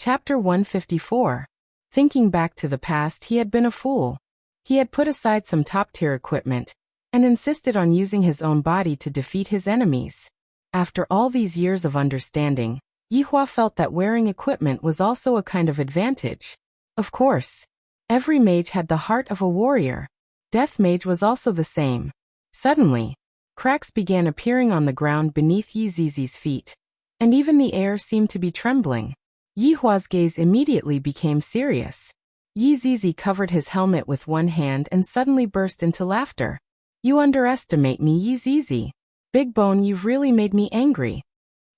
Chapter 154. Thinking back to the past, he had been a fool. He had put aside some top-tier equipment and insisted on using his own body to defeat his enemies. After all these years of understanding, Yihua felt that wearing equipment was also a kind of advantage. Of course, every mage had the heart of a warrior. Death Mage was also the same. Suddenly, cracks began appearing on the ground beneath Yi Zizi's feet, and even the air seemed to be trembling. Yihua's gaze immediately became serious. Yi Zizi covered his helmet with one hand and suddenly burst into laughter. "You underestimate me, Yi Zizi. Big Bone, you've really made me angry."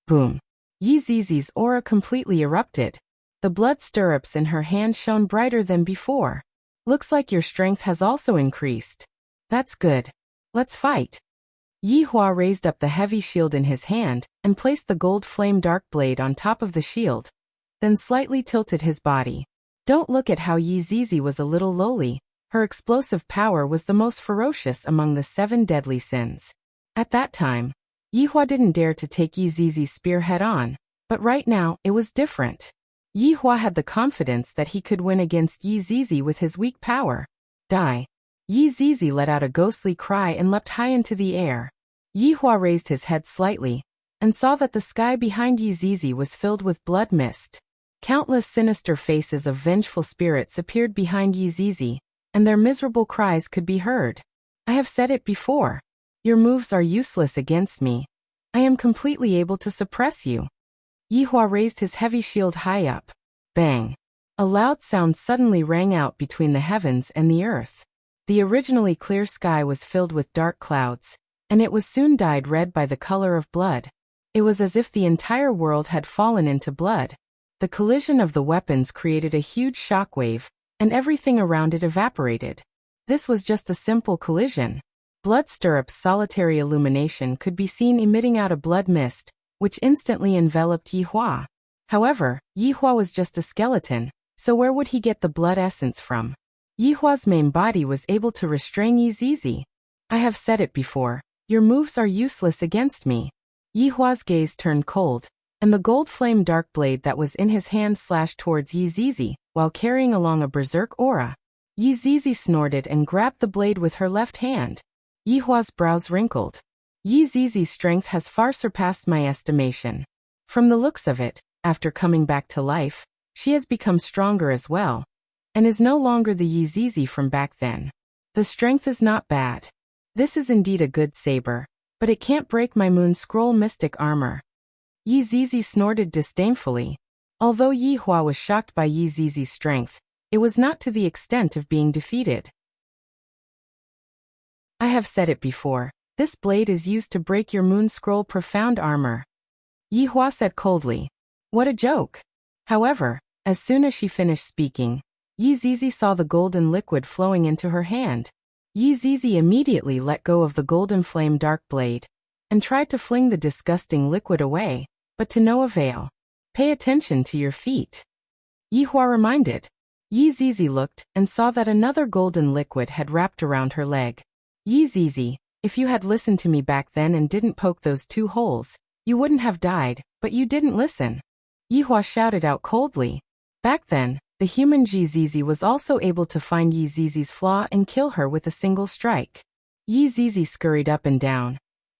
Boom. Yi Zizi's aura completely erupted. The blood stirrups in her hand shone brighter than before. "Looks like your strength has also increased. That's good. Let's fight." Yihua raised up the heavy shield in his hand and placed the gold flame dark blade on top of the shield, then slightly tilted his body. Don't look at how Yi Zizi was a little lowly. Her explosive power was the most ferocious among the 7 deadly sins. At that time, Yihua didn't dare to take Yi Zizi's spear head-on, but right now, it was different. Yihua had the confidence that he could win against Yi Zizi with his weak power. Die. Yi Zizi let out a ghostly cry and leapt high into the air. Yihua raised his head slightly and saw that the sky behind Yi Zizi was filled with blood mist. Countless sinister faces of vengeful spirits appeared behind Yi Zizi, and their miserable cries could be heard. "I have said it before. Your moves are useless against me. I am completely able to suppress you." Yihua raised his heavy shield high up. Bang! A loud sound suddenly rang out between the heavens and the earth. The originally clear sky was filled with dark clouds, and it was soon dyed red by the color of blood. It was as if the entire world had fallen into blood. The collision of the weapons created a huge shockwave, and everything around it evaporated. This was just a simple collision. Blood Stirrup's solitary illumination could be seen emitting out a blood mist, which instantly enveloped Yihua. However, Yihua was just a skeleton, so where would he get the blood essence from? Yihua's main body was able to restrain Yi Zizi. "I have said it before, your moves are useless against me." Yihua's gaze turned cold, and the gold flame dark blade that was in his hand slashed towards Yi Zizi, while carrying along a berserk aura. Yi Zizi snorted and grabbed the blade with her left hand. Yihua's brows wrinkled. Yi Zizi's strength has far surpassed my estimation. From the looks of it, after coming back to life, she has become stronger as well, and is no longer the Yi Zizi from back then. The strength is not bad. This is indeed a good saber, but it can't break my Moon Scroll mystic armor. Yi Zizi snorted disdainfully. Although Yihua was shocked by Yi Zizi's strength, it was not to the extent of being defeated. "I have said it before, this blade is used to break your Moon Scroll profound armor," Yihua said coldly. What a joke. However, as soon as she finished speaking, Yi Zizi saw the golden liquid flowing into her hand. Yi Zizi immediately let go of the golden flame dark blade and tried to fling the disgusting liquid away, but to no avail. "Pay attention to your feet," Yihua reminded. Yi Zizi looked and saw that another golden liquid had wrapped around her leg. "Yi Zizi, if you had listened to me back then and didn't poke those 2 holes, you wouldn't have died, but you didn't listen," Yihua shouted out coldly. Back then, the human Yi Zizi was also able to find Yi Zizi's flaw and kill her with a single strike. Yi Zizi scurried up and down,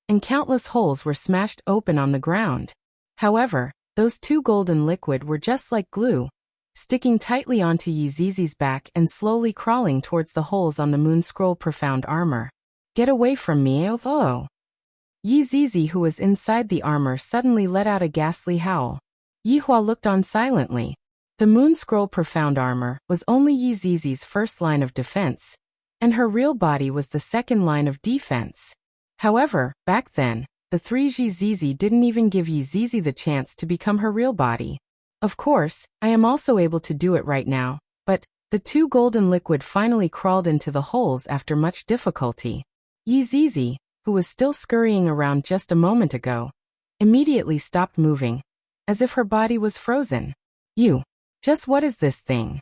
and countless holes were smashed open on the ground. However, those 2 golden liquid were just like glue, sticking tightly onto Yi Zizi's back and slowly crawling towards the holes on the Moon Scroll profound armor. "Get away from me, oh!" Yi Zizi, who was inside the armor, suddenly let out a ghastly howl. Yihua looked on silently. The Moon Scroll profound armor was only Yi Zizi's first line of defense, and her real body was the second line of defense. However, back then, the 3 Yi Zizi didn't even give Yi Zizi the chance to become her real body. Of course, I am also able to do it right now, but the 2 golden liquid finally crawled into the holes after much difficulty. Yi Zizi, who was still scurrying around just a moment ago, immediately stopped moving, as if her body was frozen. "You, just what is this thing?"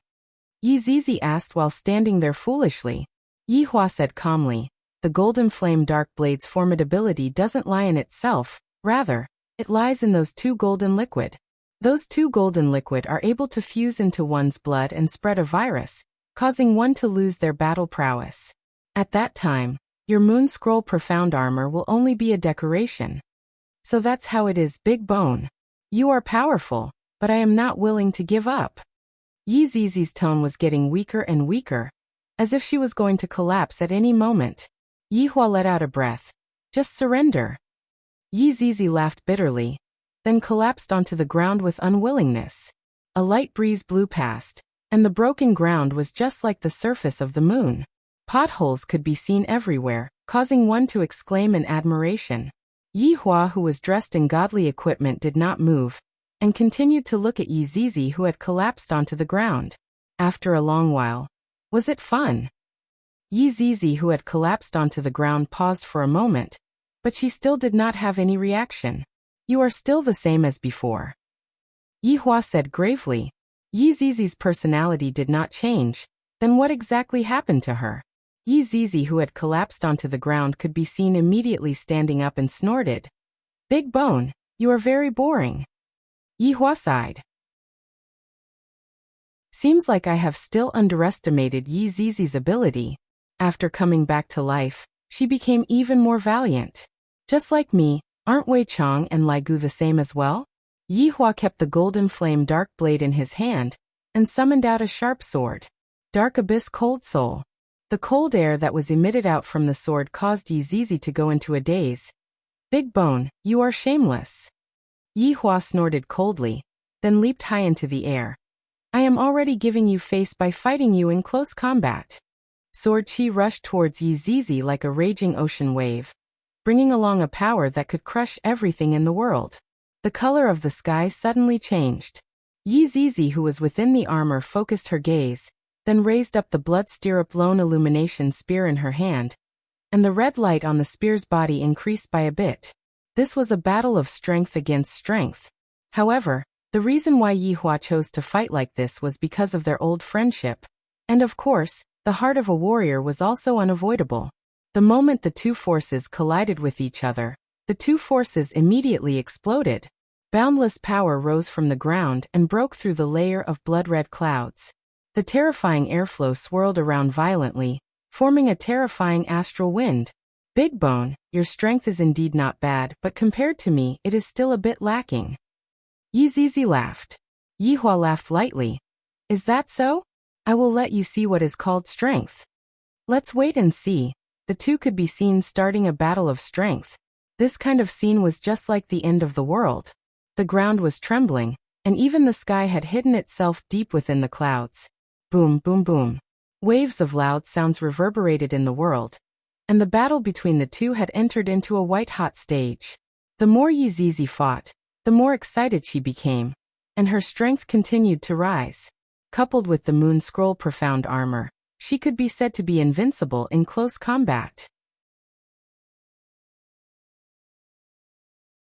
Yi Zizi asked while standing there foolishly. Yihua said calmly, "The golden flame dark blade's formidability doesn't lie in itself, rather, it lies in those 2 golden liquid. Those two golden liquid are able to fuse into one's blood and spread a virus, causing one to lose their battle prowess. At that time, your moon scroll profound armor will only be a decoration. So that's how it is, Big Bone. You are powerful, but I am not willing to give up. Yi Zizi's tone was getting weaker and weaker, as if she was going to collapse at any moment. Yi Hua let out a breath. Just surrender. Yi Zizi laughed bitterly, then collapsed onto the ground with unwillingness. A light breeze blew past, and the broken ground was just like the surface of the moon. Potholes could be seen everywhere, causing one to exclaim in admiration. Yi Hua, who was dressed in godly equipment, did not move, and continued to look at Yi Zizi, who had collapsed onto the ground. After a long while, was it fun? Yi Zizi, who had collapsed onto the ground, paused for a moment, but she still did not have any reaction. You are still the same as before. Yi Hua said gravely. Yi Zizi's personality did not change. Then what exactly happened to her? Yi Zizi, who had collapsed onto the ground, could be seen immediately standing up and snorted. Big Bone, you are very boring. Yi Hua sighed. Seems like I have still underestimated Yi Zizi's ability. After coming back to life, she became even more valiant. Just like me, aren't Wei Chang and Lai Gu the same as well? Yi Hua kept the golden flame dark blade in his hand, and summoned out a sharp sword. Dark Abyss Cold Soul. The cold air that was emitted out from the sword caused Yi Zizi to go into a daze. Big Bone, you are shameless. Yi Hua snorted coldly, then leaped high into the air. I am already giving you face by fighting you in close combat. Sword Chi rushed towards Yi Zizi like a raging ocean wave, bringing along a power that could crush everything in the world. The color of the sky suddenly changed. Yi Zizi, who was within the armor, focused her gaze, then raised up the blood stirrup lone illumination spear in her hand, and the red light on the spear's body increased by a bit. This was a battle of strength against strength. However, the reason why Yi Hua chose to fight like this was because of their old friendship. And of course, the heart of a warrior was also unavoidable. The moment the two forces collided with each other, the two forces immediately exploded. Boundless power rose from the ground and broke through the layer of blood-red clouds. The terrifying airflow swirled around violently, forming a terrifying astral wind. Big Bone, your strength is indeed not bad, but compared to me, it is still a bit lacking. Yi Zizi laughed. Yi Hua laughed lightly. Is that so? I will let you see what is called strength. Let's wait and see. The two could be seen starting a battle of strength. This kind of scene was just like the end of the world. The ground was trembling, and even the sky had hidden itself deep within the clouds. Boom, boom, boom. Waves of loud sounds reverberated in the world, and the battle between the two had entered into a white-hot stage. The more Yi Zizi fought, the more excited she became, and her strength continued to rise. Coupled with the moon scroll profound armor, she could be said to be invincible in close combat.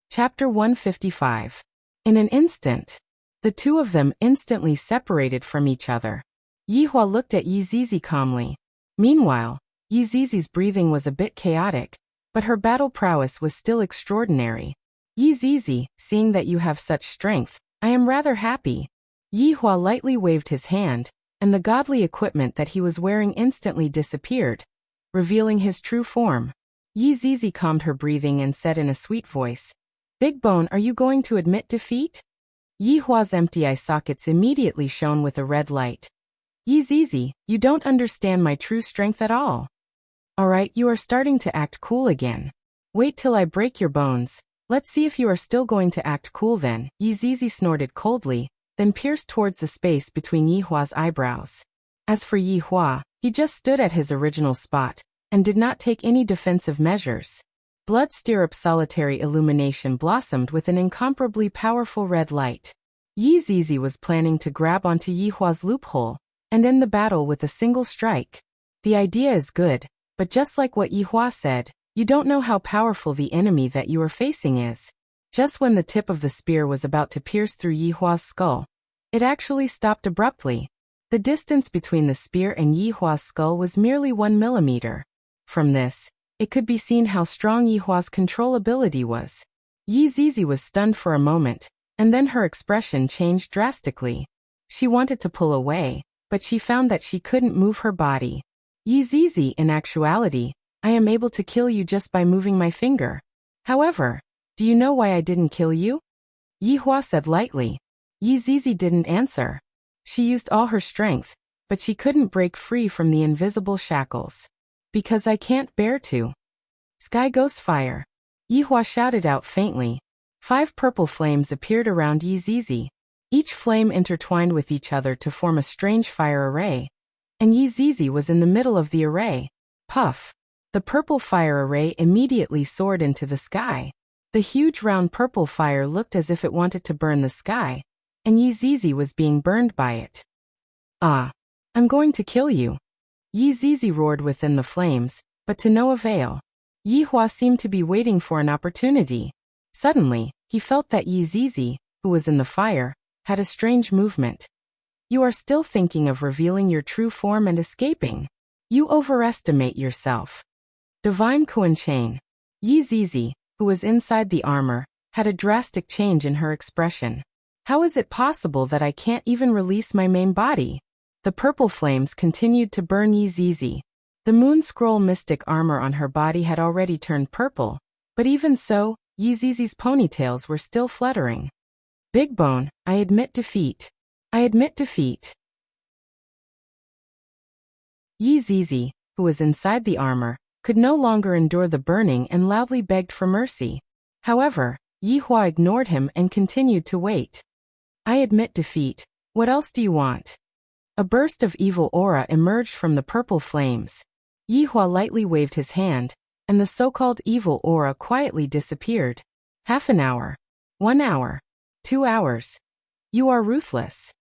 Chapter 155. In an instant, the two of them instantly separated from each other. Yi Hua looked at Yi Zizi calmly. Meanwhile, Yi Zizi's breathing was a bit chaotic, but her battle prowess was still extraordinary. Yi Zizi, seeing that you have such strength, I am rather happy. Yi Hua lightly waved his hand, and the godly equipment that he was wearing instantly disappeared, revealing his true form. Yi Zizi calmed her breathing and said in a sweet voice, Big Bone, are you going to admit defeat? Yi Hua's empty eye sockets immediately shone with a red light. Yi Zizi, you don't understand my true strength at all. Alright, you are starting to act cool again. Wait till I break your bones. Let's see if you are still going to act cool then. Yi Zizi snorted coldly, then pierced towards the space between Yi Hua's eyebrows. As for Yi Hua, he just stood at his original spot, and did not take any defensive measures. Blood Stirrup's solitary illumination blossomed with an incomparably powerful red light. Yi Zizi was planning to grab onto Yi Hua's loophole, and end the battle with a single strike. The idea is good, but just like what Yi Hua said, you don't know how powerful the enemy that you are facing is. Just when the tip of the spear was about to pierce through Yi Hua's skull, it actually stopped abruptly. The distance between the spear and Yi Hua's skull was merely 1 millimeter. From this, it could be seen how strong Yi Hua's control ability was. Yi Zizi was stunned for a moment, and then her expression changed drastically. She wanted to pull away, but she found that she couldn't move her body. Yi Zizi, in actuality, I am able to kill you just by moving my finger. However, do you know why I didn't kill you? Yi Hua said lightly. Yi Zizi didn't answer. She used all her strength, but she couldn't break free from the invisible shackles. Because I can't bear to. Sky Ghost Fire. Yi Hua shouted out faintly. 5 purple flames appeared around Yi Zizi. Each flame intertwined with each other to form a strange fire array. And Yi Zizi was in the middle of the array. Puff. The purple fire array immediately soared into the sky. The huge round purple fire looked as if it wanted to burn the sky, and Yi Zizi was being burned by it. Ah! I'm going to kill you. Yi Zizi roared within the flames, but to no avail. Yi Hua seemed to be waiting for an opportunity. Suddenly, he felt that Yi Zizi, who was in the fire, had a strange movement. You are still thinking of revealing your true form and escaping. You overestimate yourself. Divine Kuan Chain. Yi Zizi, who was inside the armor, had a drastic change in her expression. How is it possible that I can't even release my main body? The purple flames continued to burn Yi Zizi. The moon scroll mystic armor on her body had already turned purple, but even so, Yi Zizi's ponytails were still fluttering. Big Bone, I admit defeat. I admit defeat. Yi Zizi, who was inside the armor, could no longer endure the burning and loudly begged for mercy. However, Yi Hua ignored him and continued to wait. I admit defeat. What else do you want? A burst of evil aura emerged from the purple flames. Yi Hua lightly waved his hand, and the so-called evil aura quietly disappeared. Half an hour. 1 hour. 2 hours. You are ruthless.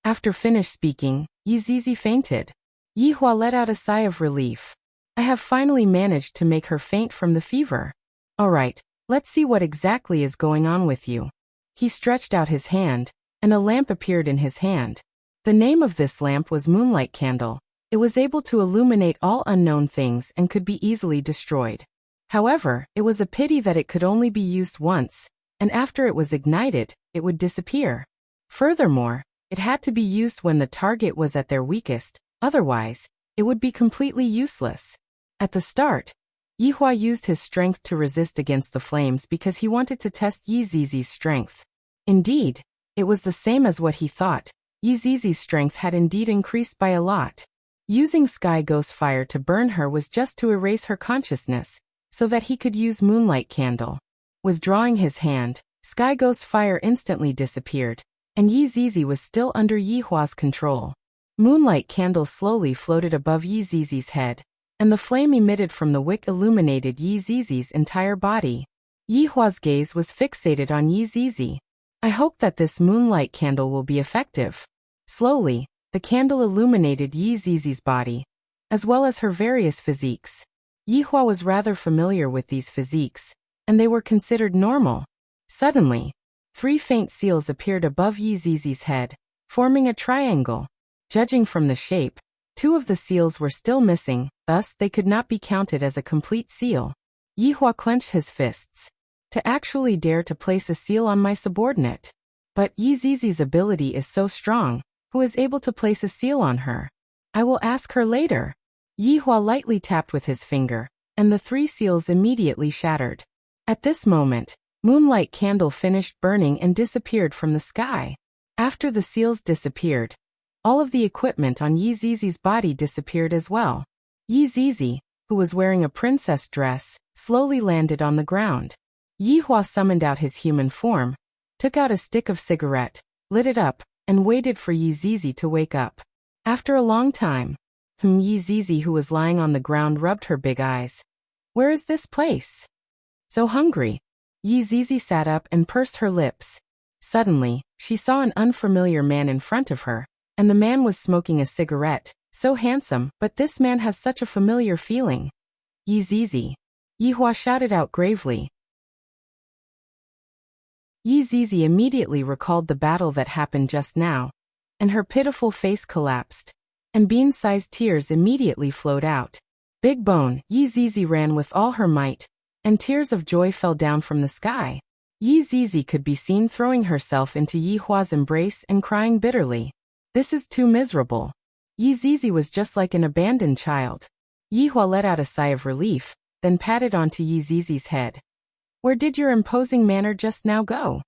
After finished speaking, Yi Zizi fainted. Yi Hua let out a sigh of relief. I have finally managed to make her faint from the fever. Alright, let's see what exactly is going on with you. He stretched out his hand, and a lamp appeared in his hand. The name of this lamp was Moonlight Candle. It was able to illuminate all unknown things and could be easily destroyed. However, it was a pity that it could only be used once, and after it was ignited, it would disappear. Furthermore, it had to be used when the target was at their weakest, otherwise, it would be completely useless. At the start, Yi Hua used his strength to resist against the flames because he wanted to test Yi Zizi's strength. Indeed, it was the same as what he thought. Yi Zizi's strength had indeed increased by a lot. Using Sky Ghost Fire to burn her was just to erase her consciousness, so that he could use Moonlight Candle. Withdrawing his hand, Sky Ghost Fire instantly disappeared, and Yi Zizi was still under Yi Hua's control. Moonlight Candle slowly floated above Yi Zizi's head, and the flame emitted from the wick illuminated Yi Zizi's entire body. Yi Hua's gaze was fixated on Yi Zizi. I hope that this Moonlight Candle will be effective. Slowly, the candle illuminated Yi Zizi's body, as well as her various physiques. Yi Hua was rather familiar with these physiques, and they were considered normal. Suddenly, 3 faint seals appeared above Yi Zizi's head, forming a triangle. Judging from the shape, 2 of the seals were still missing, thus they could not be counted as a complete seal. Yi Hua clenched his fists. To actually dare to place a seal on my subordinate. But Yi Zizi's ability is so strong. Who is able to place a seal on her? I will ask her later. Yi Hua lightly tapped with his finger, and the 3 seals immediately shattered. At this moment, Moonlight Candle finished burning and disappeared from the sky. After the seals disappeared, all of the equipment on Yi Zizi's body disappeared as well. Yi Zizi, who was wearing a princess dress, slowly landed on the ground. Yi Hua summoned out his human form, took out a stick of cigarette, lit it up, and waited for Yi Zizi to wake up. After a long time, Yi Zizi, who was lying on the ground, rubbed her big eyes. Where is this place? So hungry. Yi Zizi sat up and pursed her lips. Suddenly, she saw an unfamiliar man in front of her, and the man was smoking a cigarette. So handsome, but this man has such a familiar feeling. Yi Zizi. Yi Hua shouted out gravely. Yi Zizi immediately recalled the battle that happened just now, and her pitiful face collapsed, and bean-sized tears immediately flowed out. Big Bone, Yi Zizi ran with all her might, and tears of joy fell down from the sky. Yi Zizi could be seen throwing herself into Yi Hua's embrace and crying bitterly. This is too miserable. Yi Zizi was just like an abandoned child. Yi Hua let out a sigh of relief, then patted onto Yi Zizi's head. Where did your imposing manner just now go?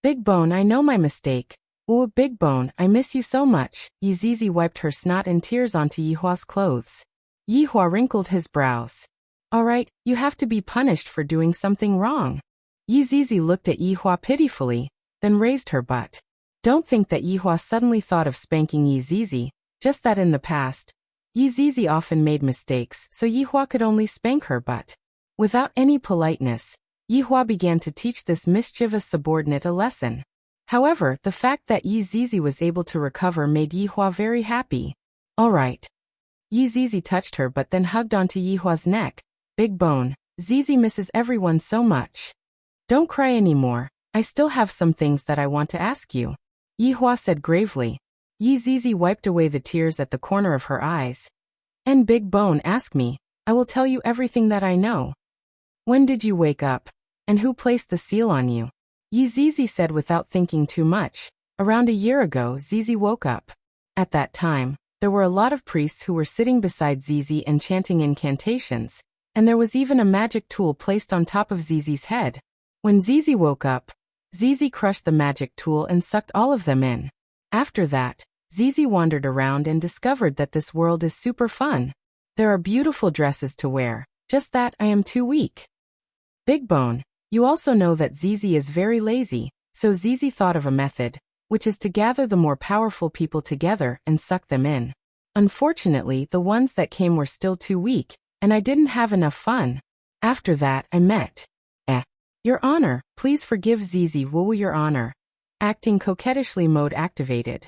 Big Bone, I know my mistake. Oh, Big Bone, I miss you so much. Yi Zizi wiped her snot and tears onto Yi Hua's clothes. Yi Hua wrinkled his brows. All right, you have to be punished for doing something wrong. Yi Zizi looked at Yi Hua pitifully, then raised her butt. Don't think that Yi Hua suddenly thought of spanking Yi Zizi, just that in the past, Yi Zizi often made mistakes, so Yi Hua could only spank her butt. Without any politeness, Yi Hua began to teach this mischievous subordinate a lesson. However, the fact that Yi Zizi was able to recover made Yi Hua very happy. All right. Yi Zizi touched her but then hugged onto Yi Hua's neck. Big Bone, Zizi misses everyone so much. Don't cry anymore, I still have some things that I want to ask you. Yi Hua said gravely. Yi Zizi wiped away the tears at the corner of her eyes. And Big Bone, ask me, I will tell you everything that I know. When did you wake up? And who placed the seal on you? Yi Zizi said without thinking too much. Around a year ago, Zizi woke up. At that time, there were a lot of priests who were sitting beside Zizi and chanting incantations, and there was even a magic tool placed on top of Zizi's head. When Zizi woke up, Zizi crushed the magic tool and sucked all of them in. After that, Zizi wandered around and discovered that this world is super fun. There are beautiful dresses to wear, just that I am too weak. Big Bone, you also know that Zizi is very lazy, so Zizi thought of a method, which is to gather the more powerful people together and suck them in. Unfortunately, the ones that came were still too weak, and I didn't have enough fun. After that, I met. Your Honor, please forgive Zizi. Woo, Your Honor. Acting coquettishly mode activated.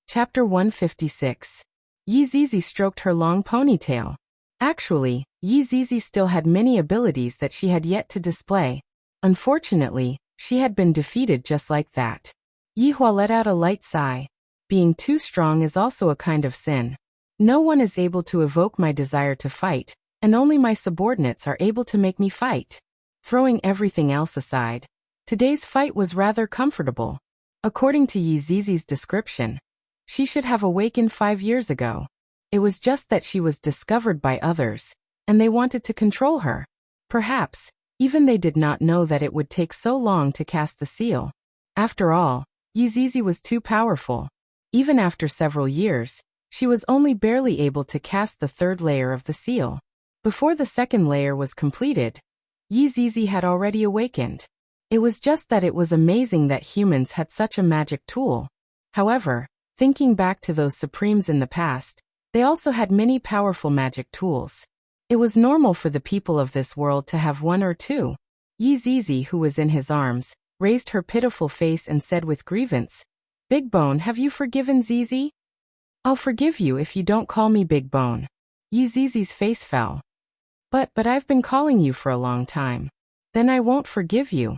Chapter 156. Yi Zizi stroked her long ponytail. Actually, Yi Zizi still had many abilities that she had yet to display. Unfortunately, she had been defeated just like that. Yi Hua let out a light sigh. Being too strong is also a kind of sin. No one is able to evoke my desire to fight, and only my subordinates are able to make me fight. Throwing everything else aside, today's fight was rather comfortable. According to Yi Zizi's description, she should have awakened 5 years ago. It was just that she was discovered by others, and they wanted to control her. Perhaps, even they did not know that it would take so long to cast the seal. After all, Yi Zizi was too powerful. Even after several years, she was only barely able to cast the third layer of the seal. Before the second layer was completed, Yi Zizi had already awakened. It was just that it was amazing that humans had such a magic tool. However, thinking back to those Supremes in the past, they also had many powerful magic tools. It was normal for the people of this world to have one or two. Yi Zizi, who was in his arms, raised her pitiful face and said with grievance, Big Bone, have you forgiven Zizi? I'll forgive you if you don't call me Big Bone. Yi Zizi's face fell. But I've been calling you for a long time. Then I won't forgive you.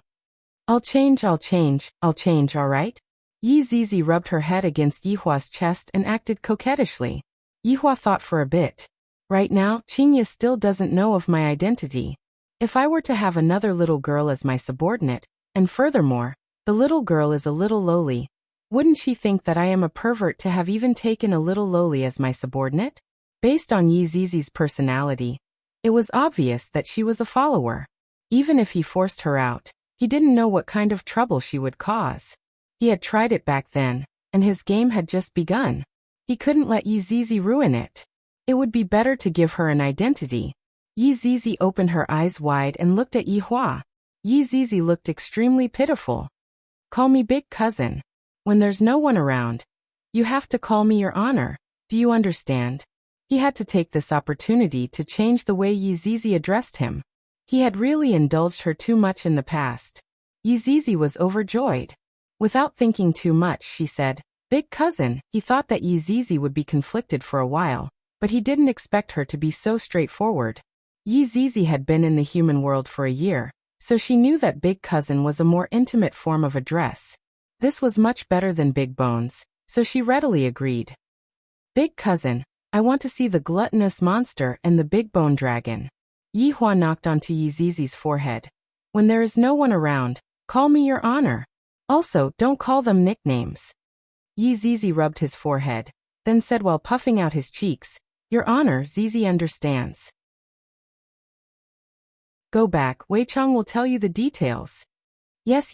I'll change, all right? Yi Zizi rubbed her head against Yi Hua's chest and acted coquettishly. Yi Hua thought for a bit. Right now, Qingya still doesn't know of my identity. If I were to have another little girl as my subordinate, and furthermore, the little girl is a little lowly, wouldn't she think that I am a pervert to have even taken a little lowly as my subordinate? Based on Yi Zizi's personality, it was obvious that she was a follower. Even if he forced her out, he didn't know what kind of trouble she would cause. He had tried it back then, and his game had just begun. He couldn't let Yi Zizi ruin it. It would be better to give her an identity. Yi Zizi opened her eyes wide and looked at Yi Hua. Yi Zizi looked extremely pitiful. Call me Big Cousin. When there's no one around, you have to call me Your Honor. Do you understand? He had to take this opportunity to change the way Yi Zizi addressed him. He had really indulged her too much in the past. Yi Zizi was overjoyed. Without thinking too much, she said, Big Cousin. He thought that Yi Zizi would be conflicted for a while, but he didn't expect her to be so straightforward. Yi Zizi had been in the human world for a year, so she knew that Big Cousin was a more intimate form of address. This was much better than Big Bones, so she readily agreed. Big Cousin, I want to see the gluttonous monster and the big bone dragon. Yi Hua knocked onto Yi Zizi's forehead. When there is no one around, call me your honor. Also, don't call them nicknames. Yi Zizi rubbed his forehead, then said while puffing out his cheeks, Your honor, Zizi understands. Go back, Wei Chang will tell you the details. Yes,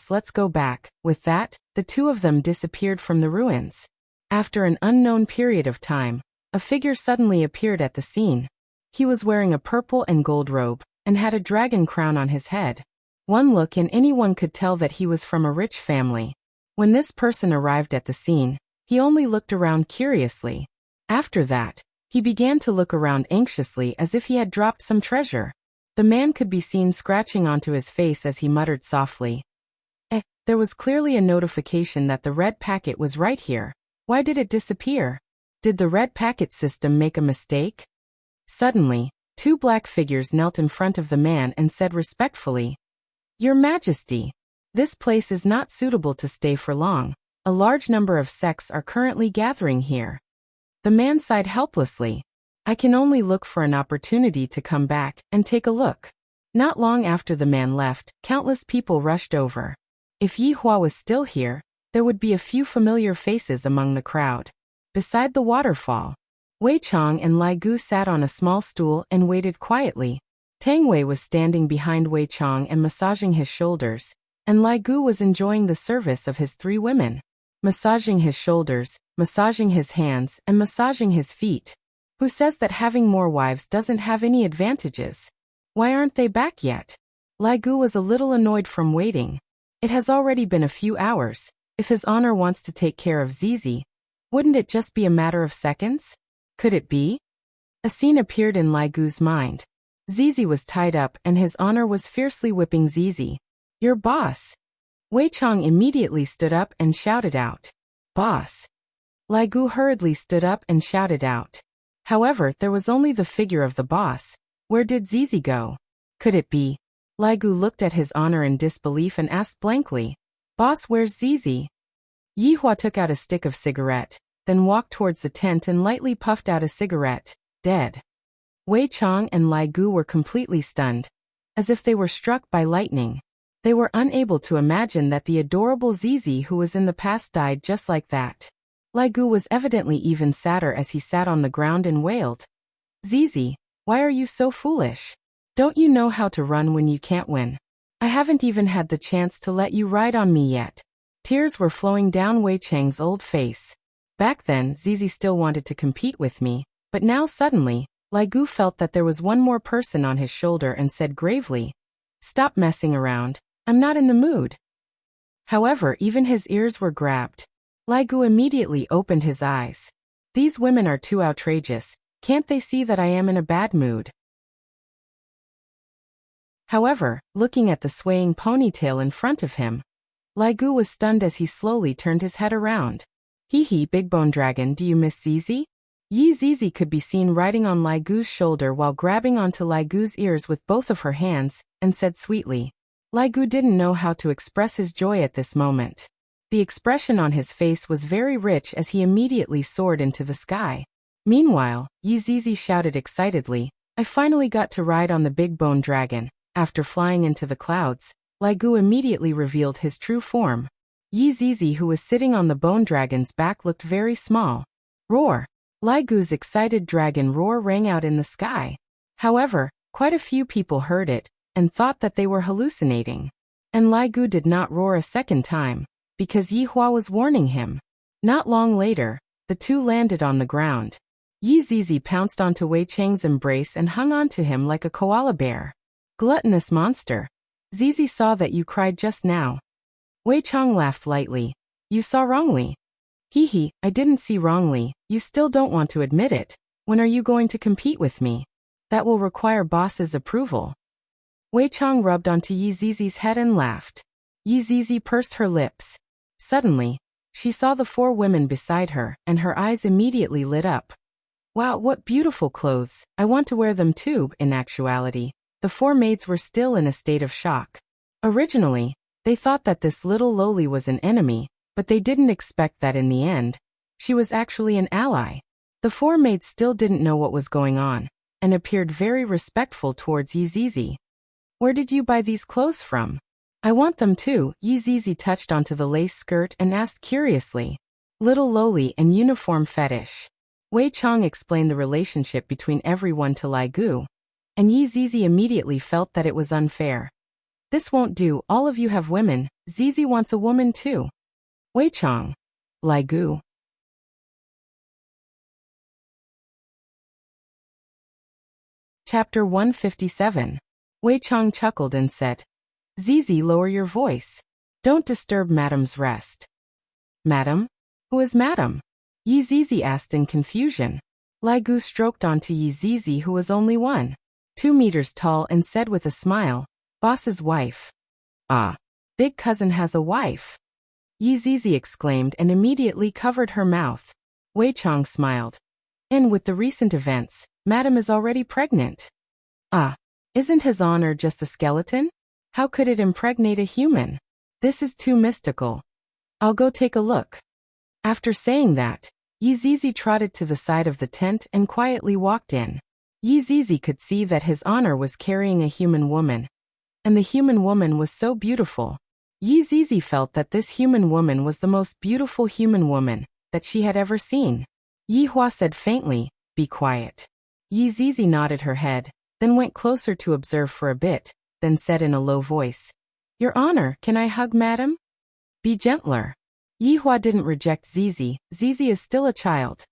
let's go back. With that, the two of them disappeared from the ruins. After an unknown period of time, a figure suddenly appeared at the scene. He was wearing a purple and gold robe, and had a dragon crown on his head. One look and anyone could tell that he was from a rich family. When this person arrived at the scene, he only looked around curiously. After that, he began to look around anxiously as if he had dropped some treasure. The man could be seen scratching onto his face as he muttered softly. There was clearly a notification that the red packet was right here. Why did it disappear? Did the red packet system make a mistake? Suddenly, two black figures knelt in front of the man and said respectfully, Your Majesty, this place is not suitable to stay for long. A large number of sects are currently gathering here. The man sighed helplessly. I can only look for an opportunity to come back and take a look. Not long after the man left, countless people rushed over. If Yi Hua was still here, there would be a few familiar faces among the crowd. Beside the waterfall, Wei Chang and Lai Gu sat on a small stool and waited quietly. Tang Wei was standing behind Wei Chang and massaging his shoulders, and Lai Gu was enjoying the service of his three women. Massaging his shoulders, massaging his hands, and massaging his feet. Who says that having more wives doesn't have any advantages? Why aren't they back yet? Lai Gu was a little annoyed from waiting. It has already been a few hours. If his honor wants to take care of Zizi, wouldn't it just be a matter of seconds? Could it be? A scene appeared in Lai Gu's mind. Zizi was tied up and his honor was fiercely whipping Zizi. Your boss. Wei Chang immediately stood up and shouted out. Boss. Lai Gu hurriedly stood up and shouted out. However, there was only the figure of the boss. Where did Zizi go? Could it be? Lai Gu looked at his honor in disbelief and asked blankly. Boss, where's Zizi? Yi Hua took out a stick of cigarette, then walked towards the tent and lightly puffed out a cigarette. Dead. Wei Chang and Lai Gu were completely stunned, as if they were struck by lightning. They were unable to imagine that the adorable Zizi who was in the past died just like that. Lai Gu was evidently even sadder as he sat on the ground and wailed. Zizi, why are you so foolish? Don't you know how to run when you can't win? I haven't even had the chance to let you ride on me yet. Tears were flowing down Wei Chang's old face. Back then, Zizi still wanted to compete with me, but now suddenly, Lai Gu felt that there was one more person on his shoulder and said gravely, Stop messing around, I'm not in the mood. However, even his ears were grabbed. Lai Gu immediately opened his eyes. These women are too outrageous, can't they see that I am in a bad mood? However, looking at the swaying ponytail in front of him, Lai Gu was stunned as he slowly turned his head around. Hee hee, big bone dragon, do you miss Zizi? Yi Zizi could be seen riding on Lai Gu's shoulder while grabbing onto Lai Gu's ears with both of her hands, and said sweetly. Lai Gu didn't know how to express his joy at this moment. The expression on his face was very rich as he immediately soared into the sky. Meanwhile, Yi Zizi shouted excitedly, I finally got to ride on the big bone dragon. After flying into the clouds, Lai Gu immediately revealed his true form. Yi Zizi, who was sitting on the bone dragon's back, looked very small. Roar! Lai Gu's excited dragon roar rang out in the sky. However, quite a few people heard it, and thought that they were hallucinating. And Lai Gu did not roar a second time, because Yi Hua was warning him. Not long later, the two landed on the ground. Yi Zizi pounced onto Wei Chang's embrace and hung onto him like a koala bear. Gluttonous monster. Zizi saw that you cried just now. Wei Chang laughed lightly. You saw wrongly. Hee hee, I didn't see wrongly, you still don't want to admit it. When are you going to compete with me? That will require boss's approval. Wei Chang rubbed onto Yi Zizi's head and laughed. Yi Zizi pursed her lips. Suddenly, she saw the four women beside her, and her eyes immediately lit up. Wow, what beautiful clothes, I want to wear them too. In actuality, the four maids were still in a state of shock. Originally, they thought that this little lowly was an enemy, but they didn't expect that in the end, she was actually an ally. The four maids still didn't know what was going on, and appeared very respectful towards Yizizi. Where did you buy these clothes from? I want them too. Yizizi touched onto the lace skirt and asked curiously. Little lowly and uniform fetish. Wei Chang explained the relationship between everyone to Lai Gu, and Yizizi immediately felt that it was unfair. This won't do, all of you have women, Zizi wants a woman too. Wei Chang. Lai Gu. Chapter 157. Wei Chang chuckled and said, Zizi, lower your voice. Don't disturb Madam's rest. Madam? Who is Madam? Yizizi asked in confusion. Lai Gu stroked onto Yizizi, who was only 1.2 meters tall, and said with a smile, Boss's wife. Ah. Big cousin has a wife. Yizizi exclaimed and immediately covered her mouth. Wei Chang smiled. And with the recent events, Madam is already pregnant. Ah. Isn't his honor just a skeleton? How could it impregnate a human? This is too mystical. I'll go take a look. After saying that, Yizizi trotted to the side of the tent and quietly walked in. Yizizi could see that his honor was carrying a human woman, and the human woman was so beautiful. Yizizi felt that this human woman was the most beautiful human woman that she had ever seen. Yihua said faintly, Be quiet. Yizizi nodded her head, then went closer to observe for a bit, then said in a low voice, Your honor, can I hug Madam? Be gentler. Yihua didn't reject Zizi. Zizi is still a child.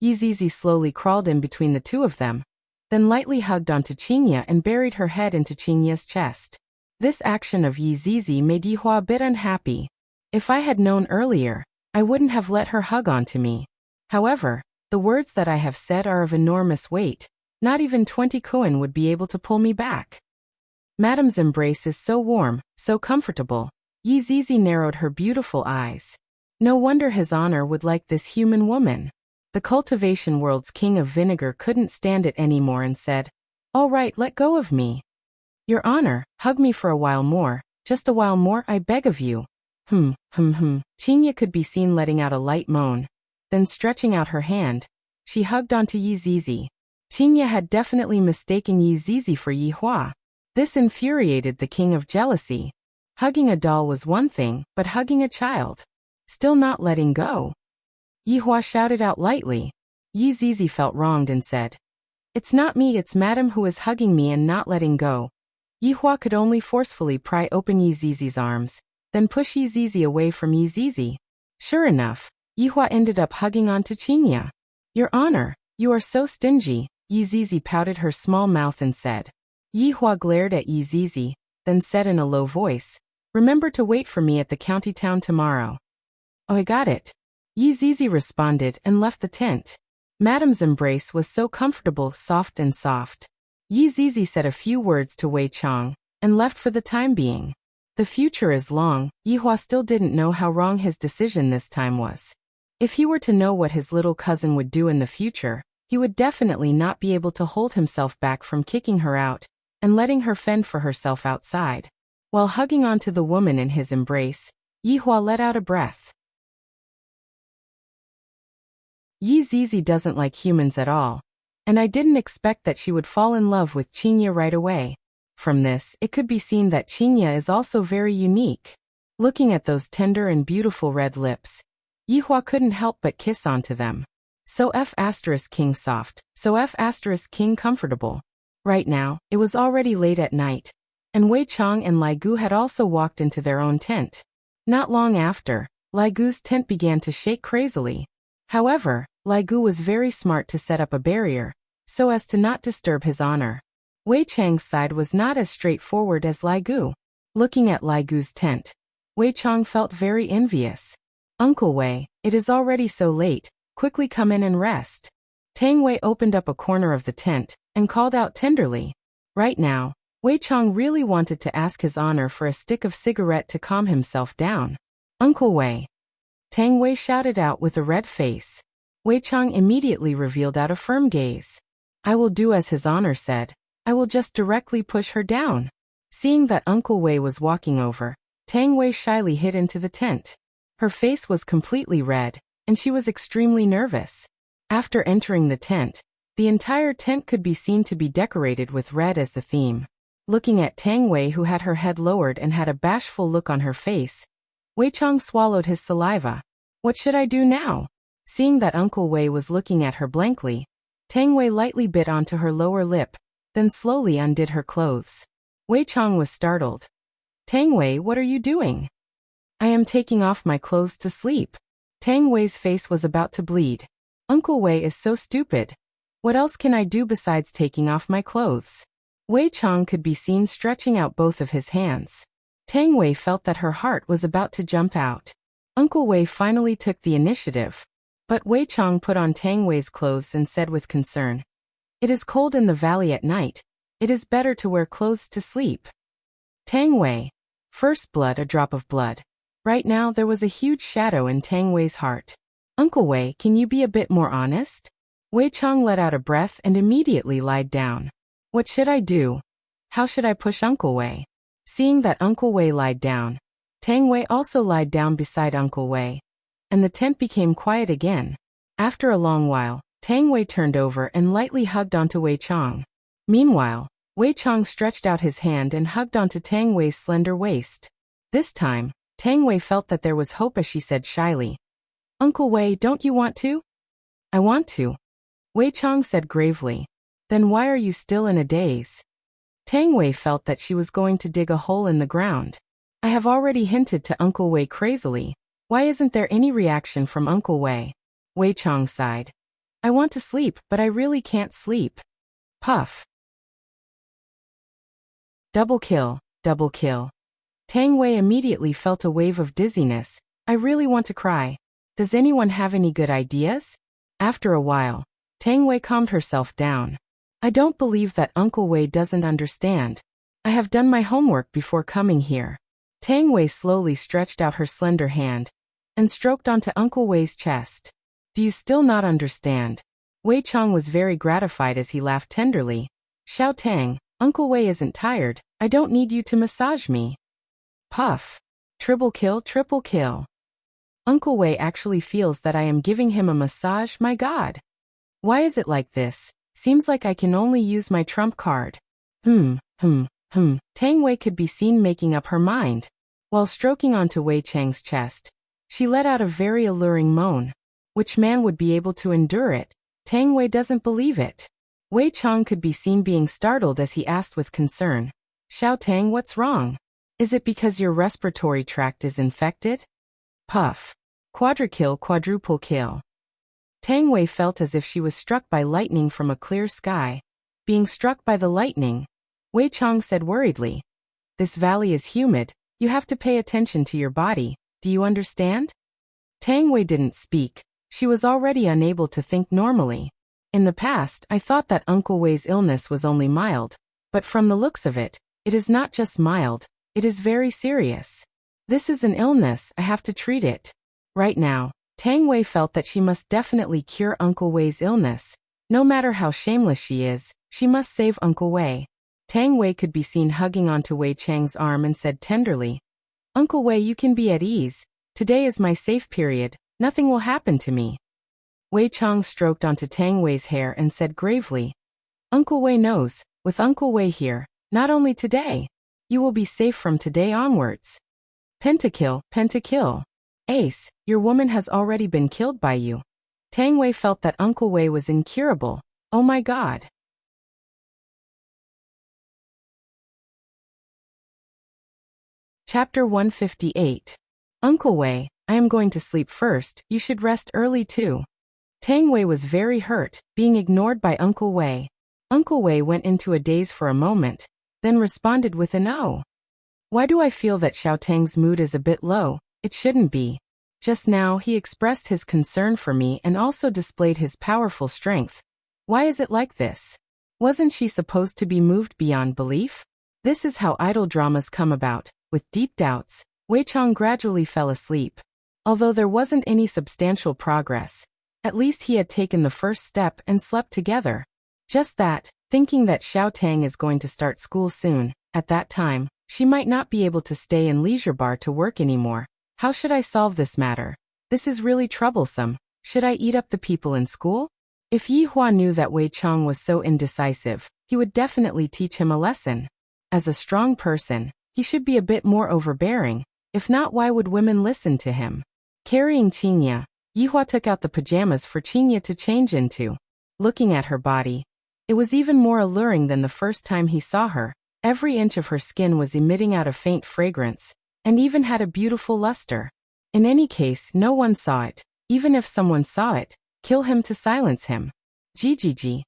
Yizizi slowly crawled in between the two of them, then lightly hugged onto Qingya and buried her head into Qingya's chest. This action of Yizizi made Yihua a bit unhappy. If I had known earlier, I wouldn't have let her hug onto me. However, the words that I have said are of enormous weight. Not even 20 koan would be able to pull me back. Madam's embrace is so warm, so comfortable. Yizizi narrowed her beautiful eyes. No wonder his honor would like this human woman. The cultivation world's king of vinegar couldn't stand it anymore and said, All right, let go of me. Your honor, hug me for a while more, just a while more, I beg of you. Qingya could be seen letting out a light moan. Then stretching out her hand, she hugged onto Yizizi. Qingya had definitely mistaken Yizizi for Yihua. This infuriated the king of jealousy. Hugging a doll was one thing, but hugging a child, still not letting go. Yihua shouted out lightly. Yizizi felt wronged and said, It's not me, it's Madam who is hugging me and not letting go. Yihua could only forcefully pry open Yizizi's arms, then push Yizizi away from Yizizi. Sure enough, Yihua ended up hugging onto Qingya. Your honor, you are so stingy. Yizizi pouted her small mouth and said. Yihua glared at Yizizi, then said in a low voice, Remember to wait for me at the county town tomorrow. Oh, I got it. Yizizi responded and left the tent. Madam's embrace was so comfortable, soft and soft. Yizizi said a few words to Wei Chang, and left for the time being. The future is long. Yihua still didn't know how wrong his decision this time was. If he were to know what his little cousin would do in the future, he would definitely not be able to hold himself back from kicking her out and letting her fend for herself outside. While hugging onto the woman in his embrace, Yihua let out a breath. Yizizi doesn't like humans at all, and I didn't expect that she would fall in love with Qingya right away. From this, it could be seen that Qingya is also very unique. Looking at those tender and beautiful red lips, Yihua couldn't help but kiss onto them. So F***king soft, so F***king comfortable. Right now, it was already late at night, and Wei Chang and Lai Gu had also walked into their own tent. Not long after, Lai Gu's tent began to shake crazily. However, Lai Gu was very smart to set up a barrier, so as to not disturb his honor. Wei Chang's side was not as straightforward as Lai Gu. Looking at Lai Gu's tent, Wei Chang felt very envious. Uncle Wei, it is already so late, quickly come in and rest. Tang Wei opened up a corner of the tent and called out tenderly. Right now, Wei Chang really wanted to ask his honor for a stick of cigarette to calm himself down. Uncle Wei. Tang Wei shouted out with a red face. Wei Chang immediately revealed out a firm gaze. I will do as his honor said. I will just directly push her down. Seeing that Uncle Wei was walking over, Tang Wei shyly hid into the tent. Her face was completely red, and she was extremely nervous. After entering the tent, The entire tent could be seen to be decorated with red as the theme. Looking at Tang Wei, who had her head lowered and had a bashful look on her face, Wei Chang swallowed his saliva. What should I do now? Seeing that Uncle Wei was looking at her blankly, Tang Wei lightly bit onto her lower lip, then slowly undid her clothes. Wei Chang was startled. Tang Wei, what are you doing? I am taking off my clothes to sleep. Tang Wei's face was about to bleed. Uncle Wei is so stupid. What else can I do besides taking off my clothes? Wei Chang could be seen stretching out both of his hands. Tang Wei felt that her heart was about to jump out. Uncle Wei finally took the initiative. But Wei Chang put on Tang Wei's clothes and said with concern, "It is cold in the valley at night. It is better to wear clothes to sleep." Tang Wei. First blood, a drop of blood. Right now there was a huge shadow in Tang Wei's heart. Uncle Wei, can you be a bit more honest? Wei Chang let out a breath and immediately lied down. What should I do? How should I push Uncle Wei? Seeing that Uncle Wei lied down, Tang Wei also lied down beside Uncle Wei, and the tent became quiet again. After a long while, Tang Wei turned over and lightly hugged onto Wei Chang. Meanwhile, Wei Chang stretched out his hand and hugged onto Tang Wei's slender waist. This time, Tang Wei felt that there was hope as she said shyly, "Uncle Wei, don't you want to?" "I want to," Wei Chang said gravely. "Then why are you still in a daze?" Tang Wei felt that she was going to dig a hole in the ground. "I have already hinted to Uncle Wei crazily. Why isn't there any reaction from Uncle Wei?" Wei Chang sighed. "I want to sleep, but I really can't sleep." Puff. Double kill, double kill. Tang Wei immediately felt a wave of dizziness. "I really want to cry. Does anyone have any good ideas?" After a while, Tang Wei calmed herself down. "I don't believe that Uncle Wei doesn't understand. I have done my homework before coming here." Tang Wei slowly stretched out her slender hand and stroked onto Uncle Wei's chest. "Do you still not understand?" Wei Chang was very gratified as he laughed tenderly. "Xiao Tang, Uncle Wei isn't tired. I don't need you to massage me." Puff. Triple kill, triple kill. Uncle Wei actually feels that I am giving him a massage, my god. Why is it like this? Seems like I can only use my trump card. Tang Wei could be seen making up her mind. While stroking onto Wei Chang's chest, she let out a very alluring moan. Which man would be able to endure it? Tang Wei doesn't believe it. Wei Chang could be seen being startled as he asked with concern, "Xiao Tang, what's wrong? Is it because your respiratory tract is infected?" Puff. Quadrukill, quadruple kill. Tang Wei felt as if she was struck by lightning from a clear sky. Being struck by the lightning, Wei Chang said worriedly, "This valley is humid. You have to pay attention to your body. Do you understand?" Tang Wei didn't speak. She was already unable to think normally. "In the past, I thought that Uncle Wei's illness was only mild, but from the looks of it, it is not just mild, it is very serious. This is an illness, I have to treat it." Right now, Tang Wei felt that she must definitely cure Uncle Wei's illness. No matter how shameless she is, she must save Uncle Wei. Tang Wei could be seen hugging onto Wei Chang's arm and said tenderly, "Uncle Wei, you can be at ease. Today is my safe period. Nothing will happen to me." Wei Chang stroked onto Tang Wei's hair and said gravely, "Uncle Wei knows, with Uncle Wei here, not only today, you will be safe from today onwards." Pentakill, pentakill. "Ace, your woman has already been killed by you." Tang Wei felt that Uncle Wei was incurable. Oh my god. Chapter 158. Uncle Wei, I am going to sleep first, you should rest early too. Tang Wei was very hurt, being ignored by Uncle Wei. Uncle Wei went into a daze for a moment, then responded with an "Oh. Why do I feel that Xiao Tang's mood is a bit low? It shouldn't be. Just now he expressed his concern for me and also displayed his powerful strength. Why is it like this? Wasn't she supposed to be moved beyond belief?" This is how idle dramas come about. With deep doubts, Wei Chang gradually fell asleep. Although there wasn't any substantial progress, at least he had taken the first step and slept together. Just that, thinking that Xiao Tang is going to start school soon, at that time, she might not be able to stay in leisure bar to work anymore. How should I solve this matter? This is really troublesome. Should I eat up the people in school? If Yihua knew that Wei Chang was so indecisive, he would definitely teach him a lesson. As a strong person, he should be a bit more overbearing. If not, why would women listen to him? Carrying Qinya, Yihua took out the pajamas for Qinya to change into. Looking at her body, it was even more alluring than the first time he saw her. Every inch of her skin was emitting out a faint fragrance, and even had a beautiful luster. In any case, no one saw it. Even if someone saw it, kill him to silence him. Gigi.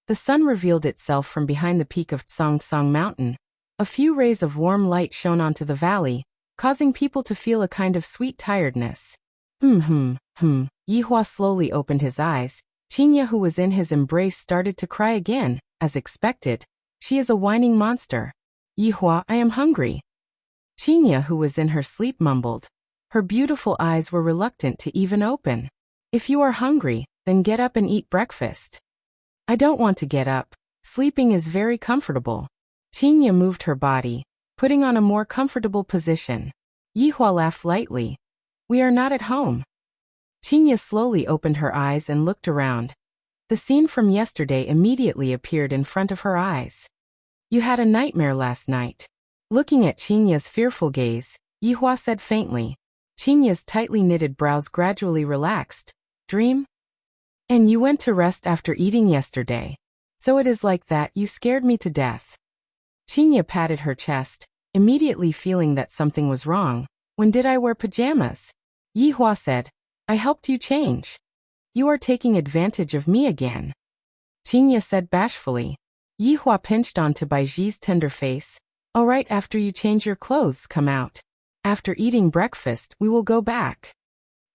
The sun revealed itself from behind the peak of Tsongsong Mountain. A few rays of warm light shone onto the valley, causing people to feel a kind of sweet tiredness. Yihua slowly opened his eyes. Qinya, who was in his embrace, started to cry again, as expected. She is a whining monster. Yihua, I am hungry. Qinya, who was in her sleep, mumbled. Her beautiful eyes were reluctant to even open. If you are hungry, then get up and eat breakfast. I don't want to get up. Sleeping is very comfortable. Qinya moved her body, putting on a more comfortable position. Yihua laughed lightly. We are not at home. Qinya slowly opened her eyes and looked around. The scene from yesterday immediately appeared in front of her eyes. You had a nightmare last night. Looking at Qinya's fearful gaze, Yihua said faintly. Qinya's tightly knitted brows gradually relaxed. Dream? And you went to rest after eating yesterday. So it is like that. You scared me to death. Qinya patted her chest, immediately feeling that something was wrong. When did I wear pajamas? Yihua said. I helped you change. You are taking advantage of me again. Qinya said bashfully. Yihua pinched onto Baiji's tender face. All right, after you change your clothes, come out. After eating breakfast, we will go back.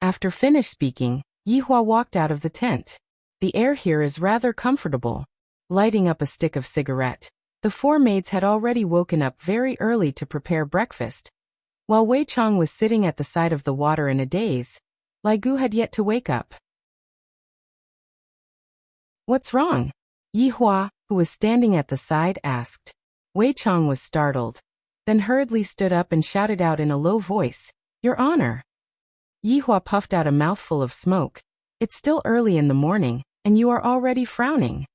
After finished speaking, Yihua walked out of the tent. The air here is rather comfortable. Lighting up a stick of cigarette, the four maids had already woken up very early to prepare breakfast. While Wei Chang was sitting at the side of the water in a daze, Lai Gu had yet to wake up. What's wrong? Yihua, who was standing at the side, asked. Wei Chang was startled, then hurriedly stood up and shouted out in a low voice, Your Honor. Yihua puffed out a mouthful of smoke. It's still early in the morning, and you are already frowning.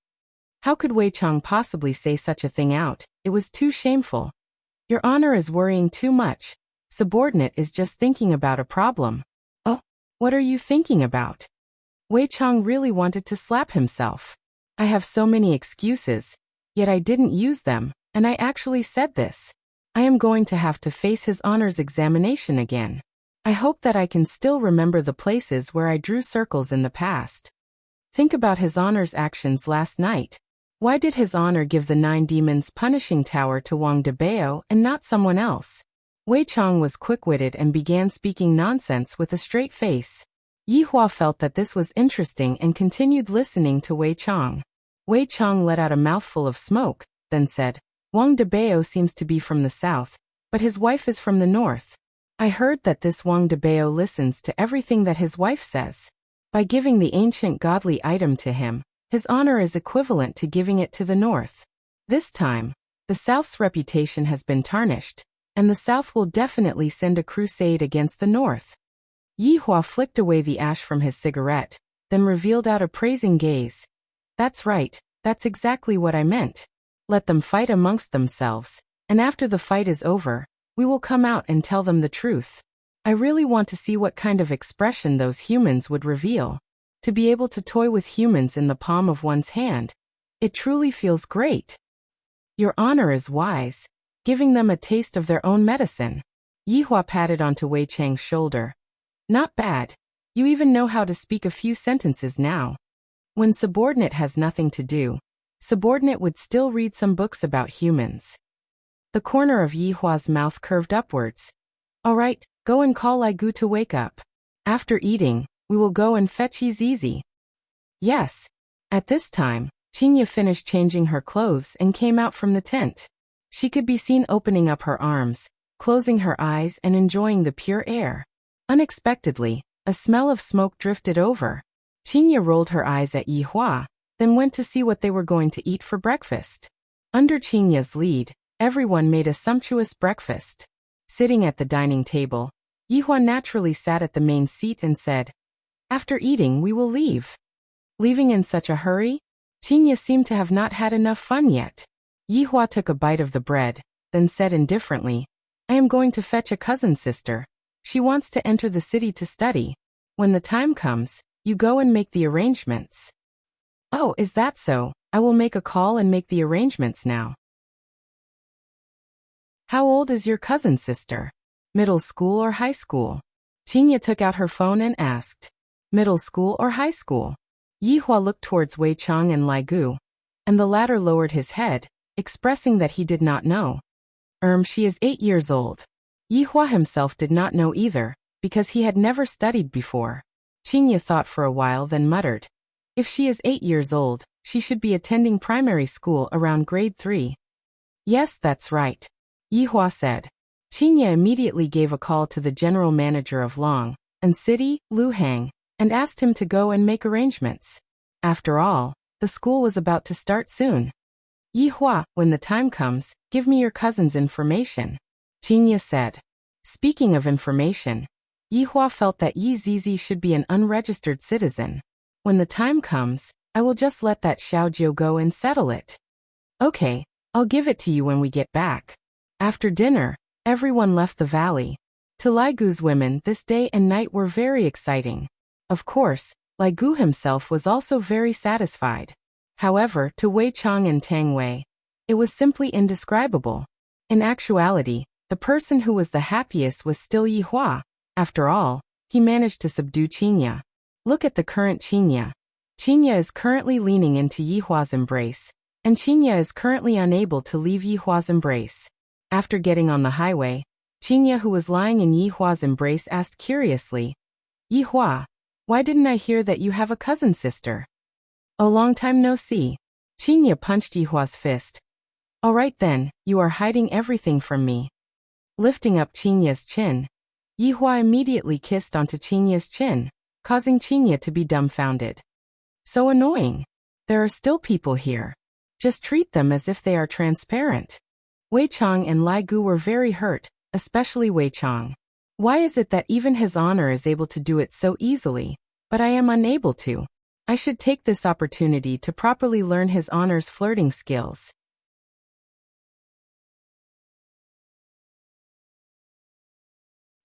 How could Wei Chang possibly say such a thing out? It was too shameful. Your Honor is worrying too much. Subordinate is just thinking about a problem. Oh, what are you thinking about? Wei Chang really wanted to slap himself. I have so many excuses, yet I didn't use them, and I actually said this. I am going to have to face his Honor's examination again. I hope that I can still remember the places where I drew circles in the past. Think about his Honor's actions last night. Why did his Honor give the 9 demons punishing tower to Wang Debao and not someone else? Wei Chang was quick-witted and began speaking nonsense with a straight face. Yihua felt that this was interesting and continued listening to Wei Chang. Wei Chang let out a mouthful of smoke, then said, Wang Debao seems to be from the south, but his wife is from the north. I heard that this Wang Debao listens to everything that his wife says. By giving the ancient godly item to him, his Honor is equivalent to giving it to the north. This time, the south's reputation has been tarnished, and the south will definitely send a crusade against the north. Yihua flicked away the ash from his cigarette, then revealed out a praising gaze. That's right, that's exactly what I meant. Let them fight amongst themselves, and after the fight is over, we will come out and tell them the truth. I really want to see what kind of expression those humans would reveal. To be able to toy with humans in the palm of one's hand, it truly feels great. Your Honor is wise, giving them a taste of their own medicine. Yihua patted onto Wei Chang's shoulder. Not bad. You even know how to speak a few sentences now. When subordinate has nothing to do, subordinate would still read some books about humans. The corner of Yihua's mouth curved upwards. All right, go and call Lai Gu to wake up. After eating, we will go and fetch Zizi. Yes. At this time, Qinya finished changing her clothes and came out from the tent. She could be seen opening up her arms, closing her eyes and enjoying the pure air. Unexpectedly, a smell of smoke drifted over. Qinya rolled her eyes at Yihua, then went to see what they were going to eat for breakfast. Under Qinya's lead, everyone made a sumptuous breakfast. Sitting at the dining table, Yihua naturally sat at the main seat and said, After eating we will leave. Leaving in such a hurry? Qingye seemed to have not had enough fun yet. Yihua took a bite of the bread, then said indifferently, I am going to fetch a cousin sister. She wants to enter the city to study. When the time comes, you go and make the arrangements. Oh, is that so? I will make a call and make the arrangements now. How old is your cousin sister? Middle school or high school? Qingye took out her phone and asked. Middle school or high school? Yihua looked towards Wei Chang and Lai Gu, and the latter lowered his head, expressing that he did not know. She is 8 years old. Yihua himself did not know either, because he had never studied before. Qingye thought for a while, then muttered. If she is 8 years old, she should be attending primary school around grade 3. Yes, that's right. Yihua said. Qingye immediately gave a call to the general manager of Long and City, Lu Hang, and asked him to go and make arrangements. After all, the school was about to start soon. Yihua, when the time comes, give me your cousin's information. Qingye said. Speaking of information, Yihua felt that Yi Zizi should be an unregistered citizen. When the time comes, I will just let that Xiaojiu go and settle it. Okay, I'll give it to you when we get back. After dinner, everyone left the valley. To Lai Gu's women, this day and night were very exciting. Of course, Lai Gu himself was also very satisfied. However, to Wei Chang and Tang Wei, it was simply indescribable. In actuality, the person who was the happiest was still Yihua. After all, he managed to subdue Qingye. Look at the current Qingye. Qingye is currently leaning into Yihua's embrace, and Qingye is currently unable to leave Yihua's embrace. After getting on the highway, Qingye, who was lying in Yihua's embrace, asked curiously, Yihua, why didn't I hear that you have a cousin sister? A long time no see. Qingye punched Yihua's fist. All right then, you are hiding everything from me. Lifting up Qingye's chin, Yihua immediately kissed onto Qingye's chin, causing Qingye to be dumbfounded. So annoying. There are still people here. Just treat them as if they are transparent. Wei Chang and Lai Gu were very hurt, especially Wei Chang. Why is it that even his honor is able to do it so easily, but I am unable to? I should take this opportunity to properly learn his honor's flirting skills.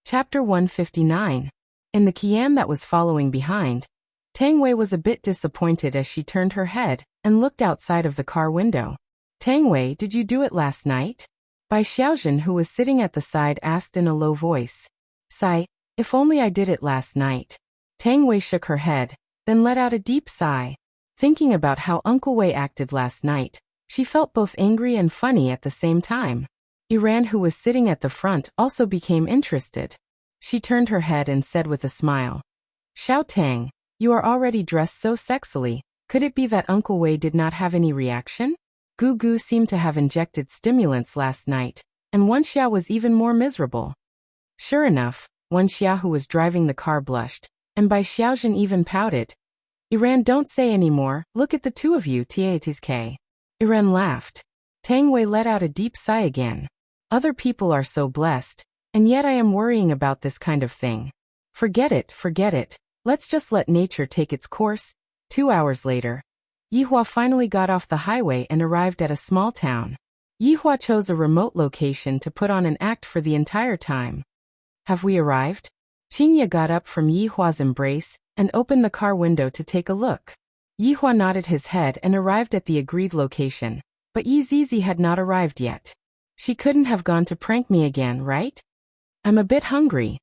Chapter 159. In the Qian that was following behind, Tang Wei was a bit disappointed as she turned her head and looked outside of the car window. Tang Wei, did you do it last night? Bai Xiaozhen, who was sitting at the side, asked in a low voice. Sigh, if only I did it last night. Tang Wei shook her head, then let out a deep sigh. Thinking about how Uncle Wei acted last night, she felt both angry and funny at the same time. Iran, who was sitting at the front, also became interested. She turned her head and said with a smile, Xiao Tang, you are already dressed so sexily. Could it be that Uncle Wei did not have any reaction? Gu Gu seemed to have injected stimulants last night, and Wuxia was even more miserable. Sure enough, Wuxia, who was driving the car, blushed, and Bai Xiaozhen even pouted. Iran, don't say any more, look at the two of you, T.A.T.K. Iran laughed. Tang Wei let out a deep sigh again. Other people are so blessed, and yet I am worrying about this kind of thing. Forget it. Let's just let nature take its course. 2 hours later, Yihua finally got off the highway and arrived at a small town. Yihua chose a remote location to put on an act for the entire time. Have we arrived? Qingye got up from Yihua's embrace and opened the car window to take a look. Yihua nodded his head and arrived at the agreed location, but Yi Zizi had not arrived yet. She couldn't have gone to prank me again, right? I'm a bit hungry.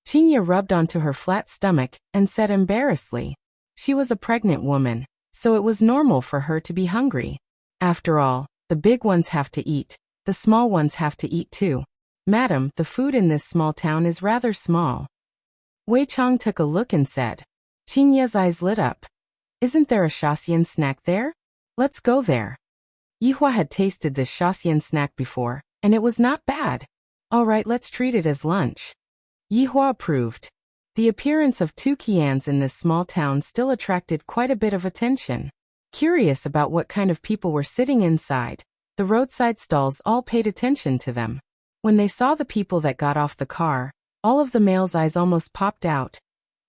Qingye rubbed onto her flat stomach and said embarrassedly. She was a pregnant woman, so it was normal for her to be hungry. After all, the big ones have to eat, the small ones have to eat too. Madam, the food in this small town is rather small. Wei Chang took a look and said. Qingye's eyes lit up. Isn't there a Shaxian snack there? Let's go there. Yihua had tasted this Shaxian snack before, and it was not bad. All right, let's treat it as lunch. Yihua approved. The appearance of 2 Qians in this small town still attracted quite a bit of attention. Curious about what kind of people were sitting inside, the roadside stalls all paid attention to them. When they saw the people that got off the car, all of the males' eyes almost popped out.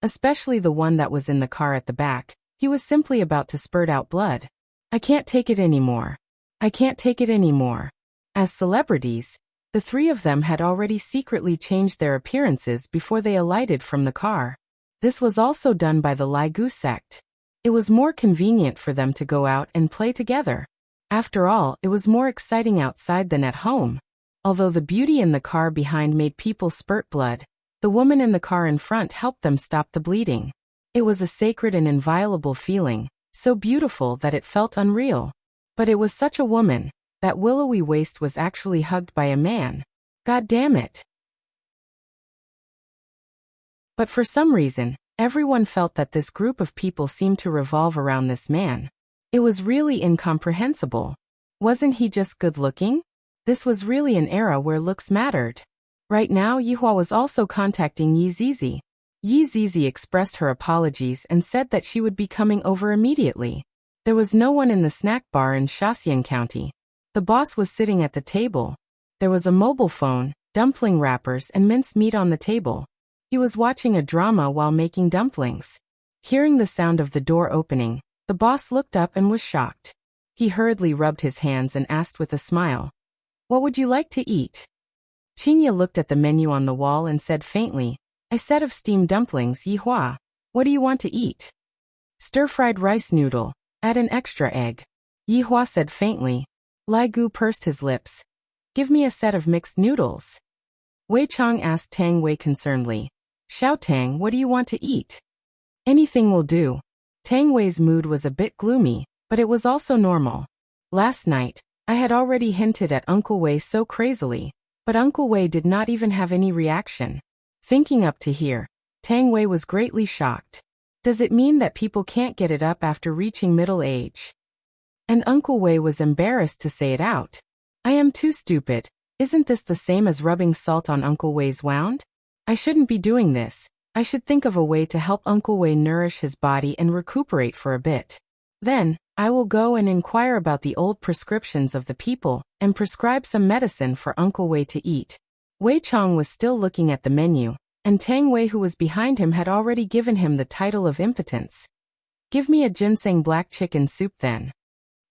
Especially the one that was in the car at the back. He He was simply about to spurt out blood. I can't take it anymore. I can't take it anymore. As celebrities, the three of them had already secretly changed their appearances before they alighted from the car. This was also done by the Lai Gu sect. It was more convenient for them to go out and play together. After all, it was more exciting outside than at home. Although the beauty in the car behind made people spurt blood, the woman in the car in front helped them stop the bleeding. It was a sacred and inviolable feeling, so beautiful that it felt unreal. But it was such a woman. That willowy waist was actually hugged by a man. God damn it. But for some reason, everyone felt that this group of people seemed to revolve around this man. It was really incomprehensible. Wasn't he just good-looking? This was really an era where looks mattered. Right now, Yihua was also contacting Yi Zizi. Yi Zizi expressed her apologies and said that she would be coming over immediately. There was no one in the snack bar in Shaxian County. The boss was sitting at the table. There was a mobile phone, dumpling wrappers and minced meat on the table. He was watching a drama while making dumplings. Hearing the sound of the door opening, the boss looked up and was shocked. He hurriedly rubbed his hands and asked with a smile, "What would you like to eat?" Qinya looked at the menu on the wall and said faintly, "A set of steamed dumplings, Yihua. What do you want to eat?" "Stir-fried rice noodle. Add an extra egg." Yihua said faintly. Lai Gu pursed his lips. "Give me a set of mixed noodles." Wei Chang asked Tang Wei concernedly. "Xiao Tang, what do you want to eat?" "Anything will do." Tang Wei's mood was a bit gloomy, but it was also normal. Last night, I had already hinted at Uncle Wei so crazily, but Uncle Wei did not even have any reaction. Thinking up to here, Tang Wei was greatly shocked. Does it mean that people can't get it up after reaching middle age? And Uncle Wei was embarrassed to say it out. "I am too stupid. Isn't this the same as rubbing salt on Uncle Wei's wound? I shouldn't be doing this. I should think of a way to help Uncle Wei nourish his body and recuperate for a bit. Then, I will go and inquire about the old prescriptions of the people and prescribe some medicine for Uncle Wei to eat." Wei Chang was still looking at the menu, and Tang Wei, who was behind him, had already given him the title of impotence. "Give me a ginseng black chicken soup then,"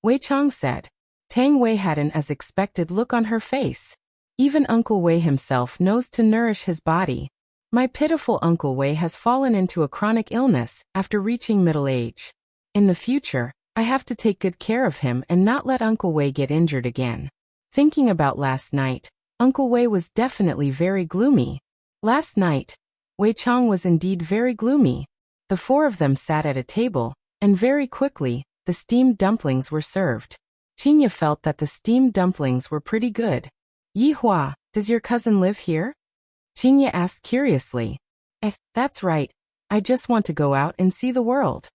Wei Chang said. Tang Wei had an as expected look on her face. Even Uncle Wei himself knows to nourish his body. My pitiful Uncle Wei has fallen into a chronic illness after reaching middle age. In the future, I have to take good care of him and not let Uncle Wei get injured again. Thinking about last night, Uncle Wei was definitely very gloomy. Last night, Wei Chang was indeed very gloomy. The four of them sat at a table, and very quickly, the steamed dumplings were served. Qinya felt that the steamed dumplings were pretty good. "Yihua, does your cousin live here?" Qinya asked curiously. That's right. I just want to go out and see the world."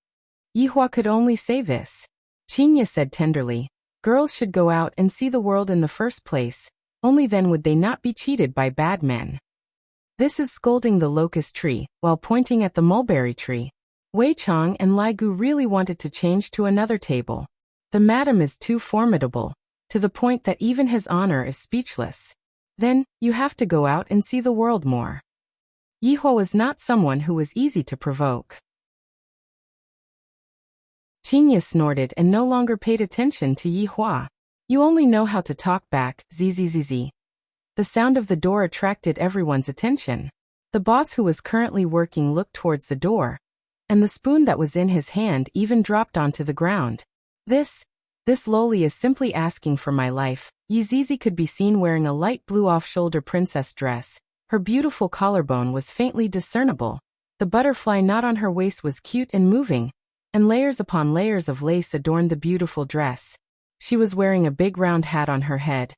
Yihua could only say this. Qinya said tenderly, "Girls should go out and see the world in the first place. Only then would they not be cheated by bad men." This is scolding the locust tree, while pointing at the mulberry tree. Wei Chang and Lai Gu really wanted to change to another table. The madam is too formidable, to the point that even his honor is speechless. Then, you have to go out and see the world more. Yihua was not someone who was easy to provoke. Qinya snorted and no longer paid attention to Yihua. "You only know how to talk back, zzz." The sound of the door attracted everyone's attention. The boss, who was currently working, looked towards the door, and the spoon that was in his hand even dropped onto the ground. This loli is simply asking for my life." Yizizi could be seen wearing a light blue off-shoulder princess dress. Her beautiful collarbone was faintly discernible. The butterfly knot on her waist was cute and moving, and layers upon layers of lace adorned the beautiful dress. She was wearing a big round hat on her head,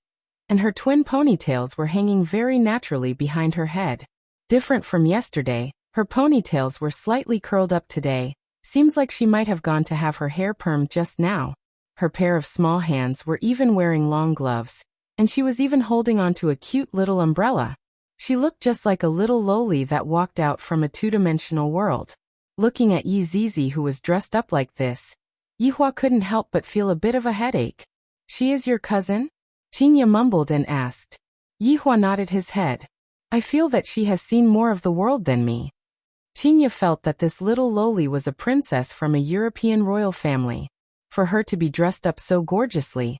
and her twin ponytails were hanging very naturally behind her head. Different from yesterday, her ponytails were slightly curled up today. Seems like she might have gone to have her hair permed just now. Her pair of small hands were even wearing long gloves, and she was even holding onto a cute little umbrella. She looked just like a little loli that walked out from a two-dimensional world. Looking at Yi Zizi, who was dressed up like this, Yihua couldn't help but feel a bit of a headache. "She is your cousin?" Qinya mumbled and asked. Yihua nodded his head. "I feel that she has seen more of the world than me." Qinya felt that this little loli was a princess from a European royal family. For her to be dressed up so gorgeously,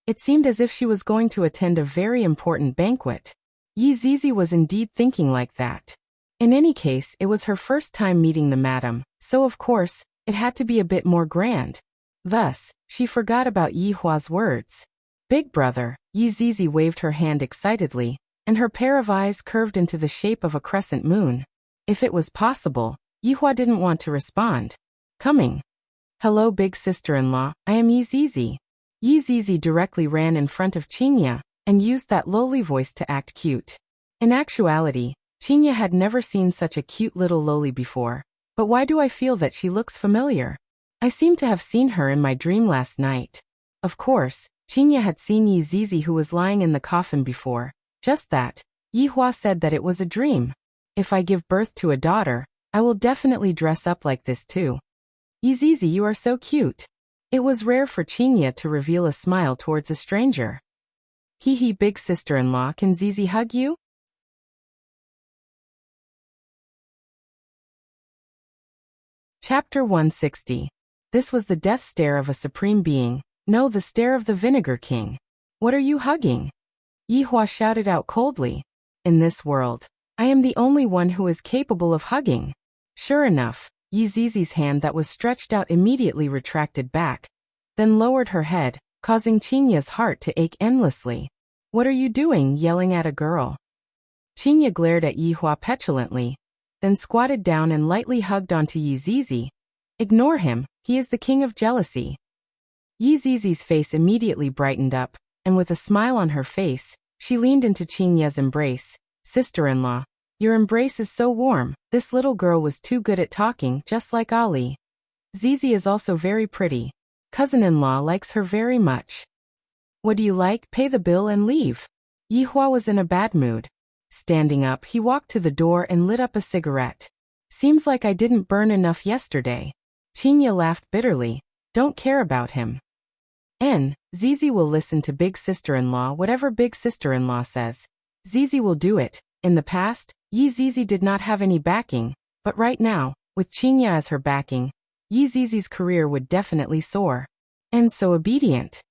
it seemed as if she was going to attend a very important banquet. Yi Zizi was indeed thinking like that. In any case, it was her first time meeting the madam, so of course, it had to be a bit more grand. Thus, she forgot about Yi Hua's words. Big brother, Yi Zizi waved her hand excitedly, and her pair of eyes curved into the shape of a crescent moon. If it was possible, Yi Hua didn't want to respond. Coming. Hello big sister-in-law, I am Yi Zizi. Yi Zizi directly ran in front of Qinya, and used that lowly voice to act cute. In actuality, Qinya had never seen such a cute little loli before, but why do I feel that she looks familiar? I seem to have seen her in my dream last night. Of course, Qinya had seen Yi Zizi who was lying in the coffin before. Just that, Yi Hua said that it was a dream. If I give birth to a daughter, I will definitely dress up like this too. Yi Zizi, you are so cute. It was rare for Qinya to reveal a smile towards a stranger. Hee hee big sister-in-law, can Zizi hug you? Chapter 160. This was the death stare of a supreme being. No, the stare of the Vinegar King. What are you hugging? Yi Hua shouted out coldly. In this world, I am the only one who is capable of hugging. Sure enough, Yi Zizi's hand that was stretched out immediately retracted back, then lowered her head, causing Qinya's heart to ache endlessly. What are you doing, yelling at a girl? Qinya glared at Yi Hua petulantly, then squatted down and lightly hugged onto Yi Zizi. Ignore him, he is the king of jealousy. Yi Zizi's face immediately brightened up, and with a smile on her face, she leaned into Qinya's embrace. Sister-in-law, your embrace is so warm. This little girl was too good at talking, just like Ali. Zizi is also very pretty. Cousin-in-law likes her very much. What do you like? Pay the bill and leave. Yi Hua was in a bad mood. Standing up, he walked to the door and lit up a cigarette. Seems like I didn't burn enough yesterday. Qinya laughed bitterly. Don't care about him. Zizi will listen to big sister-in-law whatever big sister-in-law says. Zizi will do it. In the past, Yi Zizi did not have any backing, but right now, with Qinya as her backing, Yi Zizi's career would definitely soar. And so obedient.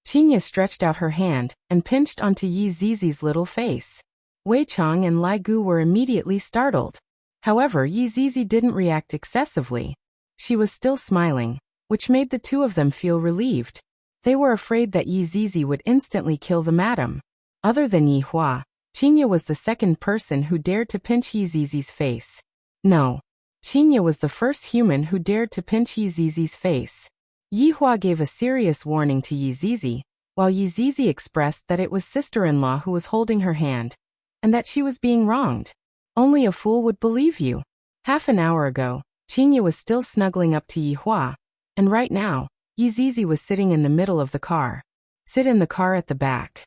Qinya stretched out her hand and pinched onto Yi Zizi's little face. Wei Chang and Lai Gu were immediately startled. However, Yi Zizi didn't react excessively. She was still smiling, which made the two of them feel relieved. They were afraid that Yi Zizi would instantly kill the madam. Other than Yi Hua, Qinya was the second person who dared to pinch Yi Zizi's face. No. Qinya was the first human who dared to pinch Yi Zizi's face. Yi Hua gave a serious warning to Yi Zizi, while Yi Zizi expressed that it was sister-in-law who was holding her hand, and that she was being wronged. Only a fool would believe you. Half an hour ago, Qinya was still snuggling up to Yi Hua, and right now, Yi Zizi was sitting in the middle of the car. Sit in the car at the back.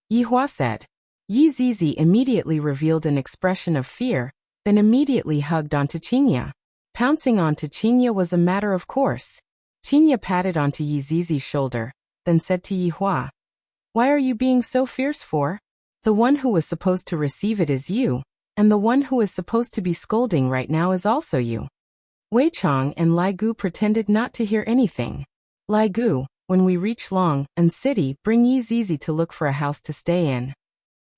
Yi Hua said. Yi Zizi immediately revealed an expression of fear, then immediately hugged onto Qinya. Pouncing onto Qinya was a matter of course. Qinya patted onto Yi Zizi's shoulder, then said to Yi Hua, "Why are you being so fierce for? The one who was supposed to receive it is you, and the one who is supposed to be scolding right now is also you." Wei Chang and Lai Gu pretended not to hear anything. Lai Gu, when we reach Long and City, bring Yi Zizi to look for a house to stay in.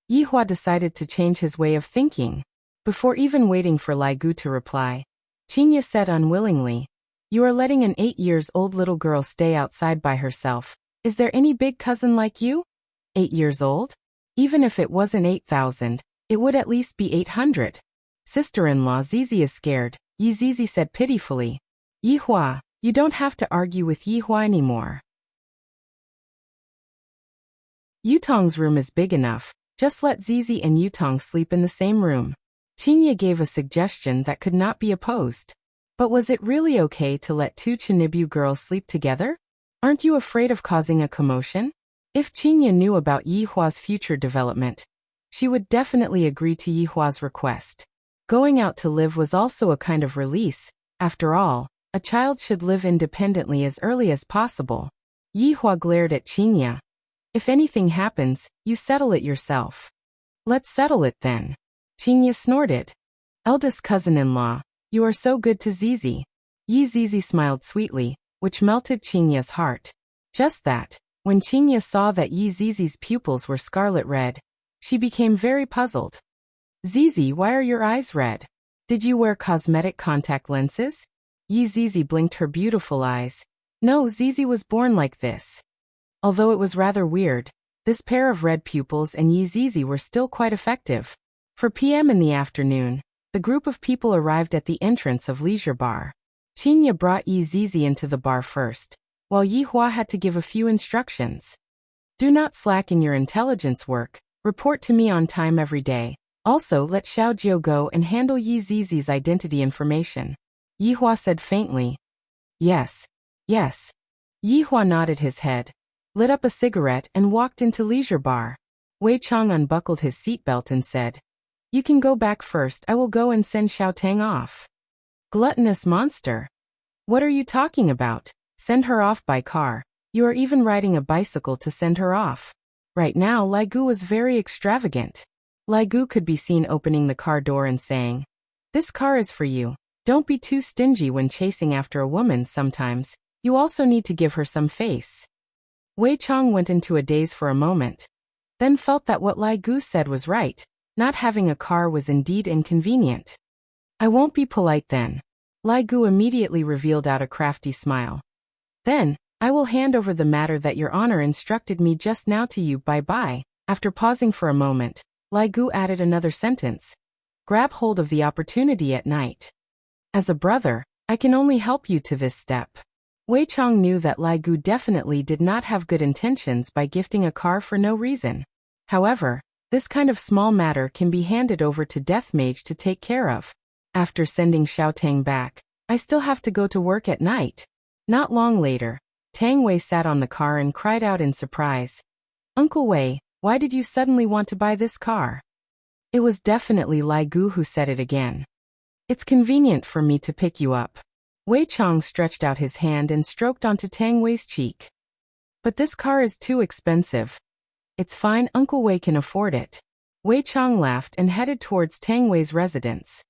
Yi Hua decided to change his way of thinking. Before even waiting for Lai Gu to reply, Qinya said unwillingly, "You are letting an 8-year-old little girl stay outside by herself. Is there any big cousin like you? 8 years old? Even if it wasn't 8,000, it would at least be 800. Sister-in-law Zizi is scared," Yi Zizi said pitifully. "Yi Hua, you don't have to argue with Yi Hua anymore. Yutong's room is big enough. Just let Zizi and Yutong sleep in the same room." Qinya gave a suggestion that could not be opposed. But was it really okay to let two Chinibu girls sleep together? Aren't you afraid of causing a commotion? If Qinya knew about Yi Hua's future development, she would definitely agree to Yi Hua's request. Going out to live was also a kind of release. After all, a child should live independently as early as possible. Yi Hua glared at Qinya. "If anything happens, you settle it yourself." "Let's settle it then." Qinya snorted. "Eldest cousin-in-law, You are so good to Zizi. Yi Zizi smiled sweetly, which melted Qingya's heart. Just that, when Qingya saw that Yi Zizi's pupils were scarlet red, she became very puzzled. Zizi, why are your eyes red? Did you wear cosmetic contact lenses? Yi Zizi blinked her beautiful eyes. No, Zizi was born like this. Although it was rather weird, this pair of red pupils and Yi Zizi were still quite effective. 4 p.m. in the afternoon, the group of people arrived at the entrance of Leisure Bar. Qingya brought Yi Zizi into the bar first, while Yi Hua had to give a few instructions. Do not slack in your intelligence work, report to me on time every day. Also, let Xiao Jiu go and handle Yi Zizi's identity information. Yi Hua said faintly. Yes. Yes. Yi Hua nodded his head, lit up a cigarette and walked into Leisure Bar. Wei Chang unbuckled his seatbelt and said, You can go back first, I will go and send Xiao Tang off. Gluttonous monster. What are you talking about? Send her off by car. You are even riding a bicycle to send her off. Right now, Lai Gu was very extravagant. Lai Gu could be seen opening the car door and saying, This car is for you. Don't be too stingy when chasing after a woman sometimes. You also need to give her some face. Wei Chang went into a daze for a moment, then felt that what Lai Gu said was right. Not having a car was indeed inconvenient. I won't be polite then. Lai Gu immediately revealed out a crafty smile. Then, I will hand over the matter that your honor instructed me just now to you. Bye-bye. After pausing for a moment, Lai Gu added another sentence. Grab hold of the opportunity at night. As a brother, I can only help you to this step. Wei Chang knew that Lai Gu definitely did not have good intentions by gifting a car for no reason. However, this kind of small matter can be handed over to Death Mage to take care of. After sending Xiao Tang back, I still have to go to work at night. Not long later, Tang Wei sat on the car and cried out in surprise. Uncle Wei, why did you suddenly want to buy this car? It was definitely Lai Gu who said it again. It's convenient for me to pick you up. Wei Chang stretched out his hand and stroked onto Tang Wei's cheek. But this car is too expensive. It's fine, Uncle Wei can afford it. Wei Chang laughed and headed towards Tang Wei's residence.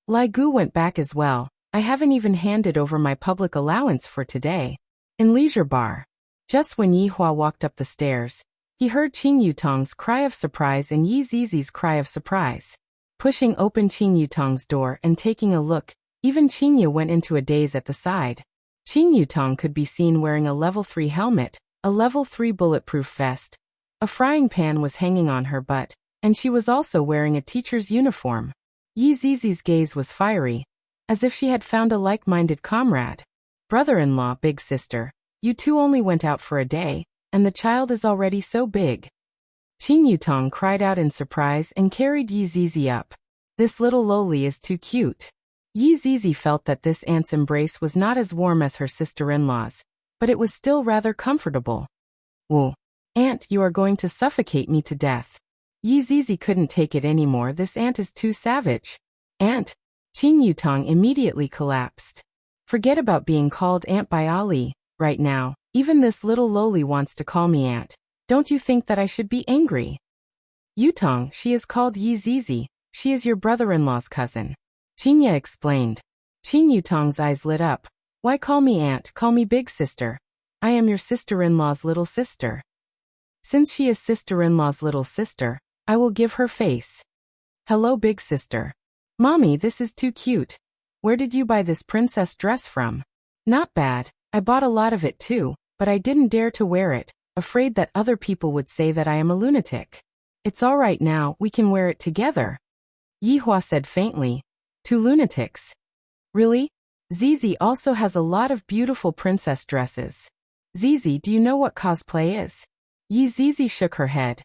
Lai Gu went back as well. I haven't even handed over my public allowance for today. In Leisure Bar. Just when Yi Hua walked up the stairs, he heard Qing Yutong's cry of surprise and Yi Zizi's cry of surprise. Pushing open Qing Yutong's door and taking a look, even Qingya went into a daze at the side. Qing Yutong could be seen wearing a level 3 helmet, a level 3 bulletproof vest. A frying pan was hanging on her butt, and she was also wearing a teacher's uniform. Yi Zizi's gaze was fiery, as if she had found a like-minded comrade. Brother-in-law, big sister, you two only went out for a day, and the child is already so big. Qing Yutong cried out in surprise and carried Yi Zizi up. This little loli is too cute. Yi Zizi felt that this aunt's embrace was not as warm as her sister-in-law's, but it was still rather comfortable. Whoa. Aunt, you are going to suffocate me to death. Yi Zizi couldn't take it anymore. This aunt is too savage. Aunt. Qing Yutong immediately collapsed. Forget about being called aunt by Ali. Right now, even this little loli wants to call me aunt. Don't you think that I should be angry? Yutong, she is called Yi Zizi. She is your brother-in-law's cousin. Qingya explained. Qing Yutong's eyes lit up. Why call me aunt? Call me big sister. I am your sister-in-law's little sister. Since she is sister-in-law's little sister, I will give her face. Hello, big sister. Mommy, this is too cute. Where did you buy this princess dress from? Not bad. I bought a lot of it too, but I didn't dare to wear it, afraid that other people would say that I am a lunatic. It's all right now, we can wear it together. Yi Hua said faintly. 2 lunatics. Really? Zizi also has a lot of beautiful princess dresses. Zizi, do you know what cosplay is? Yi Zizi shook her head,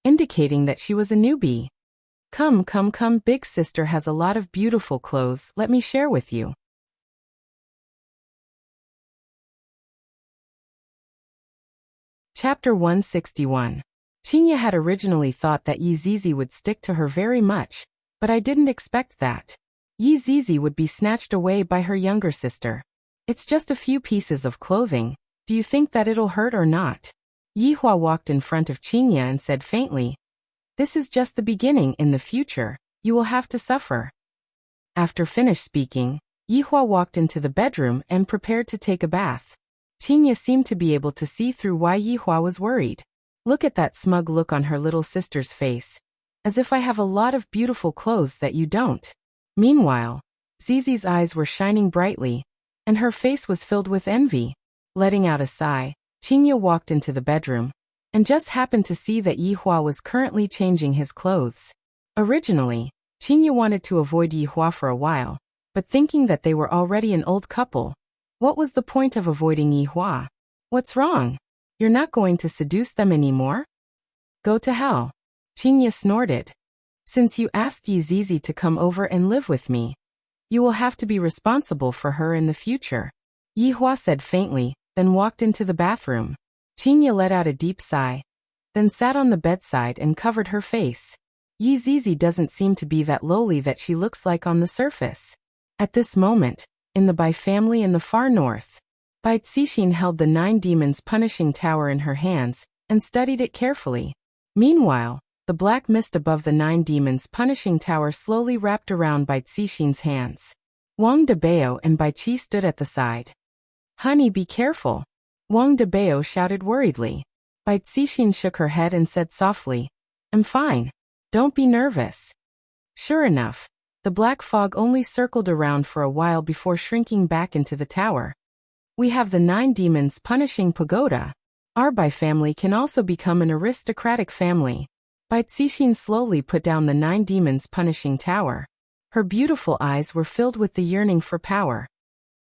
indicating that she was a newbie. Come, big sister has a lot of beautiful clothes, let me share with you. Chapter 161. Qingya had originally thought that Yi Zizi would stick to her very much, but I didn't expect that. Yi Zizi would be snatched away by her younger sister. It's just a few pieces of clothing, do you think that it'll hurt or not? Yi Hua walked in front of Qingya and said faintly, This is just the beginning. In the future, You will have to suffer. After finished speaking, Yihua walked into the bedroom and prepared to take a bath. Qingye seemed to be able to see through why Yihua was worried. Look at that smug look on her little sister's face. As if I have a lot of beautiful clothes that you don't. Meanwhile, Zizi's eyes were shining brightly, and her face was filled with envy. Letting out a sigh, Qingye walked into the bedroom, and just happened to see that Yihua was currently changing his clothes. Originally, Qingye wanted to avoid Yihua for a while, but thinking that they were already an old couple, what was the point of avoiding Yihua? What's wrong? You're not going to seduce them anymore? Go to hell. Qingye snorted. Since you asked Yi Zizi to come over and live with me, you will have to be responsible for her in the future. Yihua said faintly, then walked into the bathroom. Qingye let out a deep sigh, then sat on the bedside and covered her face. Yi Zizi doesn't seem to be that lowly that she looks like on the surface. At this moment, in the Bai family in the far north, Bai Cixin held the 9 demons punishing tower in her hands and studied it carefully. Meanwhile, the black mist above the 9 demons punishing tower slowly wrapped around Bai Cixin's hands. Wang Debao and Bai Qi stood at the side. Honey, be careful. Wang Debao shouted worriedly. Bai Cixin shook her head and said softly, I'm fine. Don't be nervous. Sure enough, the black fog only circled around for a while before shrinking back into the tower. We have the 9 demons punishing pagoda. Our Bai family can also become an aristocratic family. Bai Cixin slowly put down the 9 demons punishing tower. Her beautiful eyes were filled with the yearning for power.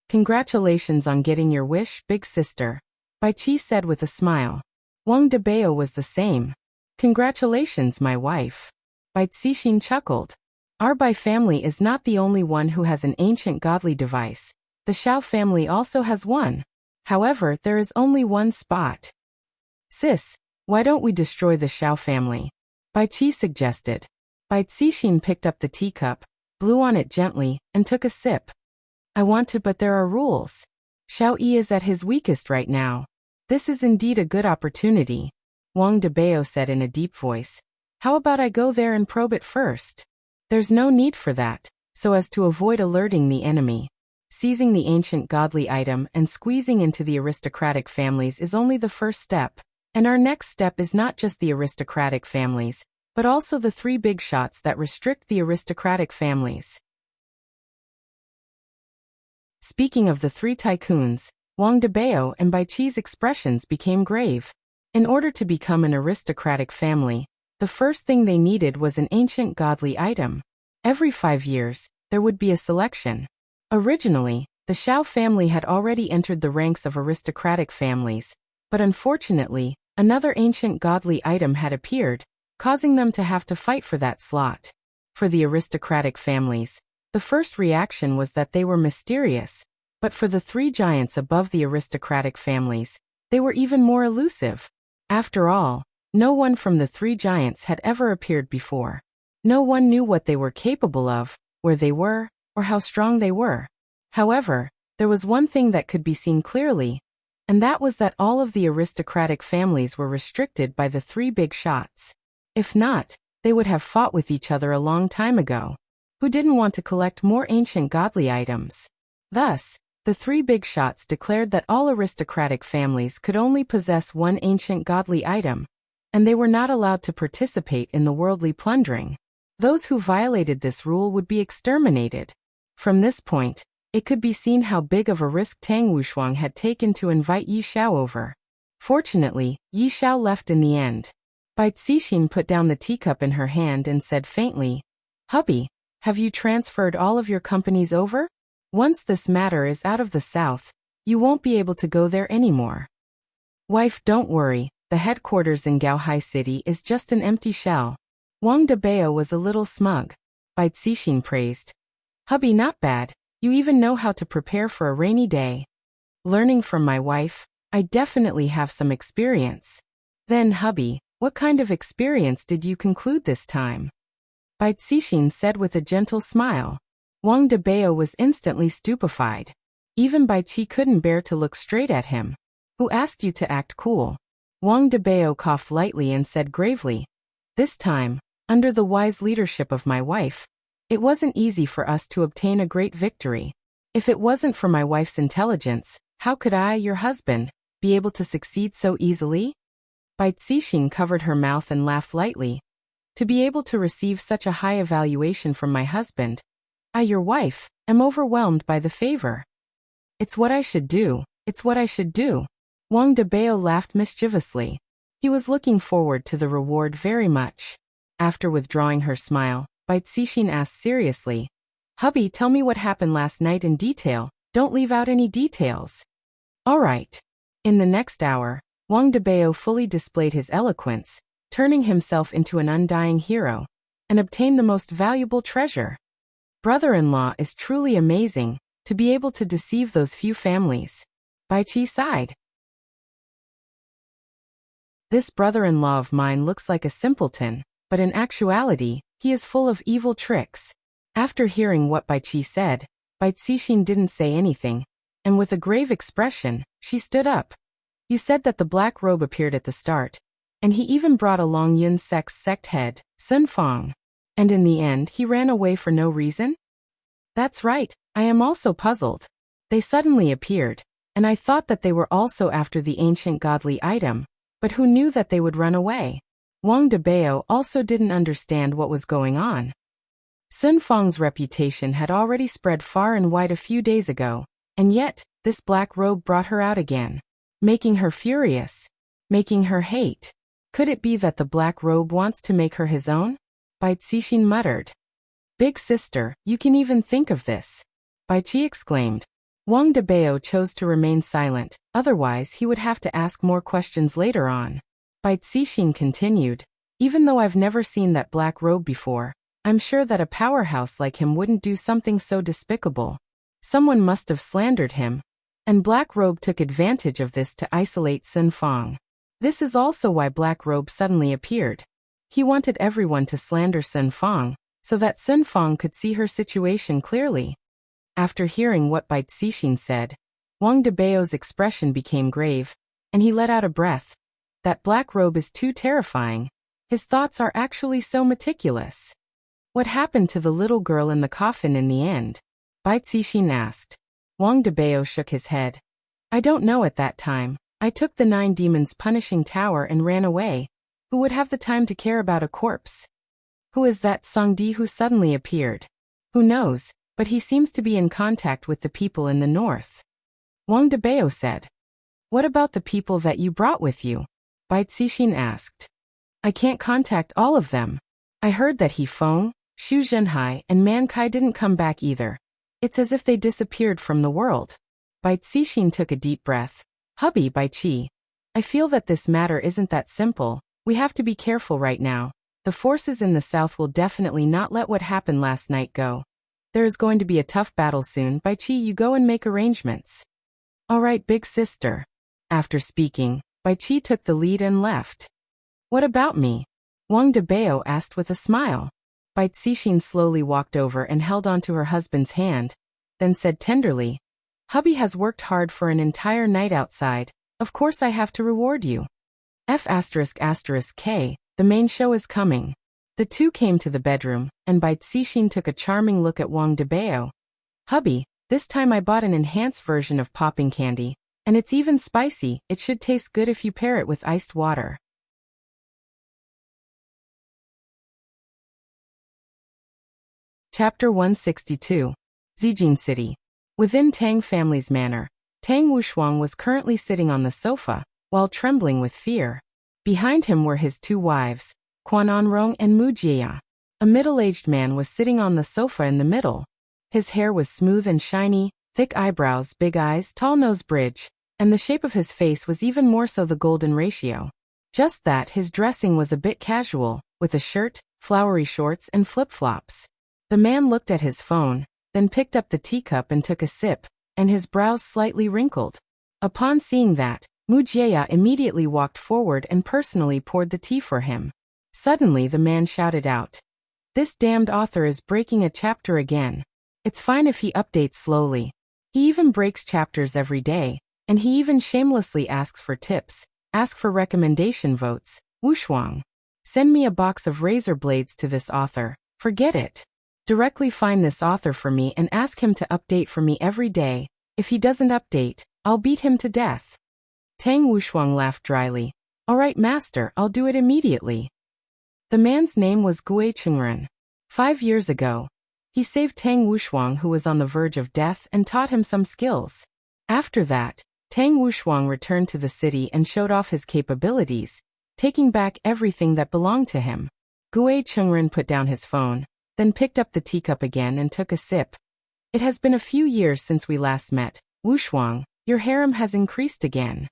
Congratulations on getting your wish, big sister, Bai Qi said with a smile. Wang Debao was the same. Congratulations, my wife. Bai Cixin chuckled. Our Bai family is not the only one who has an ancient godly device. The Xiao family also has one. However, there is only one spot. Sis, why don't we destroy the Xiao family? Bai Qi suggested. Bai Cixin picked up the teacup, blew on it gently, and took a sip. I want to, but there are rules. Xiao Yi is at his weakest right now. This is indeed a good opportunity. Wang Debao said in a deep voice. How about I go there and probe it first? There's no need for that, so as to avoid alerting the enemy. Seizing the ancient godly item and squeezing into the aristocratic families is only the first step, and our next step is not just the aristocratic families, but also the 3 big shots that restrict the aristocratic families. Speaking of the 3 tycoons, Wang Debao and Bai Qi's expressions became grave. In order to become an aristocratic family, the first thing they needed was an ancient godly item. Every 5 years, there would be a selection. Originally, the Xiao family had already entered the ranks of aristocratic families, but unfortunately, another ancient godly item had appeared, causing them to have to fight for that slot. For the aristocratic families, the first reaction was that they were mysterious, but for the 3 giants above the aristocratic families, they were even more elusive. After all, no one from the 3 giants had ever appeared before. No one knew what they were capable of, where they were, or how strong they were. However, there was one thing that could be seen clearly, and that was that all of the aristocratic families were restricted by the 3 big shots. If not, they would have fought with each other a long time ago. Who didn't want to collect more ancient godly items? Thus, the 3 big shots declared that all aristocratic families could only possess one ancient godly item, and they were not allowed to participate in the worldly plundering. Those who violated this rule would be exterminated. From this point, it could be seen how big of a risk Tang Wushuang had taken to invite Yi Xiao over. Fortunately, Yi Xiao left in the end. Bai Cixin put down the teacup in her hand and said faintly, Hubby, have you transferred all of your companies over? Once this matter is out of the south, you won't be able to go there anymore. Wife, don't worry, the headquarters in Gaohai City is just an empty shell. Wang Debao was a little smug. Bai Cixin praised. Hubby, not bad, you even know how to prepare for a rainy day. Learning from my wife, I definitely have some experience. Then, hubby, what kind of experience did you conclude this time? Bai Cixin said with a gentle smile. Wang Debao was instantly stupefied. Even Bai Qi couldn't bear to look straight at him. Who asked you to act cool? Wang Debao coughed lightly and said gravely, This time, under the wise leadership of my wife, It wasn't easy for us to obtain a great victory. If it wasn't for my wife's intelligence, how could I, your husband, be able to succeed so easily? Bai Cixin covered her mouth and laughed lightly. To be able to receive such a high evaluation from my husband, I, your wife, am overwhelmed by the favor. It's what I should do, it's what I should do. Wang Debao laughed mischievously. He was looking forward to the reward very much. After withdrawing her smile, Bai Cixin asked seriously, "Hubby, tell me what happened last night in detail, don't leave out any details." "All right." In the next hour, Wang Debao fully displayed his eloquence, turning himself into an undying hero, and obtained the most valuable treasure. Brother-in-law is truly amazing, to be able to deceive those few families. Bai Qi sighed. This brother-in-law of mine looks like a simpleton, but in actuality, he is full of evil tricks. After hearing what Bai Qi said, Bai Cixin didn't say anything, and with a grave expression, she stood up. "You said that the black robe appeared at the start, and he even brought along Yun Sect's sect head, Sun Fang. And in the end he ran away for no reason?" "That's right, I am also puzzled. They suddenly appeared, and I thought that they were also after the ancient godly item, but who knew that they would run away?" Wang Debao also didn't understand what was going on. Sun Fang's reputation had already spread far and wide a few days ago, and yet, this black robe brought her out again, making her furious, making her hate. Could it be that the black robe wants to make her his own? Bai Cixin muttered. "Big sister, you can even think of this," Bai Qi exclaimed. Wang Debao chose to remain silent, otherwise he would have to ask more questions later on. Bai Cixin continued, "Even though I've never seen that black robe before, I'm sure that a powerhouse like him wouldn't do something so despicable. Someone must have slandered him, and Black Robe took advantage of this to isolate Sun Fang. This is also why Black Robe suddenly appeared. He wanted everyone to slander Sun Fang, so that Sun Fang could see her situation clearly." After hearing what Bai Cixin said, Wang Debao's expression became grave, and he let out a breath. That Black Robe is too terrifying. His thoughts are actually so meticulous. "What happened to the little girl in the coffin in the end?" Bai Cixin asked. Wang Debao shook his head. "I don't know at that time. I took the 9 demons punishing tower and ran away. Who would have the time to care about a corpse?" "Who is that Songdi who suddenly appeared?" "Who knows, but he seems to be in contact with the people in the north." Wang Debao said. "What about the people that you brought with you?" Bai Cixin asked. "I can't contact all of them. I heard that He Feng, Xu Zhenhai, and Man Kai didn't come back either. It's as if they disappeared from the world." Bai Cixin took a deep breath. "Hubby Bai Qi, I feel that this matter isn't that simple. We have to be careful right now. The forces in the south will definitely not let what happened last night go. There is going to be a tough battle soon. Bai Qi, you go and make arrangements." "All right, big sister." After speaking, Bai Qi took the lead and left. "What about me?" Wang Debao asked with a smile. Bai Cixin slowly walked over and held onto her husband's hand, then said tenderly, "Hubby has worked hard for an entire night outside. Of course I have to reward you. F***K, the main show is coming." The two came to the bedroom, and Bai Cixin took a charming look at Wang Debao. "Hubby, this time I bought an enhanced version of popping candy, and it's even spicy. It should taste good if you pair it with iced water." Chapter 162. Zijin City. Within Tang family's manor, Tang Wushuang was currently sitting on the sofa, while trembling with fear. Behind him were his 2 wives, Quan Anrong and Mu Jia. A middle-aged man was sitting on the sofa in the middle. His hair was smooth and shiny, thick eyebrows, big eyes, tall nose bridge, and the shape of his face was even more so the golden ratio. Just that his dressing was a bit casual, with a shirt, flowery shorts, and flip-flops. The man looked at his phone, then picked up the teacup and took a sip, and his brows slightly wrinkled. Upon seeing that, Mu Jia immediately walked forward and personally poured the tea for him. Suddenly the man shouted out, "This damned author is breaking a chapter again. It's fine if he updates slowly. He even breaks chapters every day, and he even shamelessly asks for tips, asks for recommendation votes. Wushuang, send me a box of razor blades to this author. Forget it." Directly find this author for me and ask him to update for me every day. If he doesn't update, I'll beat him to death. Tang Wushuang laughed dryly. All right, master, I'll do it immediately. The man's name was Gui Chengren. 5 years ago, he saved Tang Wushuang, who was on the verge of death, and taught him some skills. After that, Tang Wushuang returned to the city and showed off his capabilities, taking back everything that belonged to him. Gui Chengren put down his phone, then picked up the teacup again and took a sip. It has been a few years since we last met. Wushuang, your harem has increased again.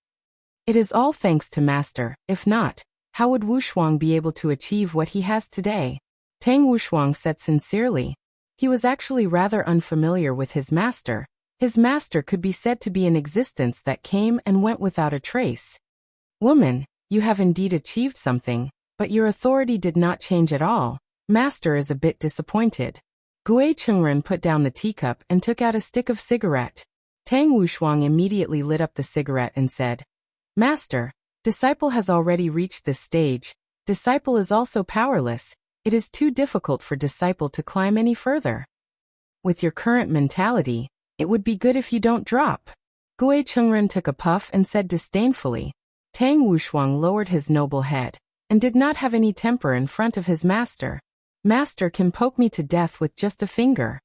It is all thanks to master. If not, how would Wushuang be able to achieve what he has today? Tang Wushuang said sincerely. He was actually rather unfamiliar with his master. His master could be said to be an existence that came and went without a trace. Woman, you have indeed achieved something, but your authority did not change at all. Master is a bit disappointed. Gui Chengren put down the teacup and took out a stick of cigarette. Tang Wushuang immediately lit up the cigarette and said, Master, disciple has already reached this stage. Disciple is also powerless. It is too difficult for disciple to climb any further. With your current mentality, it would be good if you don't drop. Gui Chengren took a puff and said disdainfully. Tang Wushuang lowered his noble head and did not have any temper in front of his master. Master can poke me to death with just a finger.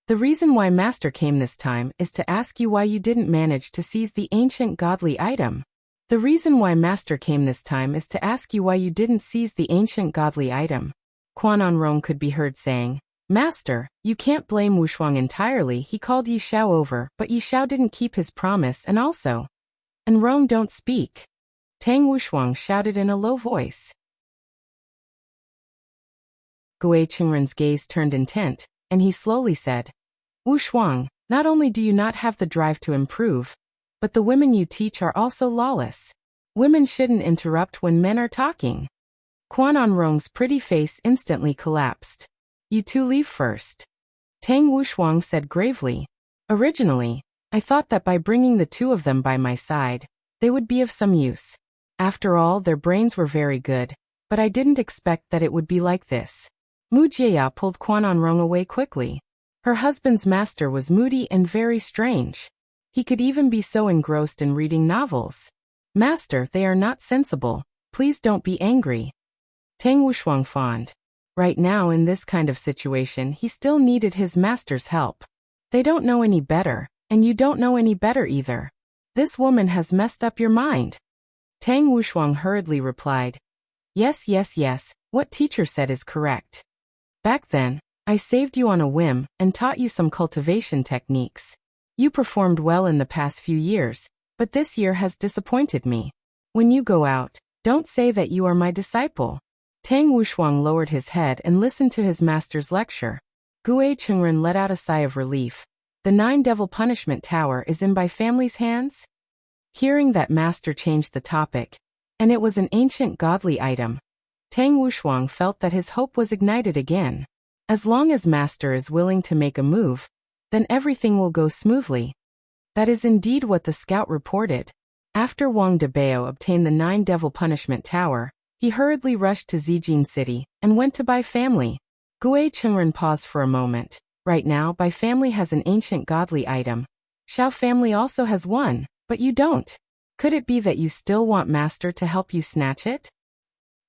The reason why master came this time is to ask you why you didn't manage to seize the ancient godly item. The reason why master came this time is to ask you why you didn't seize the ancient godly item. Quan On Rong could be heard saying, Master, you can't blame Wushuang entirely. He called Yi Xiao over, but Yi Xiao didn't keep his promise and also. And Rong don't speak. Tang Wushuang shouted in a low voice. Gui Chengren's gaze turned intent, and he slowly said, Wushuang, not only do you not have the drive to improve, but the women you teach are also lawless. Women shouldn't interrupt when men are talking. Quan On Rong's pretty face instantly collapsed. You two leave first. Tang Wushuang said gravely. Originally, I thought that by bringing the two of them by my side, they would be of some use. After all, their brains were very good, but I didn't expect that it would be like this. Mu Jia pulled Quan On Rong away quickly. Her husband's master was moody and very strange. He could even be so engrossed in reading novels. Master, they are not sensible. Please don't be angry. Tang Wushuang fawned. Right now in this kind of situation he still needed his master's help. They don't know any better, and you don't know any better either. This woman has messed up your mind. Tang Wushuang hurriedly replied. Yes, yes, yes, what teacher said is correct. Back then, I saved you on a whim and taught you some cultivation techniques. You performed well in the past few years, but this year has disappointed me. When you go out, don't say that you are my disciple. Tang Wushuang lowered his head and listened to his master's lecture. Gui Chengren let out a sigh of relief. The Nine-Devil Punishment Tower is in my family's hands? Hearing that master changed the topic, and it was an ancient godly item, Tang Wushuang felt that his hope was ignited again. As long as master is willing to make a move, then everything will go smoothly. That is indeed what the scout reported. After Wang Debao obtained the Nine-Devil Punishment Tower, he hurriedly rushed to Zijin City and went to Bai family. Gui Chengren paused for a moment. Right now, Bai family has an ancient godly item. Xiao family also has one, but you don't. Could it be that you still want master to help you snatch it?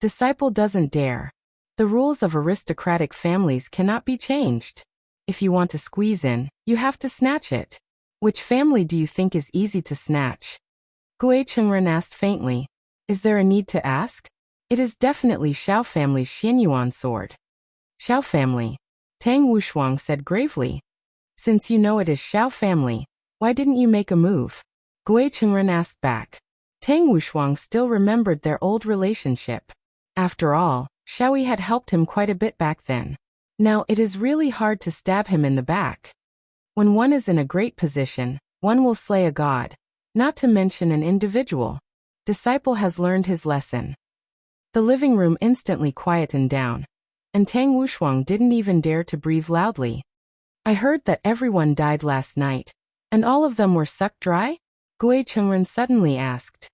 Disciple doesn't dare. The rules of aristocratic families cannot be changed. If you want to squeeze in, you have to snatch it. Which family do you think is easy to snatch? Gui Chengren asked faintly. Is there a need to ask? It is definitely Xiao family's Xianyuan sword. Xiao family. Tang Wushuang said gravely. Since you know it is Xiao family, why didn't you make a move? Gui Chengren asked back. Tang Wushuang still remembered their old relationship. After all, Xiaoyi had helped him quite a bit back then. Now it is really hard to stab him in the back. When one is in a great position, one will slay a god, not to mention an individual. Disciple has learned his lesson. The living room instantly quietened down, and Tang Wushuang didn't even dare to breathe loudly. I heard that everyone died last night, and all of them were sucked dry? Gui Chengren suddenly asked.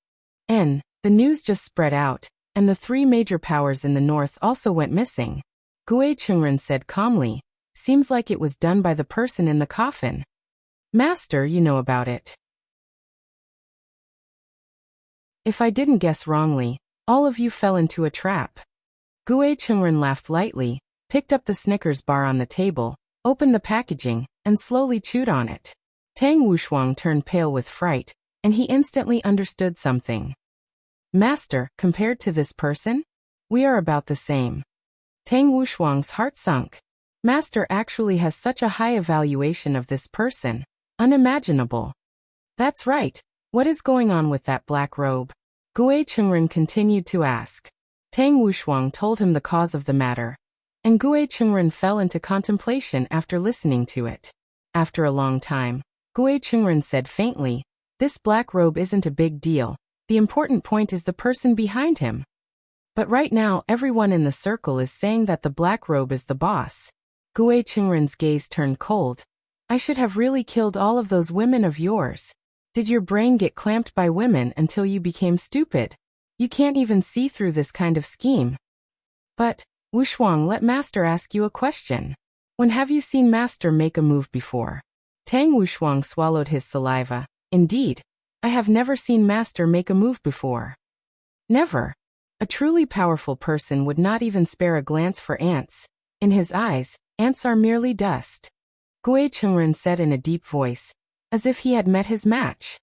The news just spread out, and the three major powers in the north also went missing. Gui Chengren said calmly. Seems like it was done by the person in the coffin. Master, you know about it. If I didn't guess wrongly, all of you fell into a trap. Gue Chungren laughed lightly, picked up the Snickers bar on the table, opened the packaging, and slowly chewed on it. Tang Wushuang turned pale with fright, and he instantly understood something. Master, compared to this person? We are about the same. Tang Wushuang's heart sunk. Master actually has such a high evaluation of this person. Unimaginable. That's right. What is going on with that black robe? Gue Chungren continued to ask. Tang Wushuang told him the cause of the matter, and Gue Chungren fell into contemplation after listening to it. After a long time, Gue Chungren said faintly, "This black robe isn't a big deal. The important point is the person behind him. But right now everyone in the circle is saying that the black robe is the boss." Gue Chungren's gaze turned cold. "I should have really killed all of those women of yours. Did your brain get clamped by women until you became stupid? You can't even see through this kind of scheme." "But, Wushuang, let Master ask you a question. When have you seen Master make a move before?" Tang Wushuang swallowed his saliva. "Indeed, I have never seen Master make a move before." "Never. A truly powerful person would not even spare a glance for ants. In his eyes, ants are merely dust." Gue Chungren said in a deep voice, as if he had met his match.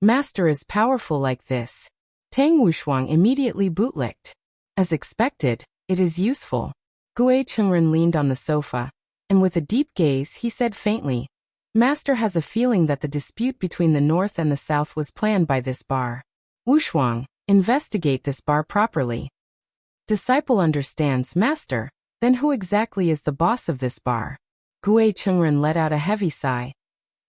"Master is powerful like this." Tang Wushuang immediately bootlicked. As expected, it is useful. Gue Chungren leaned on the sofa, and with a deep gaze he said faintly, "Master has a feeling that the dispute between the North and the South was planned by this bar. Wushuang, investigate this bar properly." "Disciple understands, Master. Then who exactly is the boss of this bar?" Gue Chungren let out a heavy sigh.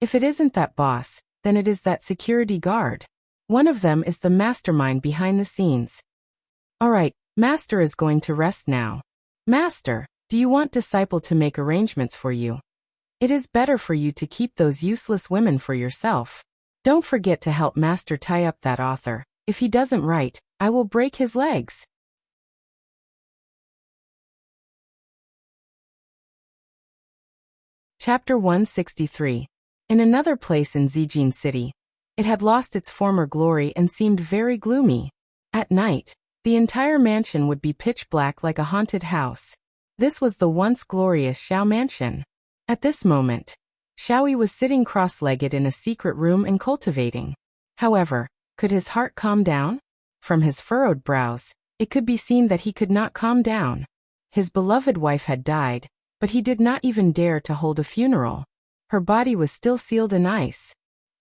"If it isn't that boss, then it is that security guard. One of them is the mastermind behind the scenes." "All right, Master is going to rest now. Master, do you want Disciple to make arrangements for you? It is better for you to keep those useless women for yourself. Don't forget to help Master tie up that author. If he doesn't write, I will break his legs." Chapter 163. In another place in Zijin City, it had lost its former glory and seemed very gloomy. At night, the entire mansion would be pitch black like a haunted house. This was the once glorious Xiao Mansion. At this moment, Xiaoyi was sitting cross-legged in a secret room and cultivating. However, could his heart calm down? From his furrowed brows, it could be seen that he could not calm down. His beloved wife had died, but he did not even dare to hold a funeral. Her body was still sealed in ice.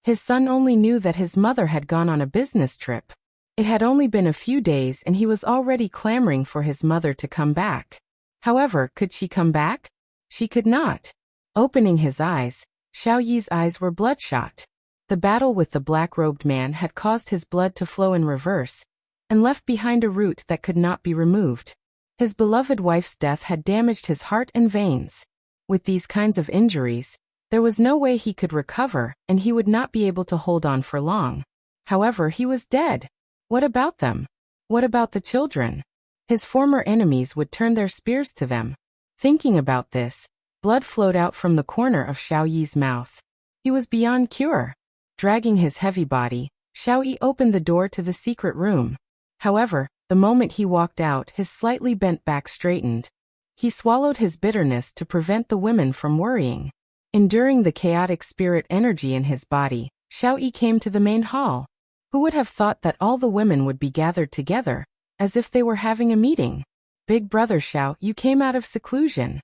His son only knew that his mother had gone on a business trip. It had only been a few days and he was already clamoring for his mother to come back. However, could she come back? She could not. Opening his eyes, Xiao Yi's eyes were bloodshot. The battle with the black-robed man had caused his blood to flow in reverse, and left behind a root that could not be removed. His beloved wife's death had damaged his heart and veins. With these kinds of injuries, there was no way he could recover, and he would not be able to hold on for long. However, he was dead. What about them? What about the children? His former enemies would turn their spears to them. Thinking about this, blood flowed out from the corner of Xiao Yi's mouth. He was beyond cure. Dragging his heavy body, Xiao Yi opened the door to the secret room. However, the moment he walked out, his slightly bent back straightened. He swallowed his bitterness to prevent the women from worrying. Enduring the chaotic spirit energy in his body, Xiao Yi came to the main hall. Who would have thought that all the women would be gathered together, as if they were having a meeting? "Big brother Xiao, you came out of seclusion."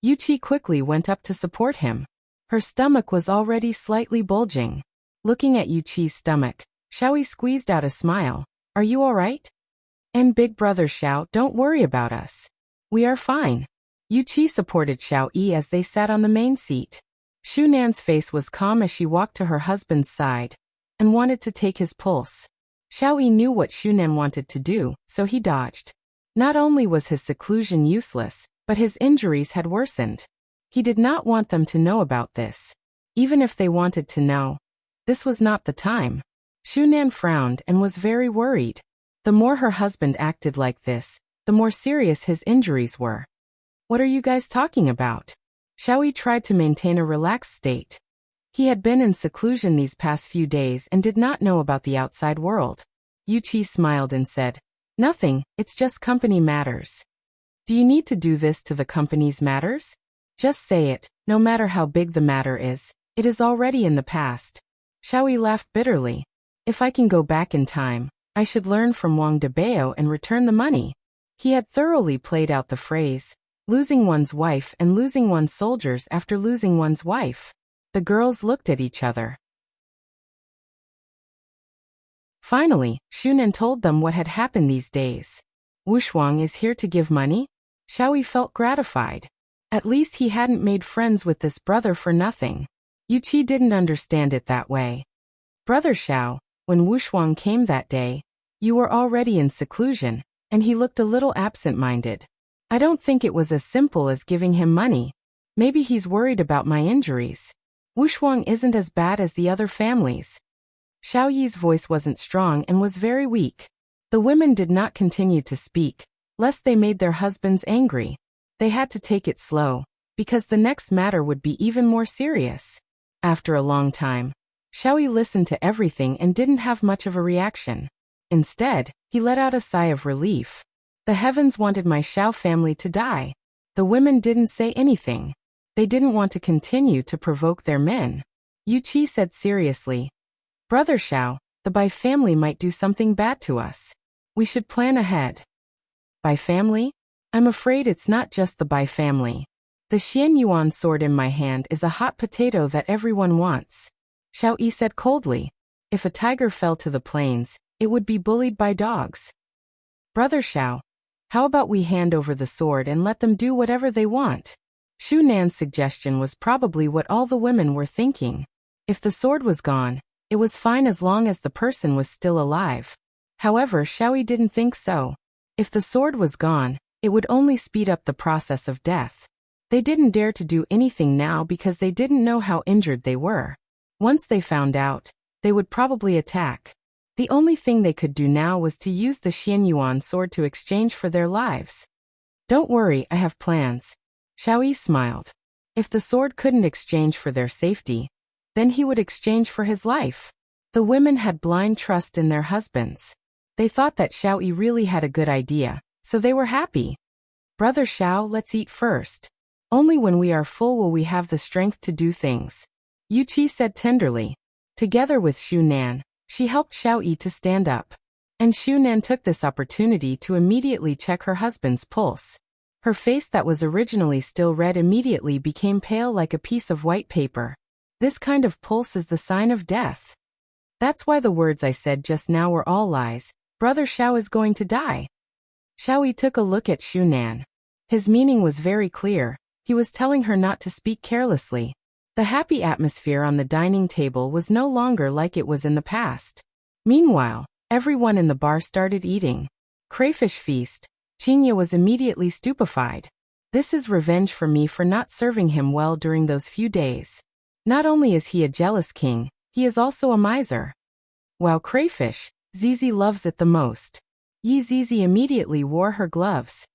Yuqi quickly went up to support him. Her stomach was already slightly bulging. Looking at Yuqi's stomach, Xiaoyi squeezed out a smile. "Are you all right?" "And big brother Xiao, don't worry about us. We are fine." Yuqi supported Xiao Yi as they sat on the main seat. Shu Nan's face was calm as she walked to her husband's side and wanted to take his pulse. Xiao Yi knew what Shu Nan wanted to do, so he dodged. Not only was his seclusion useless, but his injuries had worsened. He did not want them to know about this. Even if they wanted to know, this was not the time. Shu Nan frowned and was very worried. The more her husband acted like this, the more serious his injuries were. "What are you guys talking about?" Xiaoyi tried to maintain a relaxed state. He had been in seclusion these past few days and did not know about the outside world. Yuqi smiled and said, "Nothing, it's just company matters." "Do you need to do this to the company's matters?" "Just say it, no matter how big the matter is. It is already in the past." Xiaoyi laughed bitterly. "If I can go back in time, I should learn from Wang Debao and return the money." He had thoroughly played out the phrase, losing one's wife and losing one's soldiers after losing one's wife. The girls looked at each other. Finally, Shunan told them what had happened these days. "Wushuang is here to give money?" Xiaoyi felt gratified. At least he hadn't made friends with this brother for nothing. Yuqi didn't understand it that way. "Brother Xiao, when Wushuang came that day, you were already in seclusion," and he looked a little absent-minded. "I don't think it was as simple as giving him money. Maybe he's worried about my injuries. Wushuang isn't as bad as the other families." Xiao Yi's voice wasn't strong and was very weak. The women did not continue to speak, lest they made their husbands angry. They had to take it slow, because the next matter would be even more serious. After a long time, Xiao Yi listened to everything and didn't have much of a reaction. Instead, he let out a sigh of relief. The heavens wanted my Xiao family to die. The women didn't say anything. They didn't want to continue to provoke their men. Yuqi said seriously, "Brother Xiao, the Bai family might do something bad to us. We should plan ahead." "Bai family? I'm afraid it's not just the Bai family. The Xian Yuan sword in my hand is a hot potato that everyone wants." Xiao Yi said coldly. "If a tiger fell to the plains, it would be bullied by dogs. Brother Xiao, how about we hand over the sword and let them do whatever they want?" Shu Nan's suggestion was probably what all the women were thinking. If the sword was gone, it was fine as long as the person was still alive. However, Xiaoyi didn't think so. If the sword was gone, it would only speed up the process of death. They didn't dare to do anything now because they didn't know how injured they were. Once they found out, they would probably attack. The only thing they could do now was to use the Xianyuan sword to exchange for their lives. "Don't worry, I have plans." Xiao Yi smiled. If the sword couldn't exchange for their safety, then he would exchange for his life. The women had blind trust in their husbands. They thought that Xiao Yi really had a good idea, so they were happy. "Brother Xiao, let's eat first. Only when we are full will we have the strength to do things," Yuqi said tenderly. Together with Shu Nan, she helped Xiao Yi to stand up. And Shu Nan took this opportunity to immediately check her husband's pulse. Her face that was originally still red immediately became pale like a piece of white paper. This kind of pulse is the sign of death. That's why the words I said just now were all lies. Brother Xiao is going to die. Xiao Yi took a look at Shu Nan. His meaning was very clear. He was telling her not to speak carelessly. The happy atmosphere on the dining table was no longer like it was in the past. Meanwhile, everyone in the bar started eating. Crayfish feast. Qingye was immediately stupefied. This is revenge for me for not serving him well during those few days. Not only is he a jealous king, he is also a miser. While crayfish, Zizi loves it the most. Yi Zizi immediately wore her gloves.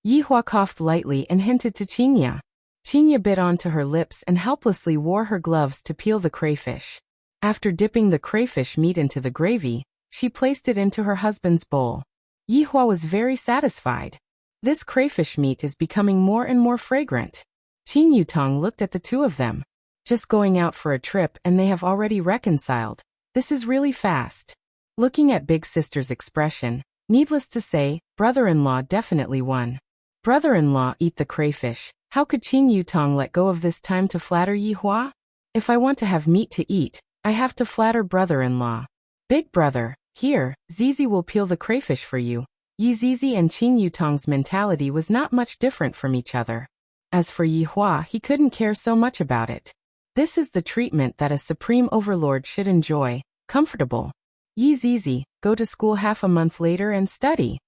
Yi Hua coughed lightly and hinted to Qingye. Qingye bit onto her lips and helplessly wore her gloves to peel the crayfish. After dipping the crayfish meat into the gravy, she placed it into her husband's bowl. Yi Hua was very satisfied. This crayfish meat is becoming more and more fragrant. Qing Yutong looked at the two of them. Just going out for a trip and they have already reconciled. This is really fast. Looking at big sister's expression, needless to say, brother-in-law definitely won. Brother-in-law eat the crayfish. How could Qing Yutong let go of this time to flatter Yi Hua? If I want to have meat to eat, I have to flatter brother-in-law. Big brother, here, Zizi will peel the crayfish for you. Yi Zizi and Qing Yutong's mentality was not much different from each other. As for Yi Hua, he couldn't care so much about it. This is the treatment that a supreme overlord should enjoy, comfortable. Yi Zizi, go to school half a month later and study.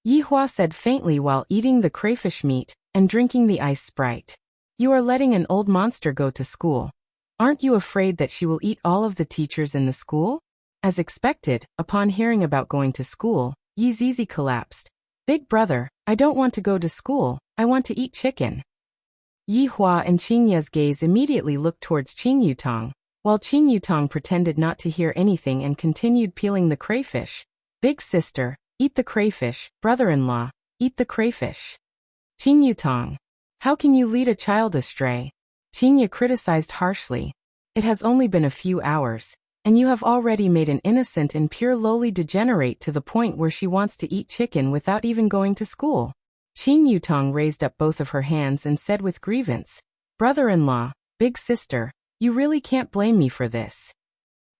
Yi Hua said faintly while eating the crayfish meat and drinking the ice Sprite. You are letting an old monster go to school. Aren't you afraid that she will eat all of the teachers in the school? As expected, upon hearing about going to school, Yi Zizi collapsed. Big brother, I don't want to go to school, I want to eat chicken. Yi Hua and Qing Ye's gaze immediately looked towards Qing Yutong, while Qing Yutong pretended not to hear anything and continued peeling the crayfish. Big sister, eat the crayfish, brother-in-law, eat the crayfish. Qing Yutong, how can you lead a child astray? Qing Ye criticized harshly. It has only been a few hours, and you have already made an innocent and pure lowly degenerate to the point where she wants to eat chicken without even going to school. Qing Yutong raised up both of her hands and said with grievance, brother-in-law, big sister, you really can't blame me for this.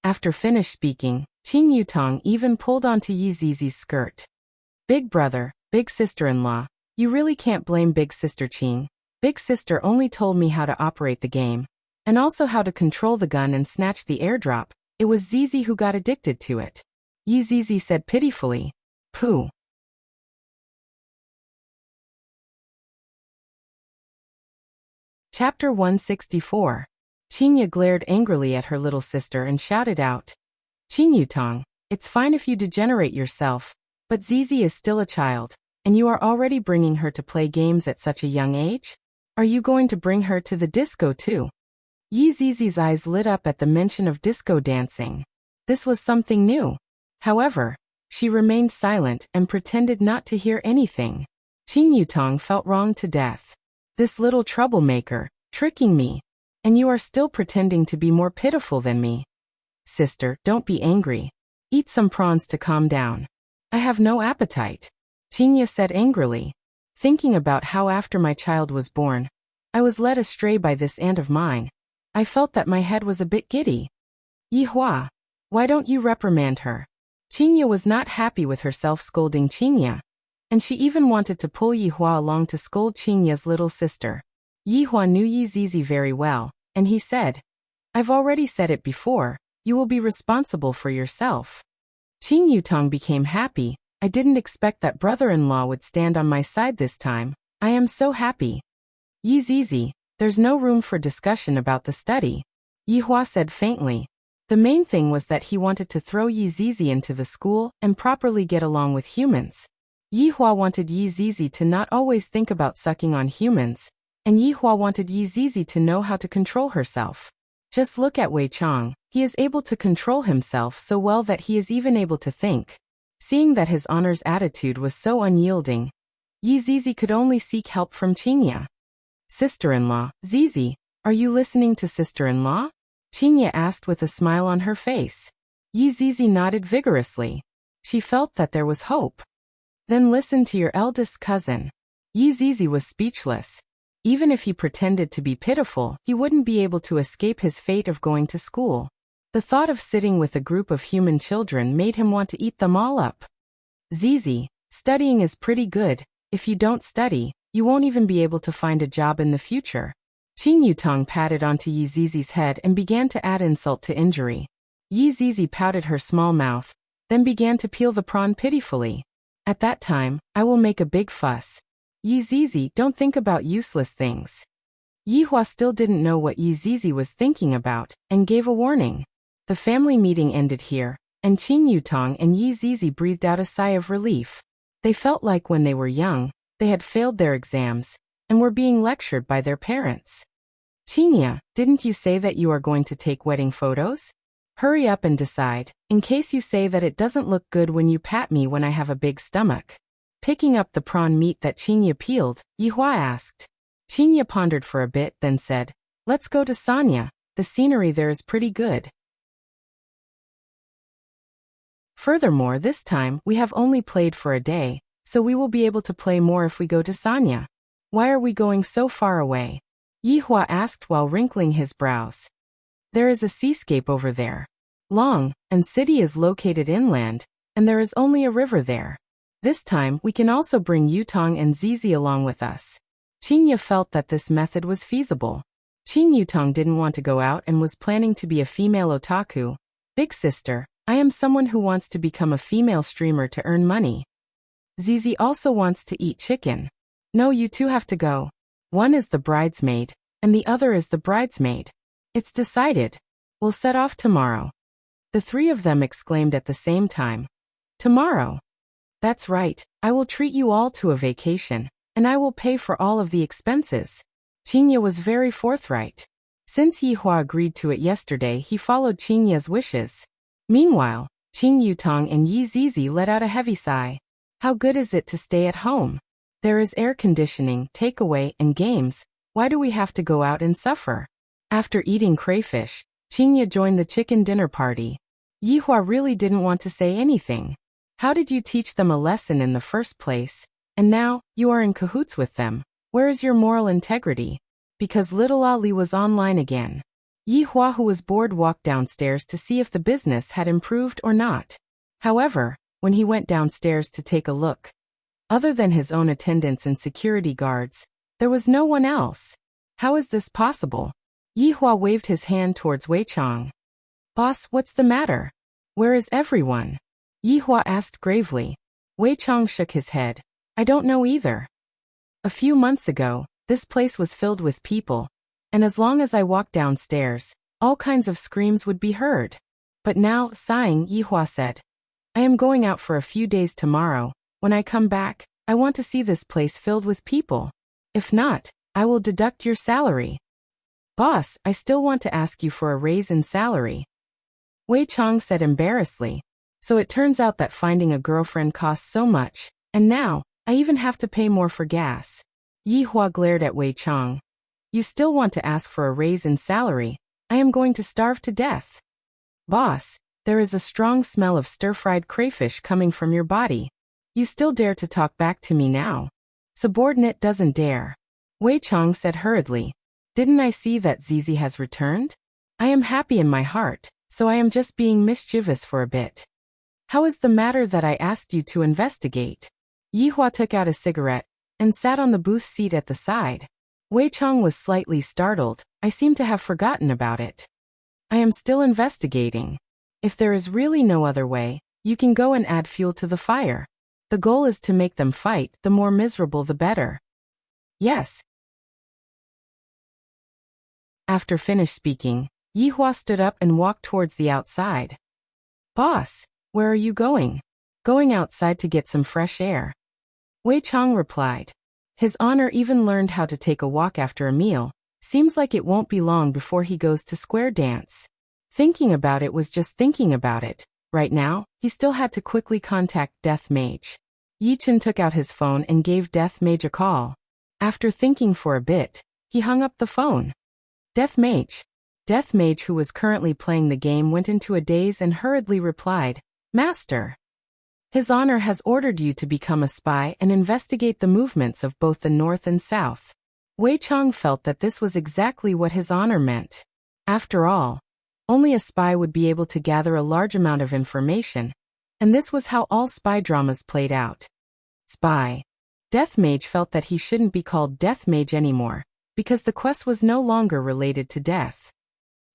After finished speaking, Qing Yutong even pulled onto Yi Zizi's skirt. Big brother, big sister-in-law, you really can't blame big sister Qing. Big sister only told me how to operate the game, and also how to control the gun and snatch the airdrop. It was Zizi who got addicted to it. Yi Zizi said pitifully. Pooh. Chapter 164. Qing Ye glared angrily at her little sister and shouted out, Qing Yutong, it's fine if you degenerate yourself, but Zizi is still a child, and you are already bringing her to play games at such a young age? Are you going to bring her to the disco too? Yi Zizi's eyes lit up at the mention of disco dancing. This was something new. However, she remained silent and pretended not to hear anything. Qing Yutong felt wronged to death. This little troublemaker, tricking me. And you are still pretending to be more pitiful than me. Sister, don't be angry. Eat some prawns to calm down. I have no appetite. Qing Ye said angrily. Thinking about how after my child was born, I was led astray by this aunt of mine. I felt that my head was a bit giddy. Yi Hua, why don't you reprimand her? Qing Ye was not happy with herself scolding Qing Ye, and she even wanted to pull Yi Hua along to scold Qing Ye's little sister. Yi Hua knew Yi Zizi very well, and he said, I've already said it before, you will be responsible for yourself. Qing Yutong became happy. I didn't expect that brother-in-law would stand on my side this time. I am so happy. Yi Zizi, there's no room for discussion about the study. Yi Hua said faintly. The main thing was that he wanted to throw Yi Zizi into the school and properly get along with humans. Yi Hua wanted Yi Zizi to not always think about sucking on humans, and Yi Hua wanted Yi Zizi to know how to control herself. Just look at Wei Chang, he is able to control himself so well that he is even able to think. Seeing that his honor's attitude was so unyielding, Yi Zizi could only seek help from Qing Ye. Sister-in-law, Zizi, are you listening to sister-in-law? Qing Ye asked with a smile on her face. Yi Zizi nodded vigorously. She felt that there was hope. Then listen to your eldest cousin. Yi Zizi was speechless. Even if he pretended to be pitiful, he wouldn't be able to escape his fate of going to school. The thought of sitting with a group of human children made him want to eat them all up. Zizi, studying is pretty good. If you don't study, you won't even be able to find a job in the future. Qing Yutong patted onto Yi Zizi's head and began to add insult to injury. Yi Zizi pouted her small mouth, then began to peel the prawn pitifully. At that time, I will make a big fuss. Yi Zizi, don't think about useless things. Yi Hua still didn't know what Yi Zizi was thinking about, and gave a warning. The family meeting ended here, and Qing Yutong and Yi Zizi breathed out a sigh of relief. They felt like when they were young, they had failed their exams, and were being lectured by their parents. Qing Ye, didn't you say that you are going to take wedding photos? Hurry up and decide, in case you say that it doesn't look good when you pat me when I have a big stomach. Picking up the prawn meat that Qing Ye peeled, Yi Hua asked. Qing Ye pondered for a bit, then said, Let's go to Sanya, the scenery there is pretty good. Furthermore, this time, we have only played for a day, so we will be able to play more if we go to Sanya. Why are we going so far away? Yi Hua asked while wrinkling his brows. There is a seascape over there. Long, and city is located inland, and there is only a river there. This time, we can also bring Yutong and Zizi along with us. Qing Ye felt that this method was feasible. Qing Yutong didn't want to go out and was planning to be a female otaku. Big sister, I am someone who wants to become a female streamer to earn money. Zizi also wants to eat chicken. No, you two have to go. One is the bridesmaid, and the other is the bridesmaid. It's decided. We'll set off tomorrow. The three of them exclaimed at the same time. Tomorrow. That's right, I will treat you all to a vacation, and I will pay for all of the expenses. Qingye was very forthright. Since Yihua agreed to it yesterday, he followed Qingye's wishes. Meanwhile, Qing Yutong and Yi Zizi let out a heavy sigh. How good is it to stay at home? There is air conditioning, takeaway, and games. Why do we have to go out and suffer? After eating crayfish, Qingye joined the chicken dinner party. Yihua really didn't want to say anything. How did you teach them a lesson in the first place? And now, you are in cahoots with them. Where is your moral integrity? Because little Ali was online again. Yihua, who was bored, walked downstairs to see if the business had improved or not. However, when he went downstairs to take a look, other than his own attendants and security guards, there was no one else. How is this possible? Yihua waved his hand towards Wei Chang. Boss, what's the matter? Where is everyone? Yihua asked gravely. Wei Chang shook his head. I don't know either. A few months ago, this place was filled with people, and as long as I walked downstairs, all kinds of screams would be heard. But now, sighing, Yihua said, I am going out for a few days tomorrow. When I come back, I want to see this place filled with people. If not, I will deduct your salary. Boss, I still want to ask you for a raise in salary. Wei Chang said embarrassedly. So it turns out that finding a girlfriend costs so much, and now, I even have to pay more for gas. Yihua glared at Wei Chang. You still want to ask for a raise in salary? I am going to starve to death. Boss, there is a strong smell of stir-fried crayfish coming from your body. You still dare to talk back to me now? Subordinate doesn't dare. Wei Chang said hurriedly. Didn't I see that Zizi has returned? I am happy in my heart, so I am just being mischievous for a bit. How is the matter that I asked you to investigate? Yihua took out a cigarette and sat on the booth seat at the side. Wei Chang was slightly startled. I seem to have forgotten about it. I am still investigating. If there is really no other way, you can go and add fuel to the fire. The goal is to make them fight, the more miserable the better. Yes. After finished speaking, Yihua stood up and walked towards the outside. Boss, where are you going? Going outside to get some fresh air. Wei Chang replied. His honor even learned how to take a walk after a meal. Seems like it won't be long before he goes to square dance. Thinking about it was just thinking about it. Right now, he still had to quickly contact Death Mage. Yi Chen took out his phone and gave Death Mage a call. After thinking for a bit, he hung up the phone. Death Mage, who was currently playing the game, went into a daze and hurriedly replied, Master. His honor has ordered you to become a spy and investigate the movements of both the north and south. Wei Chang felt that this was exactly what his honor meant. After all, only a spy would be able to gather a large amount of information, and this was how all spy dramas played out. Spy. Death Mage felt that he shouldn't be called Death Mage anymore, because the quest was no longer related to death.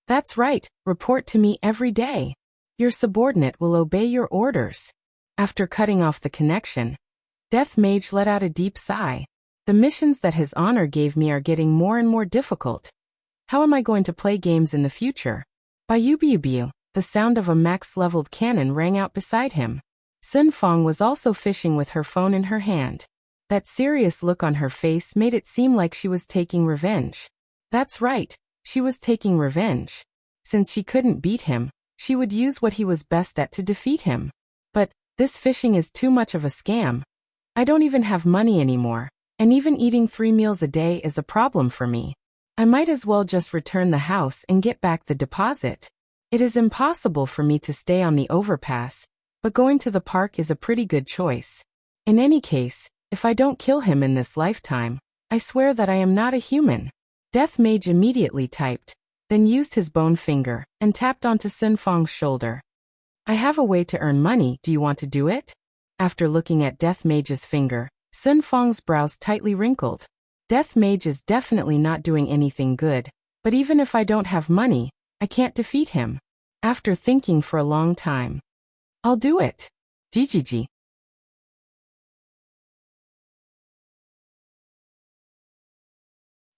That's right, report to me every day. Your subordinate will obey your orders. After cutting off the connection, Death Mage let out a deep sigh. The missions that his honor gave me are getting more and more difficult. How am I going to play games in the future? Biu, the sound of a max-leveled cannon rang out beside him. Sun Fong was also fishing with her phone in her hand. That serious look on her face made it seem like she was taking revenge. That's right, she was taking revenge. Since she couldn't beat him, she would use what he was best at to defeat him. But this fishing is too much of a scam. I don't even have money anymore, and even eating 3 meals a day is a problem for me. I might as well just return the house and get back the deposit. It is impossible for me to stay on the overpass, but going to the park is a pretty good choice. In any case, if I don't kill him in this lifetime, I swear that I am not a human. Death Mage immediately typed, then used his bone finger and tapped onto Sun Fong's shoulder. I have a way to earn money, do you want to do it? After looking at Death Mage's finger, Sun Fong's brows tightly wrinkled. Death Mage is definitely not doing anything good, but even if I don't have money, I can't defeat him. After thinking for a long time, I'll do it. GGG.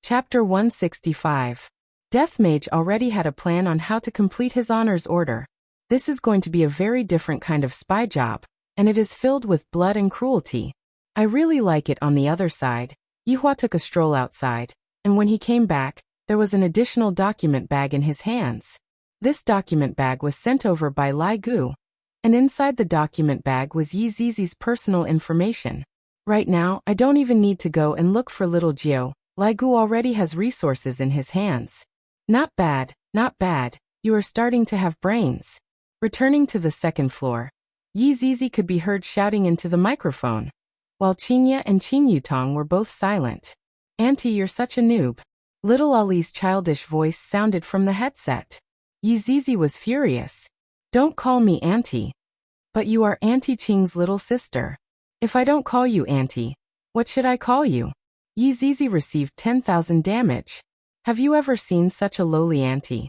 Chapter 165. Death Mage already had a plan on how to complete his honor's order. This is going to be a very different kind of spy job. and it is filled with blood and cruelty. I really like it on the other side. Yihua took a stroll outside, and when he came back, there was an additional document bag in his hands. This document bag was sent over by Lai Gu, and inside the document bag was Yi Zizi's personal information. Right now, I don't even need to go and look for little Jiao. Lai Gu already has resources in his hands. Not bad, not bad. You are starting to have brains. Returning to the second floor, Yi Zizi could be heard shouting into the microphone, while Qingye and Qing Yutong were both silent. Auntie, you're such a noob. Little Ali's childish voice sounded from the headset. Yi Zizi was furious. Don't call me Auntie. But you are Auntie Qing's little sister. If I don't call you Auntie, what should I call you? Yi Zizi received 10,000 damage. Have you ever seen such a lowly auntie?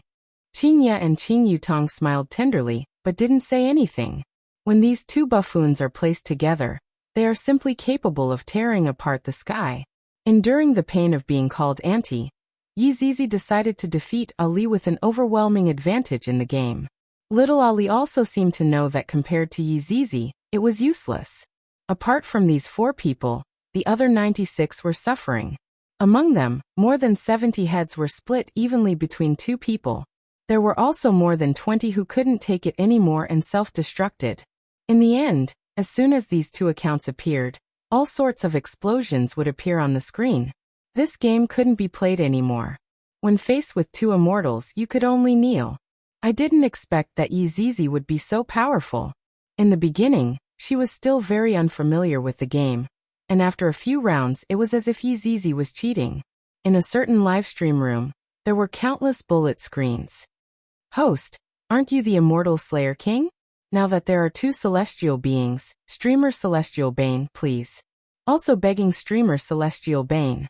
Qingye and Qing Yutong smiled tenderly, but didn't say anything. When these two buffoons are placed together, they are simply capable of tearing apart the sky. Enduring the pain of being called auntie, Yi Zizi decided to defeat Ali with an overwhelming advantage in the game. Little Ali also seemed to know that compared to Yi Zizi, it was useless. Apart from these 4 people, the other 96 were suffering. Among them, more than 70 heads were split evenly between 2 people. There were also more than 20 who couldn't take it anymore and self-destructed. In the end, as soon as these 2 accounts appeared, all sorts of explosions would appear on the screen. This game couldn't be played anymore. When faced with 2 immortals, you could only kneel. I didn't expect that Yi Zizi would be so powerful. In the beginning, she was still very unfamiliar with the game, and after a few rounds it was as if Yi Zizi was cheating. In a certain livestream room, there were countless bullet screens. Host, aren't you the immortal Slayer King? Now that there are 2 celestial beings, streamer Celestial Bane, please. Also begging streamer Celestial Bane.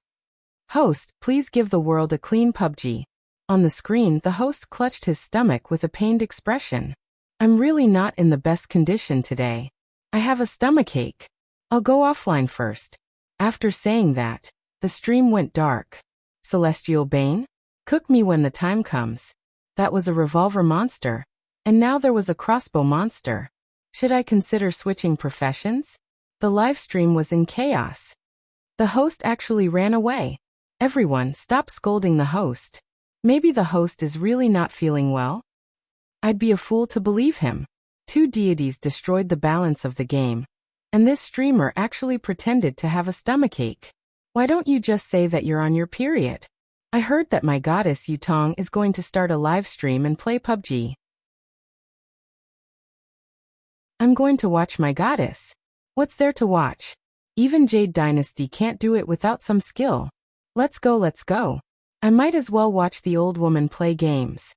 Host, please give the world a clean PUBG. On the screen, the host clutched his stomach with a pained expression. I'm really not in the best condition today. I have a stomachache. I'll go offline first. After saying that, the stream went dark. Celestial Bane? Cook me when the time comes. That was a revolver monster. And now there was a crossbow monster. Should I consider switching professions? The live stream was in chaos. The host actually ran away. Everyone, stop scolding the host. Maybe the host is really not feeling well? I'd be a fool to believe him. 2 deities destroyed the balance of the game. And this streamer actually pretended to have a stomachache. Why don't you just say that you're on your period? I heard that my goddess Yutong is going to start a live stream and play PUBG. I'm going to watch my goddess. What's there to watch? Even Jade Dynasty can't do it without some skill. Let's go, let's go. I might as well watch the old woman play games.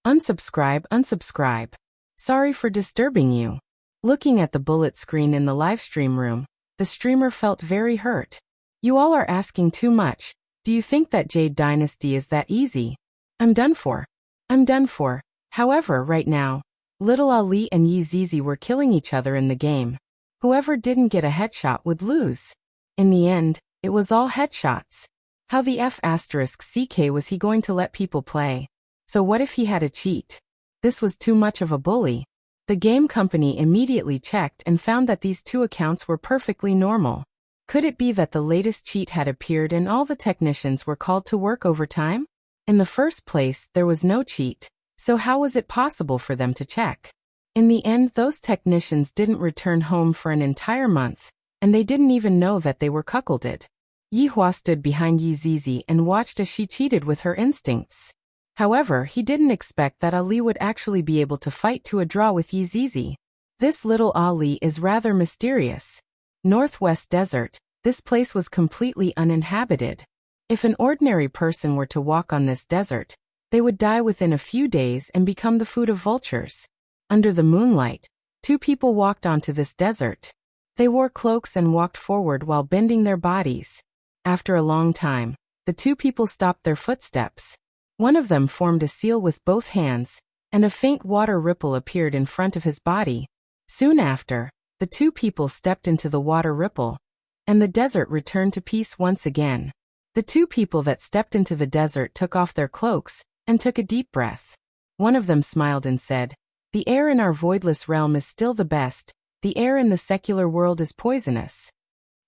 Unsubscribe, unsubscribe. Sorry for disturbing you. Looking at the bullet screen in the livestream room, the streamer felt very hurt. You all are asking too much. Do you think that Jade Dynasty is that easy? I'm done for. I'm done for. However, right now, Little Ali and Yi Zizi were killing each other in the game. Whoever didn't get a headshot would lose. In the end, it was all headshots. How the F***CK was he going to let people play? So what if he had a cheat? This was too much of a bully. The game company immediately checked and found that these 2 accounts were perfectly normal. Could it be that the latest cheat had appeared and all the technicians were called to work overtime? In the first place, there was no cheat, so how was it possible for them to check? In the end, those technicians didn't return home for an entire month, and they didn't even know that they were cuckolded. Yihua stood behind Yi Zizi and watched as she cheated with her instincts. However, he didn't expect that Ali would actually be able to fight to a draw with Yi Zizi. This little Ali is rather mysterious. Northwest Desert, this place was completely uninhabited. If an ordinary person were to walk on this desert, they would die within a few days and become the food of vultures. Under the moonlight, 2 people walked onto this desert. They wore cloaks and walked forward while bending their bodies. After a long time, the 2 people stopped their footsteps. One of them formed a seal with both hands, and a faint water ripple appeared in front of his body. Soon after, the 2 people stepped into the water ripple, and the desert returned to peace once again. The 2 people that stepped into the desert took off their cloaks and took a deep breath. One of them smiled and said, "The air in our voidless realm is still the best. the air in the secular world is poisonous.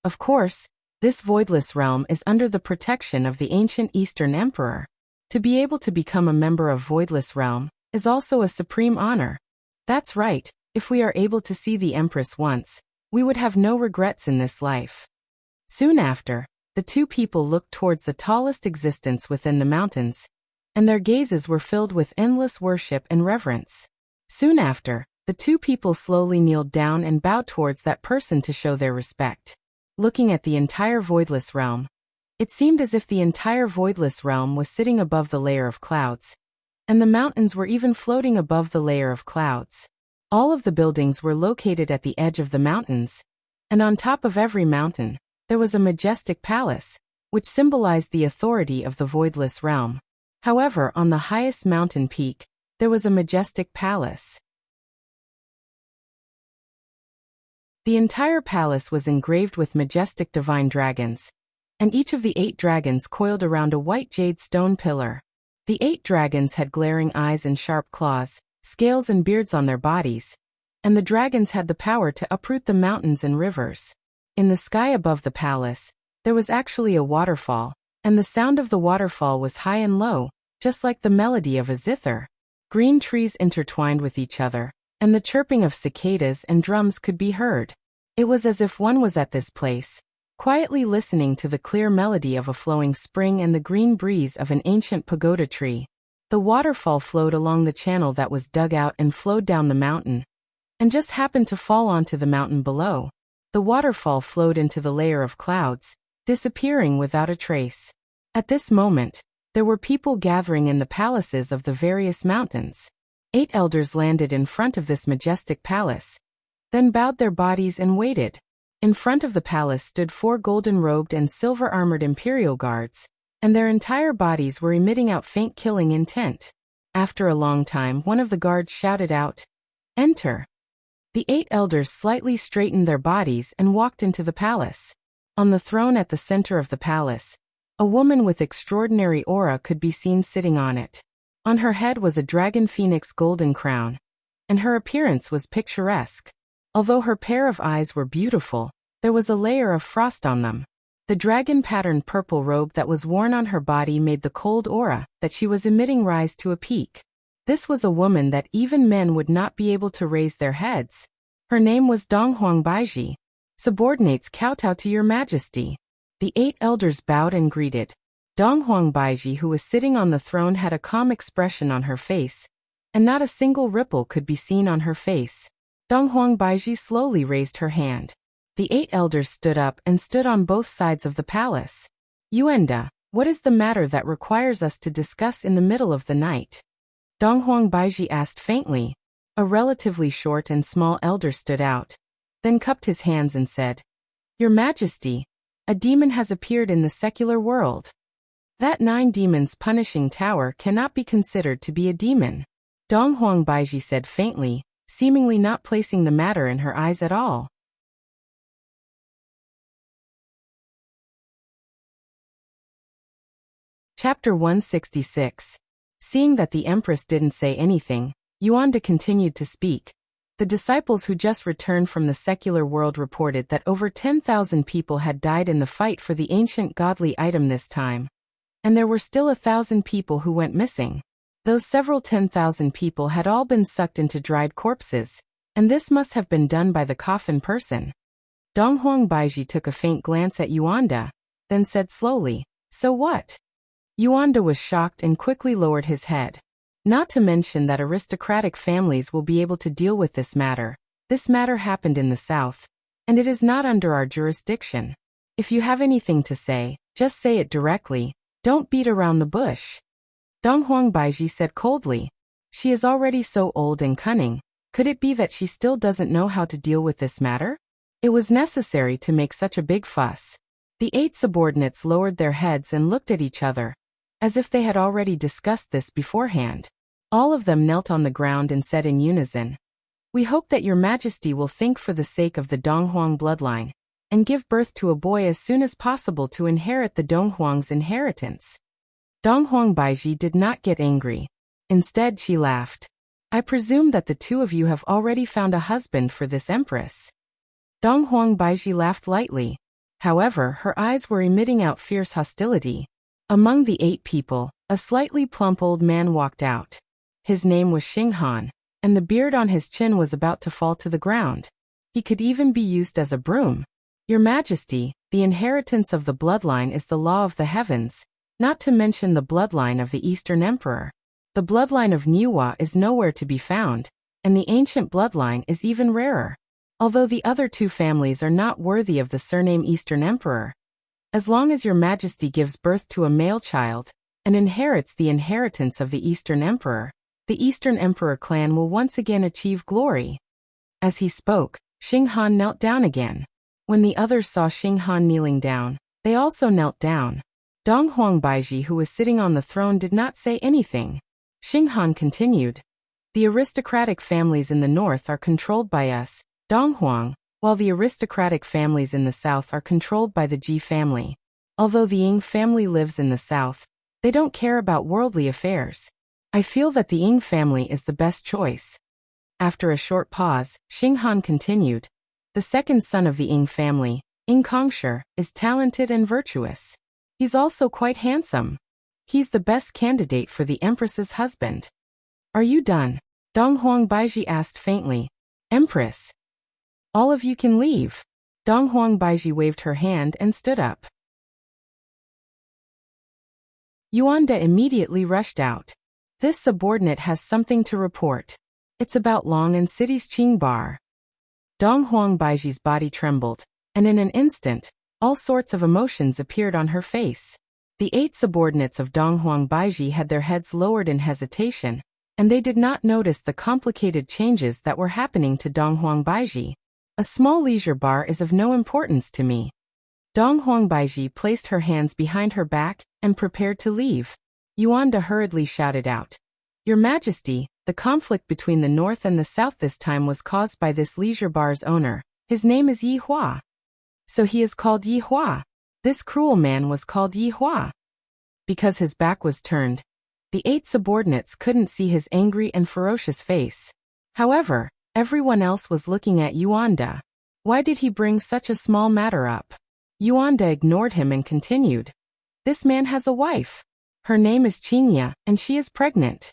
Of course, this voidless realm is under the protection of the ancient Eastern Emperor. To be able to become a member of Voidless Realm is also a supreme honor. That's right, if we are able to see the Empress once, we would have no regrets in this life. Soon after, the two people looked towards the tallest existence within the mountains, and their gazes were filled with endless worship and reverence. Soon after, the two people slowly kneeled down and bowed towards that person to show their respect. Looking at the entire Voidless Realm, it seemed as if the entire Voidless Realm was sitting above the layer of clouds, and the mountains were even floating above the layer of clouds. All of the buildings were located at the edge of the mountains, and on top of every mountain, there was a majestic palace, which symbolized the authority of the Voidless Realm. However, on the highest mountain peak, there was a majestic palace. The entire palace was engraved with majestic divine dragons, and each of the 8 dragons coiled around a white jade stone pillar. The 8 dragons had glaring eyes and sharp claws, scales and beards on their bodies, and the dragons had the power to uproot the mountains and rivers. In the sky above the palace, there was actually a waterfall, and the sound of the waterfall was high and low, just like the melody of a zither. Green trees intertwined with each other, and the chirping of cicadas and drums could be heard. It was as if one was at this place, quietly listening to the clear melody of a flowing spring and the green breeze of an ancient pagoda tree. The waterfall flowed along the channel that was dug out and flowed down the mountain, and just happened to fall onto the mountain below. The waterfall flowed into the layer of clouds, disappearing without a trace. At this moment, there were people gathering in the palaces of the various mountains. 8 elders landed in front of this majestic palace, then bowed their bodies and waited. In front of the palace stood 4 golden-robed and silver-armored imperial guards, and their entire bodies were emitting out faint killing intent. After a long time, one of the guards shouted out, "Enter." The 8 elders slightly straightened their bodies and walked into the palace. On the throne at the center of the palace, a woman with extraordinary aura could be seen sitting on it. On her head was a dragon phoenix golden crown, and her appearance was picturesque. Although her pair of eyes were beautiful, there was a layer of frost on them. The dragon-patterned purple robe that was worn on her body made the cold aura that she was emitting rise to a peak. This was a woman that even men would not be able to raise their heads. Her name was Donghuang Baiji. Subordinates kowtow to your majesty. The 8 elders bowed and greeted. Donghuang Baiji, who was sitting on the throne, had a calm expression on her face, and not a single ripple could be seen on her face. Donghuang Baiji slowly raised her hand. The 8 elders stood up and stood on both sides of the palace. "Yuenda, what is the matter that requires us to discuss in the middle of the night?" Donghuang Baiji asked faintly. A relatively short and small elder stood out, then cupped his hands and said, "Your Majesty, a demon has appeared in the secular world. That 9 demons punishing tower cannot be considered to be a demon." Donghuang Baiji said faintly, seemingly not placing the matter in her eyes at all. Chapter 166. Seeing that the Empress didn't say anything, Yuanda continued to speak. The disciples who just returned from the secular world reported that over 10,000 people had died in the fight for the ancient godly item this time, and there were still 1,000 people who went missing. Those several 10,000 people had all been sucked into dried corpses, and this must have been done by the coffin person. Donghuang Baiji took a faint glance at Yuanda, then said slowly, "So what?" Yuanda was shocked and quickly lowered his head. "Not to mention that aristocratic families will be able to deal with this matter. This matter happened in the south, and it is not under our jurisdiction. If you have anything to say, just say it directly, don't beat around the bush." Donghuang Baiji said coldly, "She is already so old and cunning. Could it be that she still doesn't know how to deal with this matter? It was necessary to make such a big fuss." The 8 subordinates lowered their heads and looked at each other, as if they had already discussed this beforehand. All of them knelt on the ground and said in unison, "We hope that your Majesty will think for the sake of the Donghuang bloodline, and give birth to a boy as soon as possible to inherit the Donghuang's inheritance." Donghuang Baiji did not get angry. Instead, she laughed. I presume that the two of you have already found a husband for this empress. Dong Huang Baiji laughed lightly. However, her eyes were emitting out fierce hostility. Among the 8 people, a slightly plump old man walked out. His name was Xing Han, and the beard on his chin was about to fall to the ground. He could even be used as a broom. Your Majesty, the inheritance of the bloodline is the law of the heavens, not to mention the bloodline of the Eastern Emperor. The bloodline of Niwa is nowhere to be found, and the ancient bloodline is even rarer. Although the other 2 families are not worthy of the surname Eastern Emperor. As long as your Majesty gives birth to a male child, and inherits the inheritance of the Eastern Emperor, the Eastern Emperor clan will once again achieve glory. As he spoke, Xing Han knelt down again. When the others saw Xing Han kneeling down, they also knelt down. Dong Huang Baiji, who was sitting on the throne, did not say anything. Xing Han continued. The aristocratic families in the north are controlled by us, Dong Huang, while the aristocratic families in the south are controlled by the Ji family. Although the Ying family lives in the south, they don't care about worldly affairs. I feel that the Ying family is the best choice. After a short pause, Xing Han continued. The second son of the Ying family, Ying Kongshi, is talented and virtuous. He's also quite handsome. He's the best candidate for the Empress's husband. Are you done? Dong Huang Baiji asked faintly. Empress. All of you can leave. Dong Huang Baiji waved her hand and stood up. Yuanda immediately rushed out. This subordinate has something to report. It's about Long and City's Qing Bar. Dong Huang Baiji's body trembled, and in an instant, all sorts of emotions appeared on her face. The 8 subordinates of Dong Huang Baiji had their heads lowered in hesitation, and they did not notice the complicated changes that were happening to Dong Huang Baiji. A small leisure bar is of no importance to me. Dong Huang Baiji placed her hands behind her back and prepared to leave. Yuanda hurriedly shouted out. Your Majesty, the conflict between the north and the south this time was caused by this leisure bar's owner. His name is Yi Hua. So he is called Yi Hua. This cruel man was called Yi Hua. Because his back was turned, the 8 subordinates couldn't see his angry and ferocious face. However, everyone else was looking at Yuanda. Why did he bring such a small matter up? Yuanda ignored him and continued. This man has a wife. Her name is Qingya, and she is pregnant.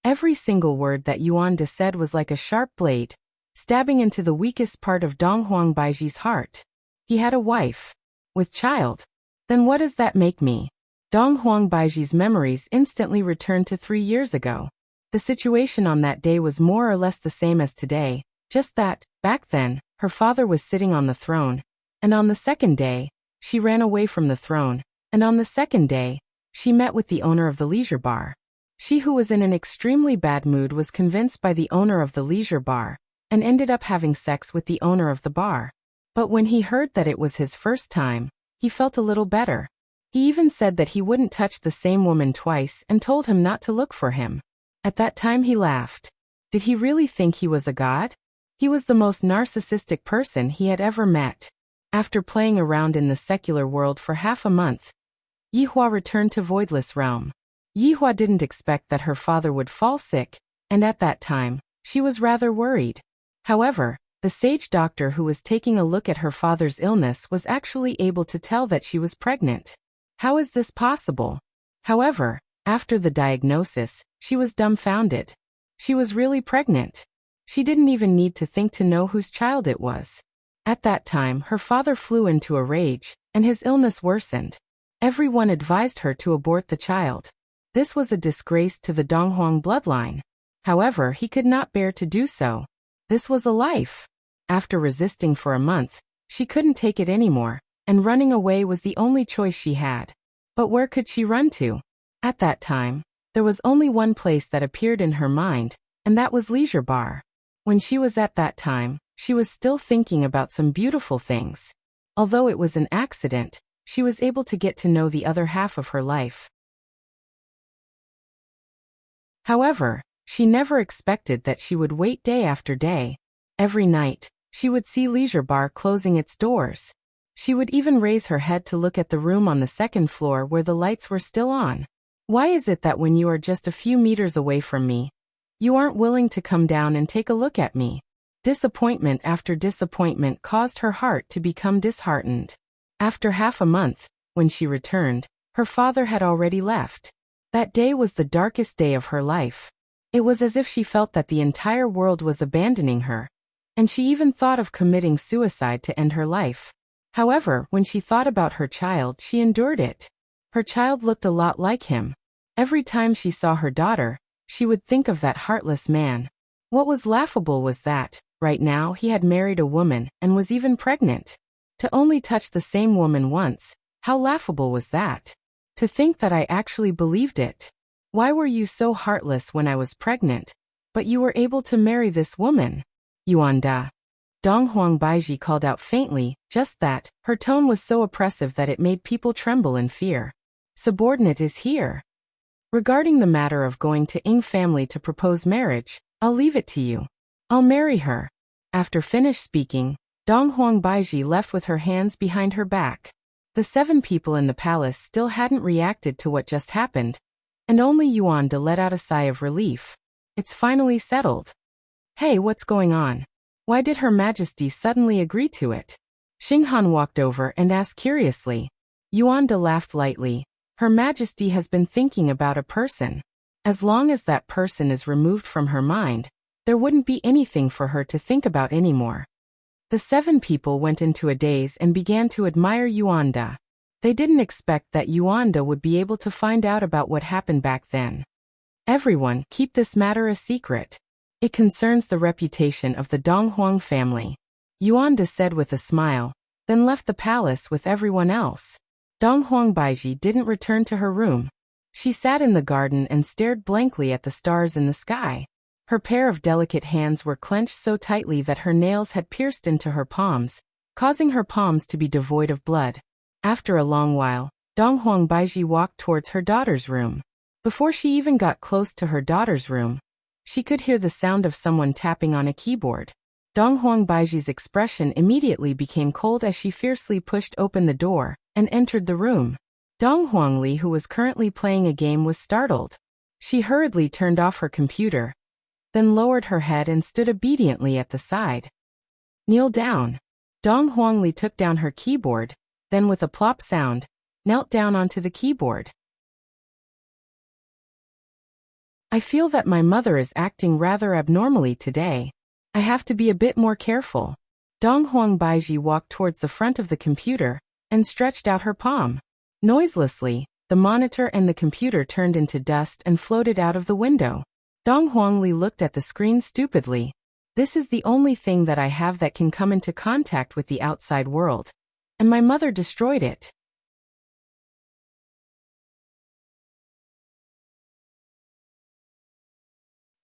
Every single word that Yuanda said was like a sharp blade, stabbing into the weakest part of Dong Huang Baiji's heart. He had a wife. With child. Then what does that make me? Dong Huang Baiji's memories instantly returned to 3 years ago. The situation on that day was more or less the same as today, just that, back then, her father was sitting on the throne, and on the second day, she ran away from the throne, and on the second day, she met with the owner of the leisure bar. She, who was in an extremely bad mood, was convinced by the owner of the leisure bar, and ended up having sex with the owner of the bar. But when he heard that it was his first time, he felt a little better. He even said that he wouldn't touch the same woman twice and told him not to look for him. At that time he laughed. Did he really think he was a god? He was the most narcissistic person he had ever met. After playing around in the secular world for half a month, Yihua returned to Voidless Realm. Yihua didn't expect that her father would fall sick, and at that time, she was rather worried. However, the sage doctor who was taking a look at her father's illness was actually able to tell that she was pregnant. How is this possible? However, after the diagnosis, she was dumbfounded. She was really pregnant. She didn't even need to think to know whose child it was. At that time, her father flew into a rage, and his illness worsened. Everyone advised her to abort the child. This was a disgrace to the Donghuang bloodline. However, he could not bear to do so. This was a life. After resisting for a month, she couldn't take it anymore, and running away was the only choice she had. But where could she run to? At that time, there was only one place that appeared in her mind, and that was Leisure Bar. When she was at that time, she was still thinking about some beautiful things. Although it was an accident, she was able to get to know the other half of her life. However, she never expected that she would wait day after day. Every night, she would see Leisure Bar closing its doors. She would even raise her head to look at the room on the second floor where the lights were still on. Why is it that when you are just a few meters away from me, You aren't willing to come down and take a look at me. Disappointment after disappointment caused her heart to become disheartened. After half a month, when she returned, her father had already left. That day was the darkest day of her life. It was as if she felt that the entire world was abandoning her, and she even thought of committing suicide to end her life. However, when she thought about her child, she endured it. Her child looked a lot like him. Every time she saw her daughter, she would think of that heartless man. What was laughable was that, right now, he had married a woman and was even pregnant. To only touch the same woman once, how laughable was that? To think that I actually believed it. Why were you so heartless when I was pregnant, but you were able to marry this woman? Yuanda. Dong Huang Baiji called out faintly, just that. Her tone was so oppressive that it made people tremble in fear. Subordinate is here. Regarding the matter of going to Ying family to propose marriage, I'll leave it to you. I'll marry her. After finished speaking, Dong Huang Baiji left with her hands behind her back. The 7 people in the palace still hadn't reacted to what just happened, and only Yuanda let out a sigh of relief. It's finally settled. Hey, what's going on? Why did Her Majesty suddenly agree to it? Xinghan walked over and asked curiously. Yuanda laughed lightly. Her Majesty has been thinking about a person. As long as that person is removed from her mind, there wouldn't be anything for her to think about anymore. The 7 people went into a daze and began to admire Yuanda. They didn't expect that Yuanda would be able to find out about what happened back then. Everyone, keep this matter a secret. It concerns the reputation of the Donghuang family. Yuanda said with a smile, then left the palace with everyone else. Donghuang Baiji didn't return to her room. She sat in the garden and stared blankly at the stars in the sky. Her pair of delicate hands were clenched so tightly that her nails had pierced into her palms, causing her palms to be devoid of blood. After a long while, Donghuang Baiji walked towards her daughter's room. Before she even got close to her daughter's room, she could hear the sound of someone tapping on a keyboard. Donghuang Baiji's expression immediately became cold as she fiercely pushed open the door and entered the room. Donghuang Li, who was currently playing a game, was startled. She hurriedly turned off her computer, then lowered her head and stood obediently at the side. Kneel down. Donghuang Li took down her keyboard, then with a plop sound, knelt down onto the keyboard. I feel that my mother is acting rather abnormally today. I have to be a bit more careful. Donghuang Baiji walked towards the front of the computer and stretched out her palm. Noiselessly, the monitor and the computer turned into dust and floated out of the window. Donghuang Li looked at the screen stupidly. This is the only thing that I have that can come into contact with the outside world, and my mother destroyed it.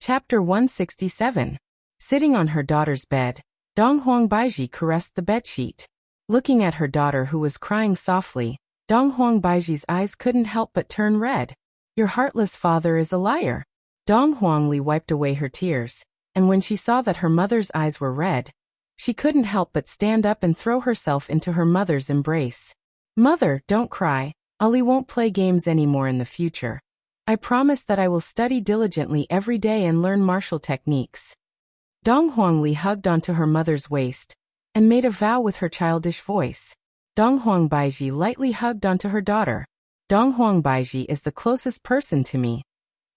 Chapter 167. Sitting on her daughter's bed, Donghuang Baiji caressed the bedsheet. Looking at her daughter who was crying softly, Donghuang Baiji's eyes couldn't help but turn red. Your heartless father is a liar. Donghuang Li wiped away her tears, and when she saw that her mother's eyes were red, she couldn't help but stand up and throw herself into her mother's embrace. Mother, don't cry. Ali won't play games anymore in the future. I promise that I will study diligently every day and learn martial techniques. Donghuang Li hugged onto her mother's waist and made a vow with her childish voice. Donghuang Baiji lightly hugged onto her daughter. Donghuang Baiji is the closest person to me.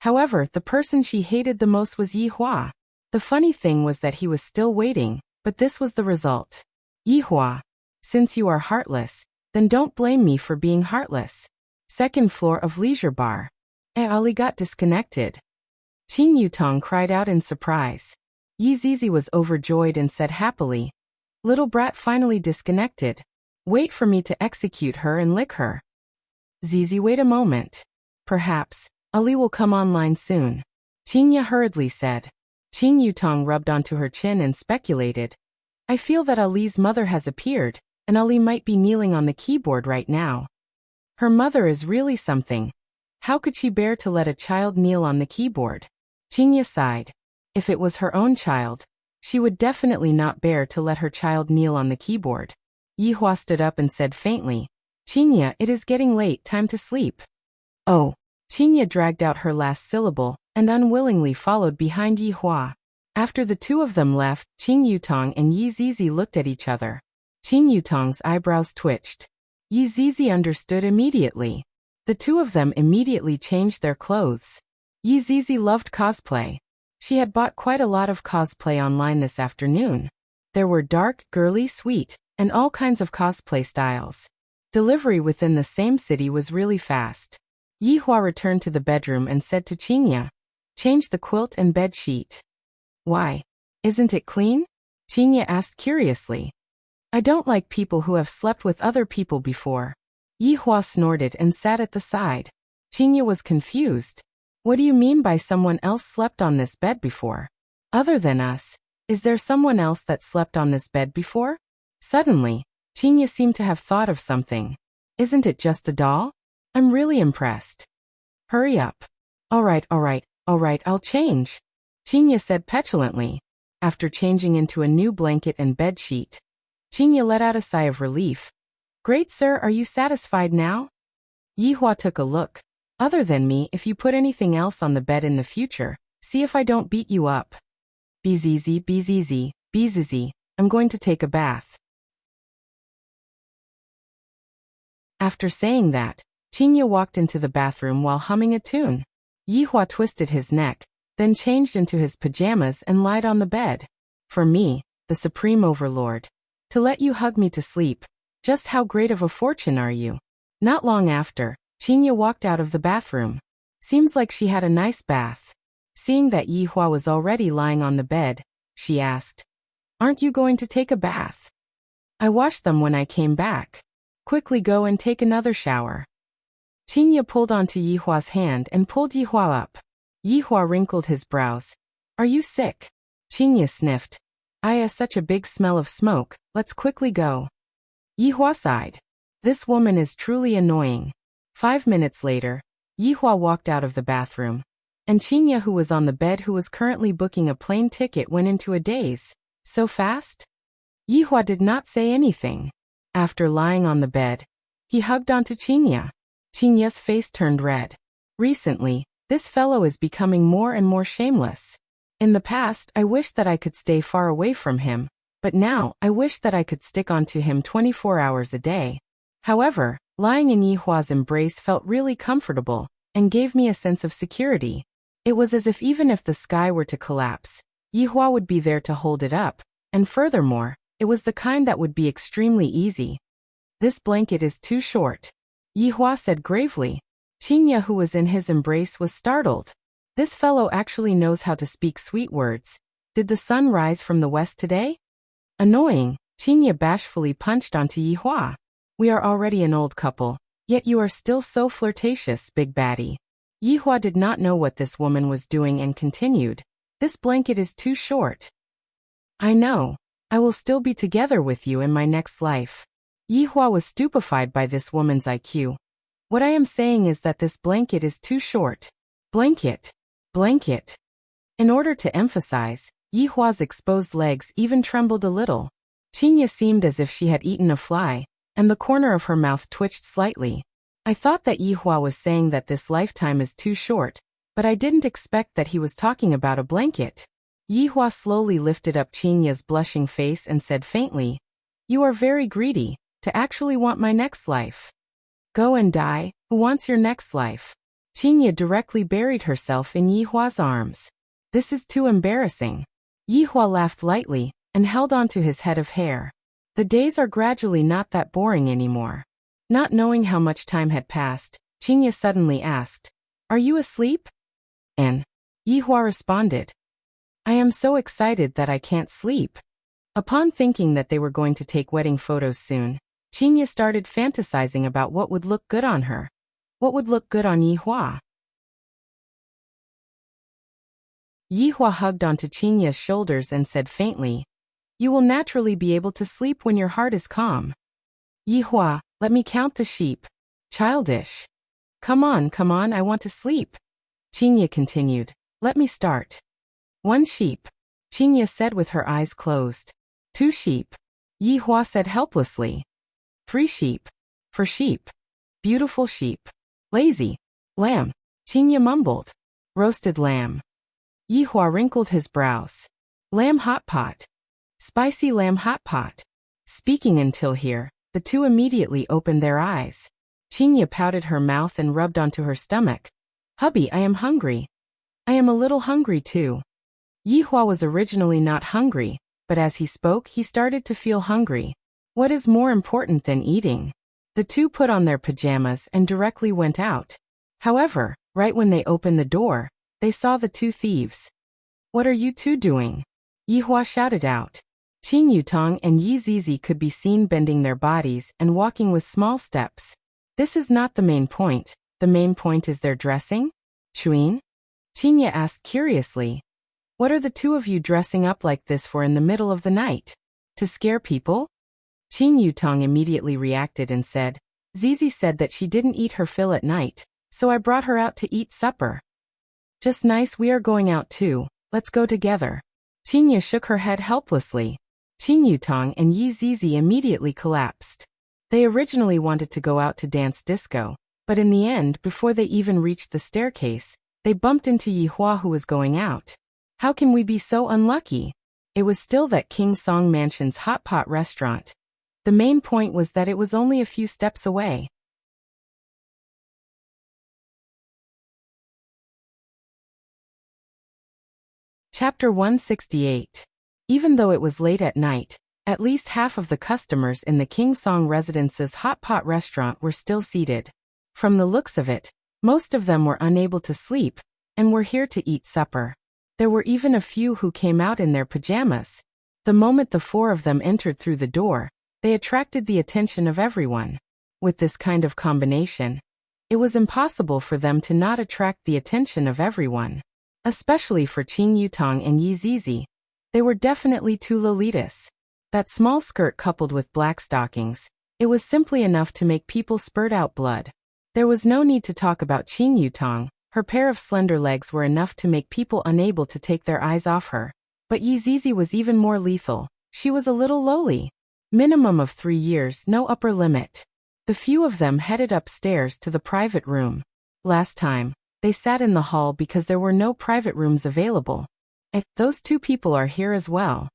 However, the person she hated the most was Yi Hua. The funny thing was that he was still waiting, but this was the result. Yi Hua, since you are heartless, then don't blame me for being heartless. Second floor of leisure bar. Ali got disconnected. Qing Yutong cried out in surprise. Yi Zizi was overjoyed and said happily, little brat finally disconnected. Wait for me to execute her and lick her. Zizi, wait a moment. Perhaps Ali will come online soon. Qingya hurriedly said. Qing Yutong rubbed onto her chin and speculated. I feel that Ali's mother has appeared, and Ali might be kneeling on the keyboard right now. Her mother is really something. How could she bear to let a child kneel on the keyboard? Qingya sighed. If it was her own child, she would definitely not bear to let her child kneel on the keyboard. Yi Hua stood up and said faintly, Qingya, it is getting late, time to sleep. Oh. Qingya dragged out her last syllable, and unwillingly followed behind Yi Hua. After the two of them left, Qing Yutong and Yi Zizi looked at each other. Qing Yutong's eyebrows twitched. Yi Zizi understood immediately. The two of them immediately changed their clothes. Yi Zizi loved cosplay. She had bought quite a lot of cosplay online this afternoon. There were dark, girly, sweet, and all kinds of cosplay styles. Delivery within the same city was really fast. Yi Hua returned to the bedroom and said to Qingya, "Change the quilt and bed sheet." "Why? Isn't it clean?" Qingya asked curiously. "I don't like people who have slept with other people before." Yi Hua snorted and sat at the side. Qingya was confused. "What do you mean by someone else slept on this bed before? Other than us, is there someone else that slept on this bed before?" Suddenly, Qingya seemed to have thought of something. "Isn't it just a doll? I'm really impressed." "Hurry up." All right, I'll change," Qingya said petulantly. After changing into a new blanket and bed sheet, Qingya let out a sigh of relief. "Great, sir, are you satisfied now?" Yi Hua took a look. "Other than me, if you put anything else on the bed in the future, see if I don't beat you up." Bzizi, I'm going to take a bath." After saying that, Qingya walked into the bathroom while humming a tune. Yi Hua twisted his neck, then changed into his pajamas and lied on the bed. "For me, the supreme overlord. To let you hug me to sleep. Just how great of a fortune are you?" Not long after, Qingya walked out of the bathroom. "Seems like she had a nice bath." Seeing that Yi Hua was already lying on the bed, she asked, "Aren't you going to take a bath?" "I washed them when I came back. Quickly go and take another shower." Qingya pulled onto Yi Hua's hand and pulled Yi Hua up. Yi Hua wrinkled his brows. "Are you sick?" Qingya sniffed. Such a big smell of smoke, let's quickly go." Yi Hua sighed. "This woman is truly annoying." 5 minutes later, Yi Hua walked out of the bathroom, and Qingya, who was on the bed who was currently booking a plane ticket, went into a daze. So fast? Yi Hua did not say anything. After lying on the bed, he hugged onto Qingya. Qingya's face turned red. Recently, this fellow is becoming more and more shameless. In the past, I wished that I could stay far away from him, but now I wish that I could stick onto him 24 hours a day. However, lying in Yi Hua's embrace felt really comfortable and gave me a sense of security. It was as if even if the sky were to collapse, Yi Hua would be there to hold it up, and furthermore, it was the kind that would be extremely easy. "This blanket is too short," Yi Hua said gravely. Qingya, who was in his embrace, was startled. This fellow actually knows how to speak sweet words. Did the sun rise from the west today? Annoying, Qingya bashfully punched onto Yi Hua. "We are already an old couple, yet you are still so flirtatious, big baddie." Yi Hua did not know what this woman was doing and continued, "This blanket is too short." "I know. I will still be together with you in my next life." Yi Hua was stupefied by this woman's IQ. "What I am saying is that this blanket is too short." Blanket. In order to emphasize, Yi Hua's exposed legs even trembled a little. Qingya seemed as if she had eaten a fly, and the corner of her mouth twitched slightly. "I thought that Yi Hua was saying that this lifetime is too short, but I didn't expect that he was talking about a blanket." Yi Hua slowly lifted up Qingya's blushing face and said faintly, "You are very greedy, to actually want my next life." "Go and die, who wants your next life?" Qingya directly buried herself in Yi Hua's arms. "This is too embarrassing." Yi Hua laughed lightly and held on to his head of hair. The days are gradually not that boring anymore. Not knowing how much time had passed, Qingya suddenly asked, "Are you asleep?" And Yi Hua responded, "I am so excited that I can't sleep." Upon thinking that they were going to take wedding photos soon, Qingya started fantasizing about what would look good on her. What would look good on Yi Hua? Yi Hua hugged onto Qingya's shoulders and said faintly, "You will naturally be able to sleep when your heart is calm." "Yi Hua, let me count the sheep." Childish. Come on, I want to sleep." Qingya continued, "Let me start." "1 sheep," Qingya said with her eyes closed. 2 sheep, Yi Hua said helplessly. 3 sheep. 4 sheep. Beautiful sheep. Lazy. Lamb, Qingya mumbled. Roasted lamb. Yihua wrinkled his brows. Lamb hot pot. Spicy lamb hot pot. Speaking until here, the two immediately opened their eyes. Qinya pouted her mouth and rubbed onto her stomach. Hubby, I am hungry. I am a little hungry too. Yihua was originally not hungry, but as he spoke, he started to feel hungry. What is more important than eating? The two put on their pajamas and directly went out. However, right when they opened the door, they saw the two thieves. What are you two doing? Yihua shouted out. Qin Yutong and Yi Zizi could be seen bending their bodies and walking with small steps. This is not the main point. The main point is their dressing? Chuin? Qinya asked curiously. What are the two of you dressing up like this for in the middle of the night? To scare people? Qin Yutong immediately reacted and said, Zizi said that she didn't eat her fill at night, so I brought her out to eat supper. Just nice, we are going out too, let's go together. Qinya shook her head helplessly. Qin Yutong and Yi Zizi immediately collapsed. They originally wanted to go out to dance disco, but in the end, before they even reached the staircase, they bumped into Yihua who was going out. How can we be so unlucky? It was still that King Song Mansion's hot pot restaurant. The main point was that it was only a few steps away. Chapter 168. Even though it was late at night, at least half of the customers in the King Song Residence's hot pot restaurant were still seated. From the looks of it, most of them were unable to sleep and were here to eat supper. There were even a few who came out in their pajamas. The moment the four of them entered through the door, they attracted the attention of everyone. With this kind of combination, it was impossible for them to not attract the attention of everyone. Especially for Qin Yutong and Yi Zizi. They were definitely two Lolitas. That small skirt coupled with black stockings, it was simply enough to make people spurt out blood. There was no need to talk about Qin Yutong. Her pair of slender legs were enough to make people unable to take their eyes off her. But Yi Zizi was even more lethal. She was a little lowly. Minimum of 3 years, no upper limit. The few of them headed upstairs to the private room. Last time, they sat in the hall because there were no private rooms available. And those two people are here as well.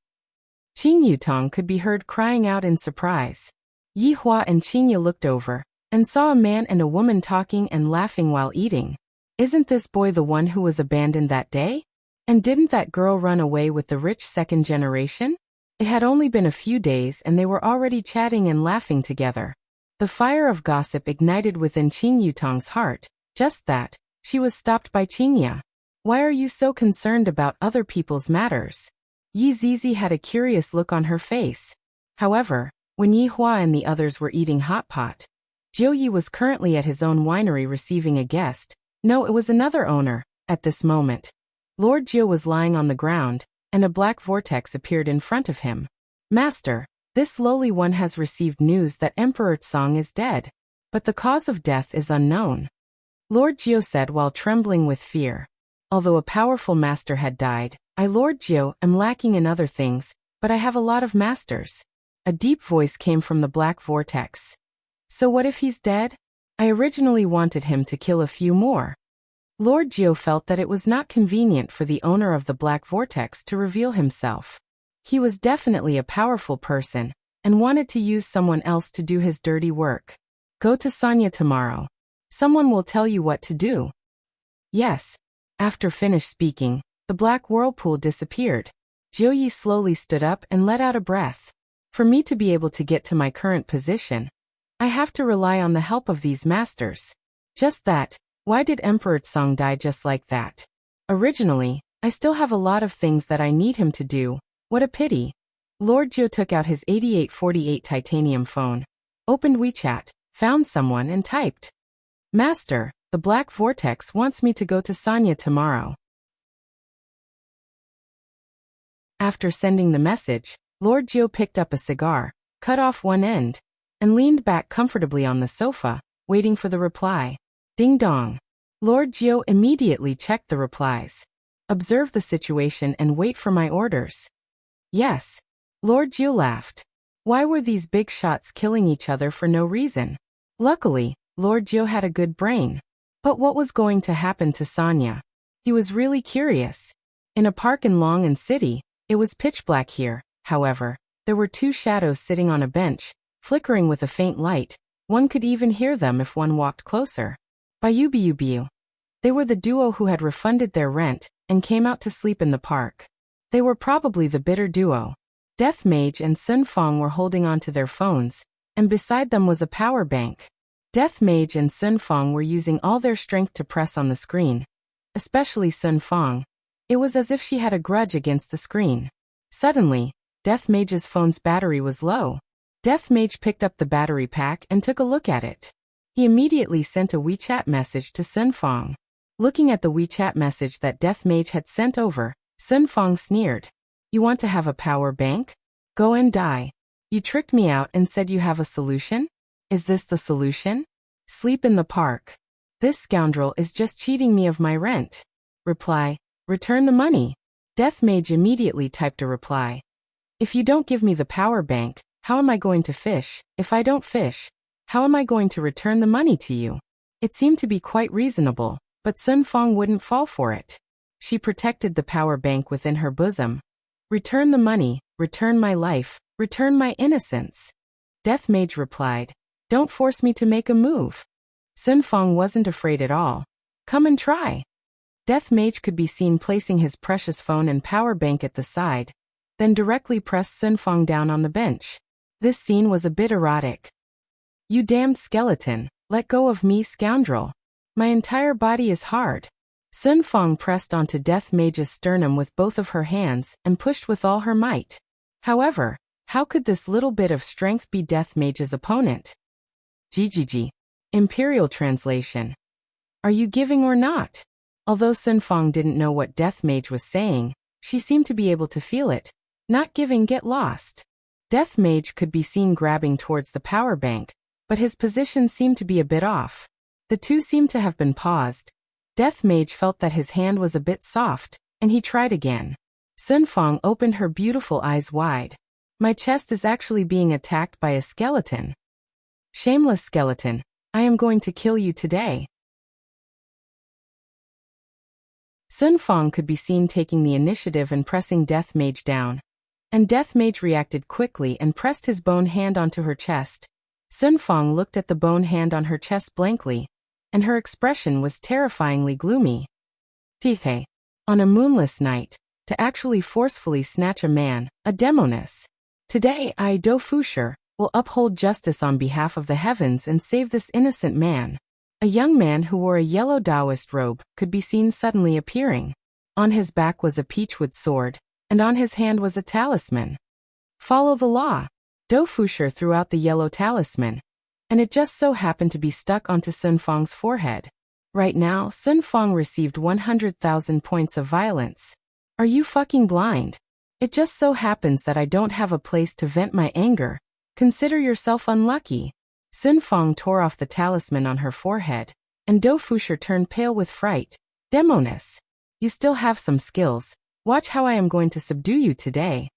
Qin Yutong could be heard crying out in surprise. Yihua and Qinya looked over and saw a man and a woman talking and laughing while eating. Isn't this boy the one who was abandoned that day? And didn't that girl run away with the rich second generation? It had only been a few days and they were already chatting and laughing together. The fire of gossip ignited within Qin Yutong's heart. Just that, she was stopped by Qinya. Why are you so concerned about other people's matters? Yi Zizi had a curious look on her face. However, when Yihua and the others were eating hot pot, Jiu Yi was currently at his own winery receiving a guest. No, it was another owner. At this moment, Lord Jiu was lying on the ground, and a black vortex appeared in front of him. Master, this lowly one has received news that Emperor Tsong is dead, but the cause of death is unknown. Lord Jiu said while trembling with fear. Although a powerful master had died, I, Lord Jiu, am lacking in other things, but I have a lot of masters. A deep voice came from the black vortex. So what if he's dead? I originally wanted him to kill a few more. Lord Jiu felt that it was not convenient for the owner of the black vortex to reveal himself. He was definitely a powerful person, and wanted to use someone else to do his dirty work. Go to Sanya tomorrow. Someone will tell you what to do. Yes. After finished speaking, the black whirlpool disappeared. Jiu Yi slowly stood up and let out a breath. For me to be able to get to my current position, I have to rely on the help of these masters. Just that. Why did Emperor Tsong die just like that? Originally, I still have a lot of things that I need him to do. What a pity. Lord Jiu took out his 8848 titanium phone, opened WeChat, found someone and typed. Master, the black vortex wants me to go to Sanya tomorrow. After sending the message, Lord Jiu picked up a cigar, cut off one end, and leaned back comfortably on the sofa, waiting for the reply. Ding dong. Lord Jiu immediately checked the replies. Observe the situation and wait for my orders. Yes. Lord Jiu laughed. Why were these big shots killing each other for no reason? Luckily, Lord Jiu had a good brain. But what was going to happen to Sanya? He was really curious. In a park in Long City, it was pitch black here, however. There were two shadows sitting on a bench, flickering with a faint light. One could even hear them if one walked closer. Bayubiubiu. They were the duo who had refunded their rent and came out to sleep in the park. They were probably the bitter duo. Death Mage and Sun Fong were holding onto their phones, and beside them was a power bank. Death Mage and Sun Fong were using all their strength to press on the screen. Especially Sun Fong. It was as if she had a grudge against the screen. Suddenly, Death Mage's phone's battery was low. Death Mage picked up the battery pack and took a look at it. He immediately sent a WeChat message to Sun Fong. Looking at the WeChat message that Death Mage had sent over, Sun Fong sneered. You want to have a power bank? Go and die. You tricked me out and said you have a solution? Is this the solution? Sleep in the park. This scoundrel is just cheating me of my rent. Reply. Return the money. Death Mage immediately typed a reply. If you don't give me the power bank, how am I going to fish? If I don't fish, how am I going to return the money to you? It seemed to be quite reasonable, but Sun Fong wouldn't fall for it. She protected the power bank within her bosom. Return the money, return my life, return my innocence. Death Mage replied. Don't force me to make a move. Sun Fong wasn't afraid at all. Come and try. Death Mage could be seen placing his precious phone and power bank at the side, then directly pressed Sun Fong down on the bench. This scene was a bit erotic. You damned skeleton, let go of me, scoundrel. My entire body is hard. Sun Fong pressed onto Death Mage's sternum with both of her hands and pushed with all her might. However, how could this little bit of strength be Death Mage's opponent? GGG. Imperial Translation. Are you giving or not? Although Sun Fong didn't know what Death Mage was saying, she seemed to be able to feel it. Not giving, get lost. Death Mage could be seen grabbing towards the power bank, but his position seemed to be a bit off. The two seemed to have been paused. Death Mage felt that his hand was a bit soft, and he tried again. Sun Fong opened her beautiful eyes wide. My chest is actually being attacked by a skeleton. Shameless skeleton, I am going to kill you today. Sun Fong could be seen taking the initiative and pressing Death Mage down. And Death Mage reacted quickly and pressed his bone hand onto her chest. Sun Fong looked at the bone hand on her chest blankly, and her expression was terrifyingly gloomy. Tithe. On a moonless night, to actually forcefully snatch a man, a demoness. Today I, Do Fusher, will uphold justice on behalf of the heavens and save this innocent man. A young man who wore a yellow Taoist robe could be seen suddenly appearing. On his back was a peachwood sword, and on his hand was a talisman. Follow the law. Do Fusher threw out the yellow talisman, and it just so happened to be stuck onto Sun Fong's forehead. Right now, Sun Fong received 100,000 points of violence. Are you fucking blind? It just so happens that I don't have a place to vent my anger. Consider yourself unlucky. Sun Fong tore off the talisman on her forehead, and Do Fusher turned pale with fright. Demoness. You still have some skills. Watch how I am going to subdue you today.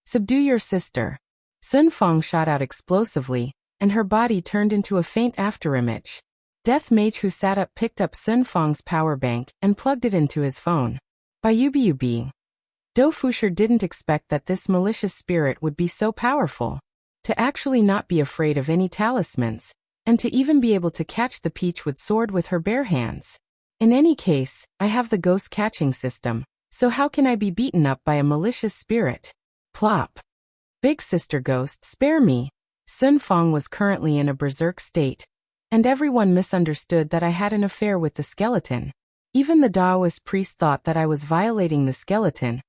Subdue your sister. Sun Fong shot out explosively, and her body turned into a faint afterimage. Death Mage who sat up picked up Sun Fong's power bank and plugged it into his phone. Bayubiubi. Do Fusher didn't expect that this malicious spirit would be so powerful. To actually not be afraid of any talismans, and to even be able to catch the peachwood sword with her bare hands. In any case, I have the ghost catching system, so how can I be beaten up by a malicious spirit? Plop. Big sister ghost, spare me. Sun Fong was currently in a berserk state, and everyone misunderstood that I had an affair with the skeleton. Even the Taoist priest thought that I was violating the skeleton.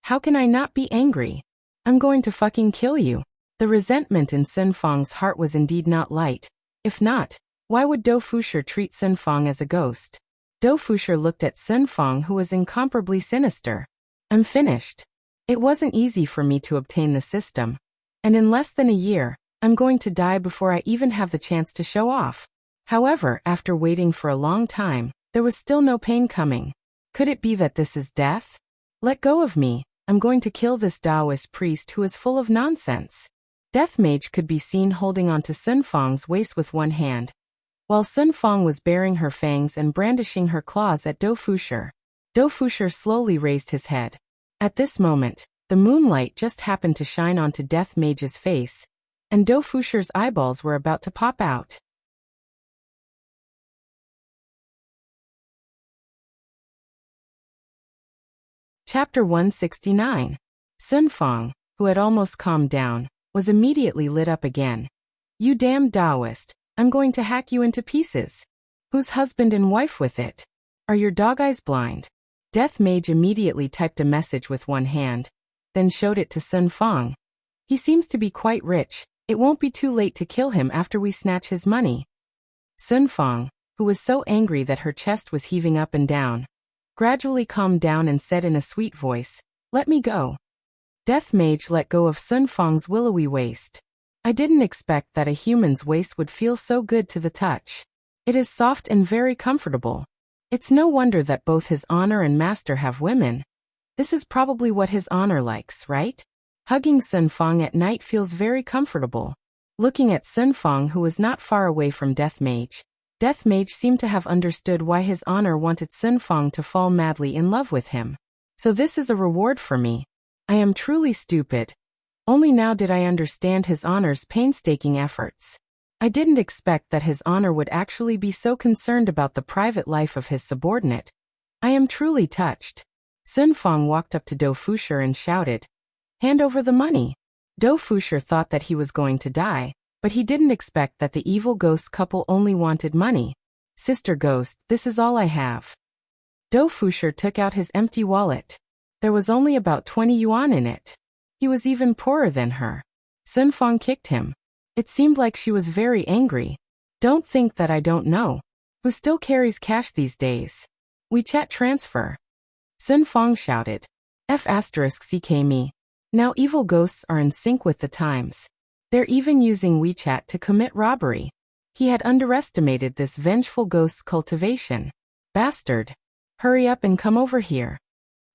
How can I not be angry? I'm going to fucking kill you. The resentment in Sun Fong's heart was indeed not light. If not, why would Do Fusher treat Sun Fong as a ghost? Do Fusher looked at Sun Fong, who was incomparably sinister. I'm finished. It wasn't easy for me to obtain the system. And in less than a year, I'm going to die before I even have the chance to show off. However, after waiting for a long time, there was still no pain coming. Could it be that this is death? Let go of me. I'm going to kill this Taoist priest who is full of nonsense. Death Mage could be seen holding onto Sun Fong's waist with one hand, while Sun Fong was baring her fangs and brandishing her claws at Do Fusher. Dofusher slowly raised his head. At this moment, the moonlight just happened to shine onto Death Mage's face, and Dofusher's eyeballs were about to pop out. Chapter 169. Sun Fong, who had almost calmed down, was immediately lit up again. You damned Taoist, I'm going to hack you into pieces. Who's husband and wife with it? Are your dog eyes blind? Death Mage immediately typed a message with one hand, then showed it to Sun Fong. He seems to be quite rich. It won't be too late to kill him after we snatch his money. Sun Fong, who was so angry that her chest was heaving up and down, gradually calmed down and said in a sweet voice, "Let me go." Death Mage let go of Sun Fong's willowy waist. I didn't expect that a human's waist would feel so good to the touch. It is soft and very comfortable. It's no wonder that both his honor and master have women. This is probably what his honor likes, right? Hugging Sun Fong at night feels very comfortable. Looking at Sun Fong, who was not far away from Death Mage seemed to have understood why his honor wanted Sun Fong to fall madly in love with him. So this is a reward for me. I am truly stupid. Only now did I understand his honor's painstaking efforts. I didn't expect that his honor would actually be so concerned about the private life of his subordinate. I am truly touched. Sun Fong walked up to Dofusher and shouted, "Hand over the money." Dofusher thought that he was going to die, but he didn't expect that the evil ghost couple only wanted money. "Sister Ghost, this is all I have." Dofusher took out his empty wallet. There was only about 20 yuan in it. He was even poorer than her. Sun Fong kicked him. It seemed like she was very angry. Don't think that I don't know. Who still carries cash these days? WeChat transfer. Sun Fong shouted. F***ck me. Now evil ghosts are in sync with the times. They're even using WeChat to commit robbery. He had underestimated this vengeful ghost's cultivation. Bastard. Hurry up and come over here.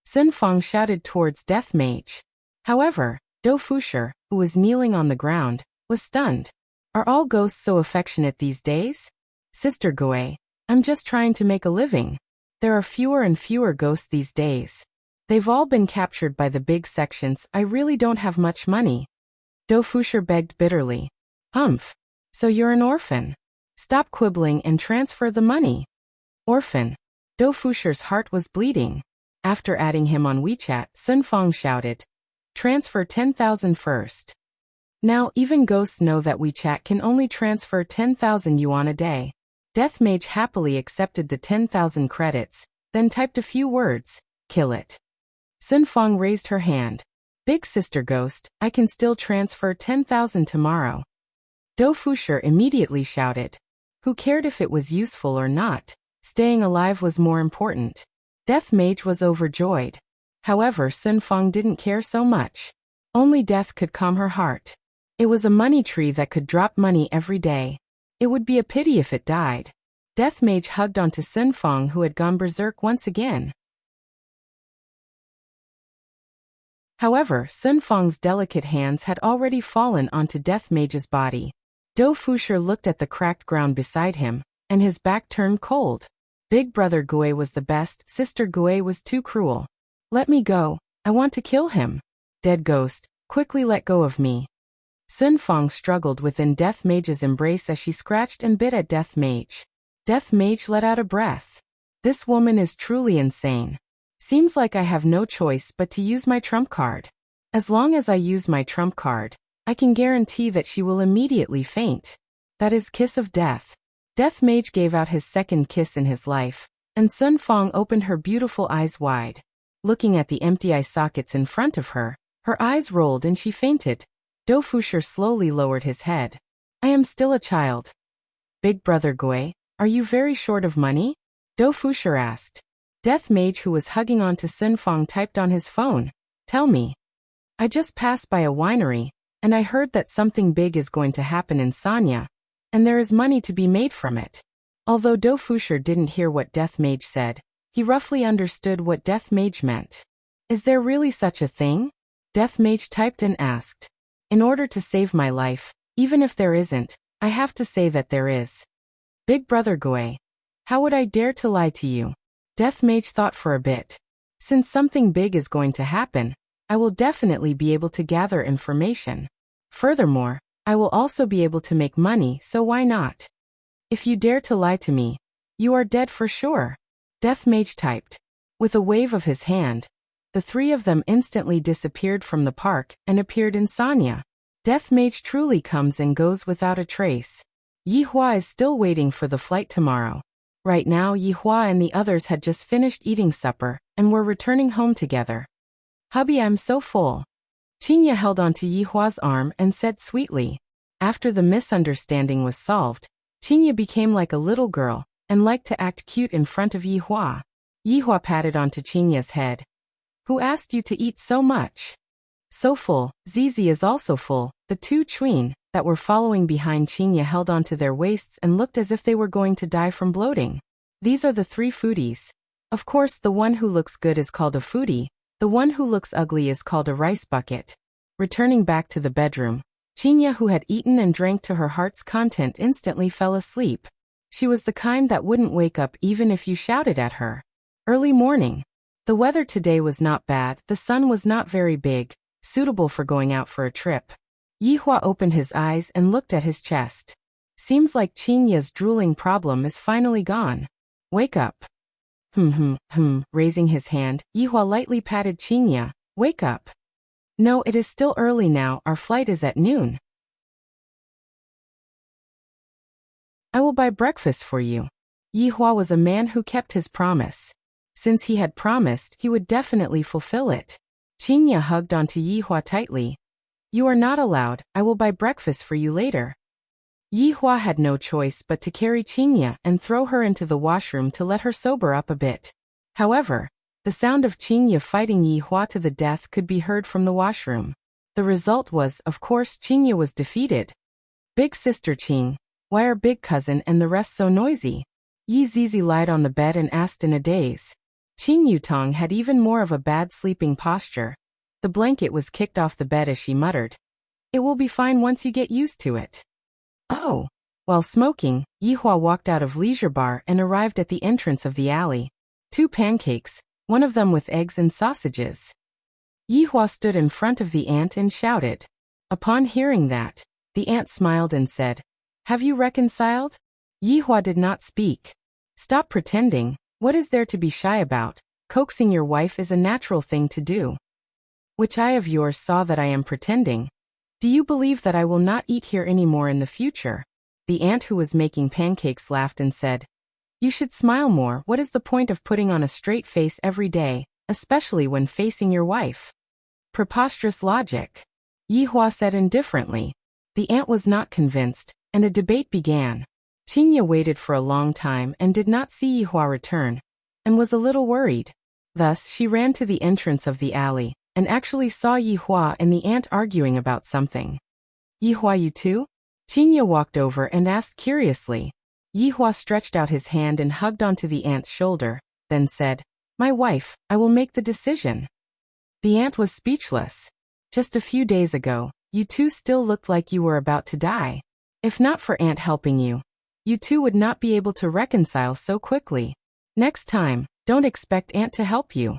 Sun Fong shouted towards Death Mage. However, Dofusher, who was kneeling on the ground, was stunned. Are all ghosts so affectionate these days? Sister Gui, I'm just trying to make a living. There are fewer and fewer ghosts these days. They've all been captured by the big sections. I really don't have much money. Dofusher begged bitterly. Humph. So you're an orphan. Stop quibbling and transfer the money. Orphan. Dofusher's heart was bleeding. After adding him on WeChat, Sun Fong shouted, "Transfer 10,000 first." Now even ghosts know that WeChat can only transfer 10,000 yuan a day. Death Mage happily accepted the 10,000 credits, then typed a few words, "Kill it." Sun Fong raised her hand. "Big Sister Ghost, I can still transfer 10,000 tomorrow." Dofusher immediately shouted. Who cared if it was useful or not? Staying alive was more important. Death Mage was overjoyed. However, Sun Fong didn't care so much. Only death could calm her heart. It was a money tree that could drop money every day. It would be a pity if it died. Death Mage hugged onto Sun Fong, who had gone berserk once again. However, Sun Fong's delicate hands had already fallen onto Death Mage's body. Dofusher looked at the cracked ground beside him, and his back turned cold. Big brother Gui was the best, Sister Gui was too cruel. Let me go, I want to kill him. Dead ghost, quickly let go of me. Sun Fong struggled within Death Mage's embrace as she scratched and bit at Death Mage. Death Mage let out a breath. This woman is truly insane. Seems like I have no choice but to use my trump card. As long as I use my trump card, I can guarantee that she will immediately faint. That is kiss of death. Death Mage gave out his second kiss in his life, and Sun Fong opened her beautiful eyes wide. Looking at the empty eye sockets in front of her, her eyes rolled and she fainted. Dofusher slowly lowered his head. I am still a child. Big brother Gui, are you very short of money? Dofusher asked. Death Mage, who was hugging onto Sun Fong, typed on his phone. Tell me. I just passed by a winery, and I heard that something big is going to happen in Sanya, and there is money to be made from it. Although Dofusher didn't hear what Death Mage said, he roughly understood what Death Mage meant. Is there really such a thing? Death Mage typed and asked. In order to save my life, even if there isn't, I have to say that there is. Big brother Gui. How would I dare to lie to you? Death Mage thought for a bit. Since something big is going to happen, I will definitely be able to gather information. Furthermore, I will also be able to make money, so why not? If you dare to lie to me, you are dead for sure. Death Mage typed. With a wave of his hand, the three of them instantly disappeared from the park and appeared in Sanya. Death Mage truly comes and goes without a trace. Yi Hua is still waiting for the flight tomorrow. Right now Yi Hua and the others had just finished eating supper and were returning home together. Hubby, I'm so full. Qinya held onto Yi Hua's arm and said sweetly. After the misunderstanding was solved, Qinya became like a little girl and liked to act cute in front of Yi Hua. Yi Hua patted onto Qinya's head. Who asked you to eat so much? So full, Zizi is also full. The two Chuin that were following behind Qinya held onto their waists and looked as if they were going to die from bloating. These are the three foodies. Of course, the one who looks good is called a foodie, the one who looks ugly is called a rice bucket. Returning back to the bedroom, Qinya, who had eaten and drank to her heart's content, instantly fell asleep. She was the kind that wouldn't wake up even if you shouted at her. Early morning. The weather today was not bad, the sun was not very big, suitable for going out for a trip. Yi Hua opened his eyes and looked at his chest. Seems like Qinya's drooling problem is finally gone. Wake up. Raising his hand, Yi Hua lightly patted Qinya. Wake up. No, it is still early now, our flight is at noon. I will buy breakfast for you. Yi Hua was a man who kept his promise. Since he had promised, he would definitely fulfill it. Qinya hugged onto Yi Hua tightly. You are not allowed, I will buy breakfast for you later. Yi Hua had no choice but to carry Qinya and throw her into the washroom to let her sober up a bit. However, the sound of Qinya fighting Yi Hua to the death could be heard from the washroom. The result was, of course, Qinya was defeated. Big sister Qing, why are big cousin and the rest so noisy? Yi Zizi lied on the bed and asked in a daze. Qing Yutong had even more of a bad sleeping posture. The blanket was kicked off the bed as she muttered. It will be fine once you get used to it. Oh. While smoking, Yi Hua walked out of leisure bar and arrived at the entrance of the alley. 2 pancakes, one of them with eggs and sausages. Yi Hua stood in front of the ant and shouted. Upon hearing that, the ant smiled and said, Have you reconciled? Yi Hua did not speak. Stop pretending, what is there to be shy about? Coaxing your wife is a natural thing to do. Which eye of yours saw that I am pretending? Do you believe that I will not eat here anymore in the future? The ant who was making pancakes laughed and said, You should smile more. What is the point of putting on a straight face every day, especially when facing your wife? Preposterous logic. Yi Hua said indifferently. The ant was not convinced, and a debate began. Qinya waited for a long time and did not see Yi Hua return, and was a little worried. Thus she ran to the entrance of the alley, and actually saw Yi Hua and the ant arguing about something. Yi Hua, you too? Qinya walked over and asked curiously. Yi Hua stretched out his hand and hugged onto the ant's shoulder, then said, My wife, I will make the decision. The ant was speechless. Just a few days ago, you two still looked like you were about to die. If not for Ant helping you, you two would not be able to reconcile so quickly. Next time, don't expect Ant to help you.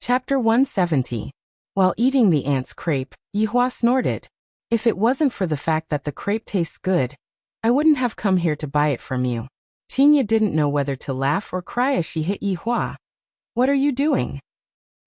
Chapter 170. While eating the ant's crepe, Yi Hua snorted. If it wasn't for the fact that the crepe tastes good, I wouldn't have come here to buy it from you. Qinya didn't know whether to laugh or cry as she hit Yi Hua. What are you doing?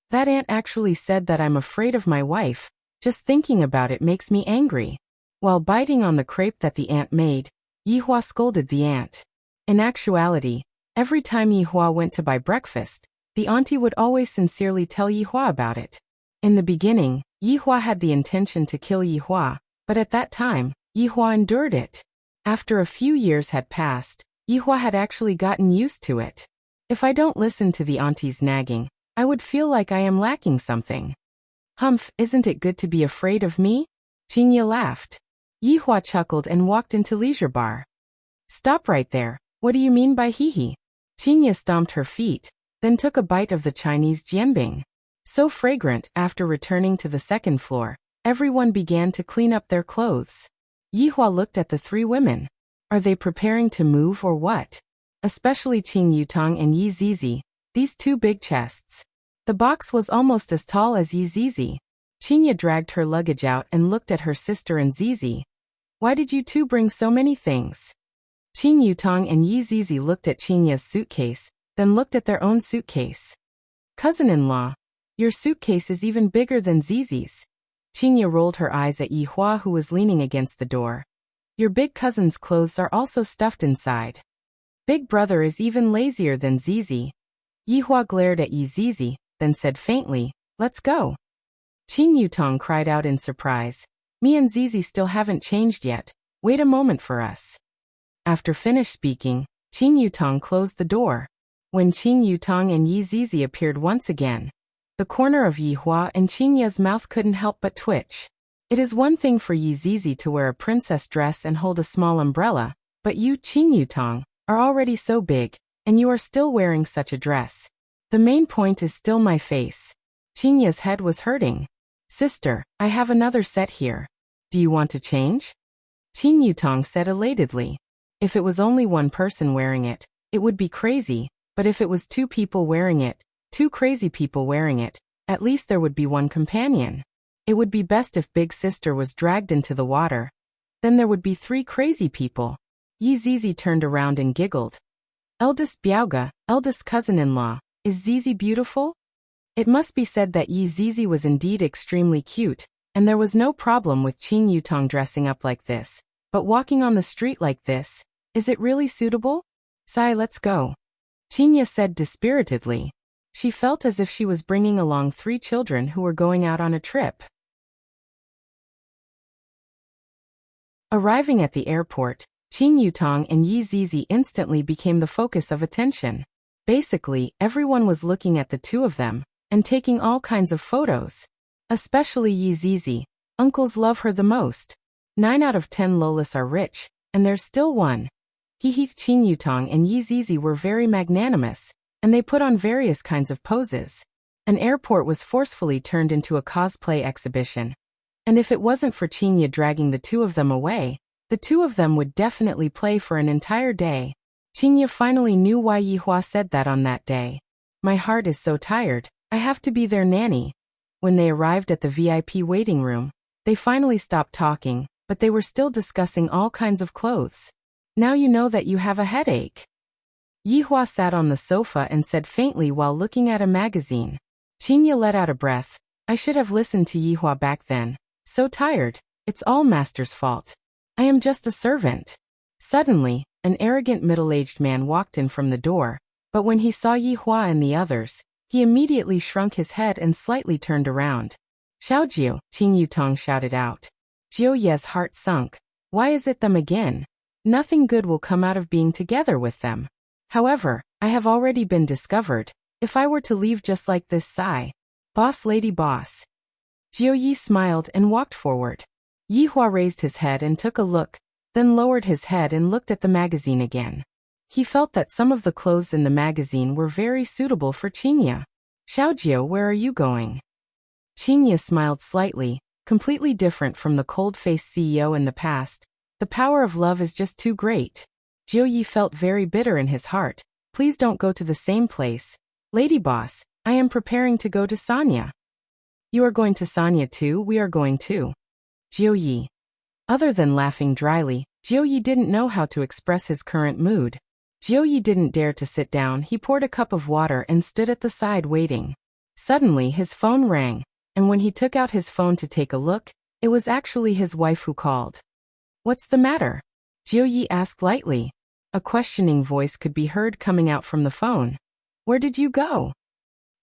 That ant actually said that I'm afraid of my wife. Just thinking about it makes me angry. While biting on the crepe that the ant made, Yi Hua scolded the ant. In actuality, every time Yi Hua went to buy breakfast, the auntie would always sincerely tell Yi Hua about it. In the beginning, Yi Hua had the intention to kill Yi Hua, but at that time, Yi Hua endured it. After a few years had passed, Yi Hua had actually gotten used to it. If I don't listen to the auntie's nagging, I would feel like I am lacking something. Humph, isn't it good to be afraid of me? Qinya laughed. Yi Hua chuckled and walked into leisure bar. Stop right there, what do you mean by hee-hee? Qinya stomped her feet, then took a bite of the Chinese jianbing. So fragrant. After returning to the second floor, everyone began to clean up their clothes. Yihua looked at the three women. Are they preparing to move or what? Especially Qing Yutang and Yi Zizi, these two big chests. The box was almost as tall as Yi Zizi. Qinya dragged her luggage out and looked at her sister and Zizi. Why did you two bring so many things? Qing Yutang and Yi Zizi looked at Qinya's suitcase, then looked at their own suitcase. Cousin-in-law, your suitcase is even bigger than Zizi's. Qinya rolled her eyes at Yihua, who was leaning against the door. Your big cousin's clothes are also stuffed inside. Big brother is even lazier than Zizi. Yihua glared at Yi Zizi, then said faintly, let's go. Qing Yutang cried out in surprise. Me and Zizi still haven't changed yet. Wait a moment for us. After finished speaking, Qing Yutang closed the door. When Qing Yutang and Yi Zizi appeared once again, the corner of Yihua and Qinya's mouth couldn't help but twitch. It is one thing for Yi Zizi to wear a princess dress and hold a small umbrella, but you, Qing Yutang, are already so big, and you are still wearing such a dress. The main point is still my face. Qinya's head was hurting. Sister, I have another set here. Do you want to change? Qing Yutang said elatedly. If it was only one person wearing it, it would be crazy, but if it was two people wearing it, two crazy people wearing it, at least there would be one companion. It would be best if big sister was dragged into the water. Then there would be three crazy people. Yi Zizi turned around and giggled. Eldest Biaoga, eldest cousin-in-law, is Zizi beautiful? It must be said that Yi Zizi was indeed extremely cute, and there was no problem with Qing Yutang dressing up like this. But walking on the street like this, is it really suitable? Sai, let's go. Qinya said dispiritedly. She felt as if she was bringing along three children who were going out on a trip. Arriving at the airport, Qing Yutang and Yi Zizi instantly became the focus of attention. Basically, everyone was looking at the two of them, and taking all kinds of photos. Especially Yi Zizi. Uncles love her the most. 9 out of 10 Lolas are rich, and there's still one. Qing Yutang and Yi Zizi were very magnanimous, and they put on various kinds of poses. An airport was forcefully turned into a cosplay exhibition. And if it wasn't for Qinya dragging the two of them away, the two of them would definitely play for an entire day. Qinya finally knew why Yihua said that on that day. My heart is so tired, I have to be their nanny. When they arrived at the VIP waiting room, they finally stopped talking, but they were still discussing all kinds of clothes. Now you know that you have a headache. Yihua sat on the sofa and said faintly while looking at a magazine. Qinya let out a breath. I should have listened to Yihua back then. So tired. It's all master's fault. I am just a servant. Suddenly, an arrogant middle-aged man walked in from the door, but when he saw Yihua and the others, he immediately shrunk his head and slightly turned around. Xiaojiu, Qing Yutang shouted out. Jiu Ye's heart sunk. Why is it them again? Nothing good will come out of being together with them. However, I have already been discovered. If I were to leave just like this, sigh. Boss lady boss. Jiu Yi smiled and walked forward. Yihua raised his head and took a look, then lowered his head and looked at the magazine again. He felt that some of the clothes in the magazine were very suitable for Qinya. Xiaojiu, where are you going? Qinya smiled slightly, completely different from the cold-faced CEO in the past. The power of love is just too great. Jiu Yi felt very bitter in his heart. Please don't go to the same place. Lady boss, I am preparing to go to Sanya. You are going to Sanya too? We are going too. Jiu Yi. Other than laughing dryly, Jiu Yi didn't know how to express his current mood. Jiu Yi didn't dare to sit down. He poured a cup of water and stood at the side waiting. Suddenly his phone rang, and when he took out his phone to take a look, it was actually his wife who called. What's the matter? Jiu Yi asked lightly. A questioning voice could be heard coming out from the phone. Where did you go?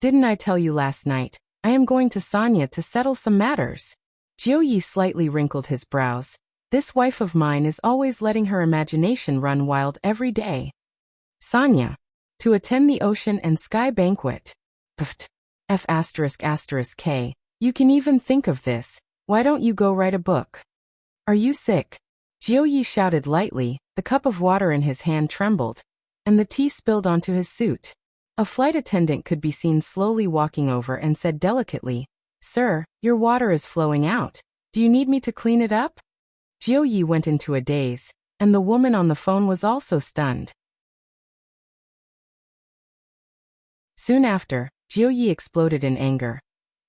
Didn't I tell you last night? I am going to Sanya to settle some matters. Jiu Yi slightly wrinkled his brows. This wife of mine is always letting her imagination run wild every day. Sanya. To attend the Ocean and Sky Banquet. Pft. F***K. You can even think of this. Why don't you go write a book? Are you sick? Jiu Yi shouted lightly. The cup of water in his hand trembled, and the tea spilled onto his suit. A flight attendant could be seen slowly walking over and said delicately, Sir, your water is flowing out. Do you need me to clean it up? Jiu Yi went into a daze, and the woman on the phone was also stunned. Soon after, Jiu Yi exploded in anger.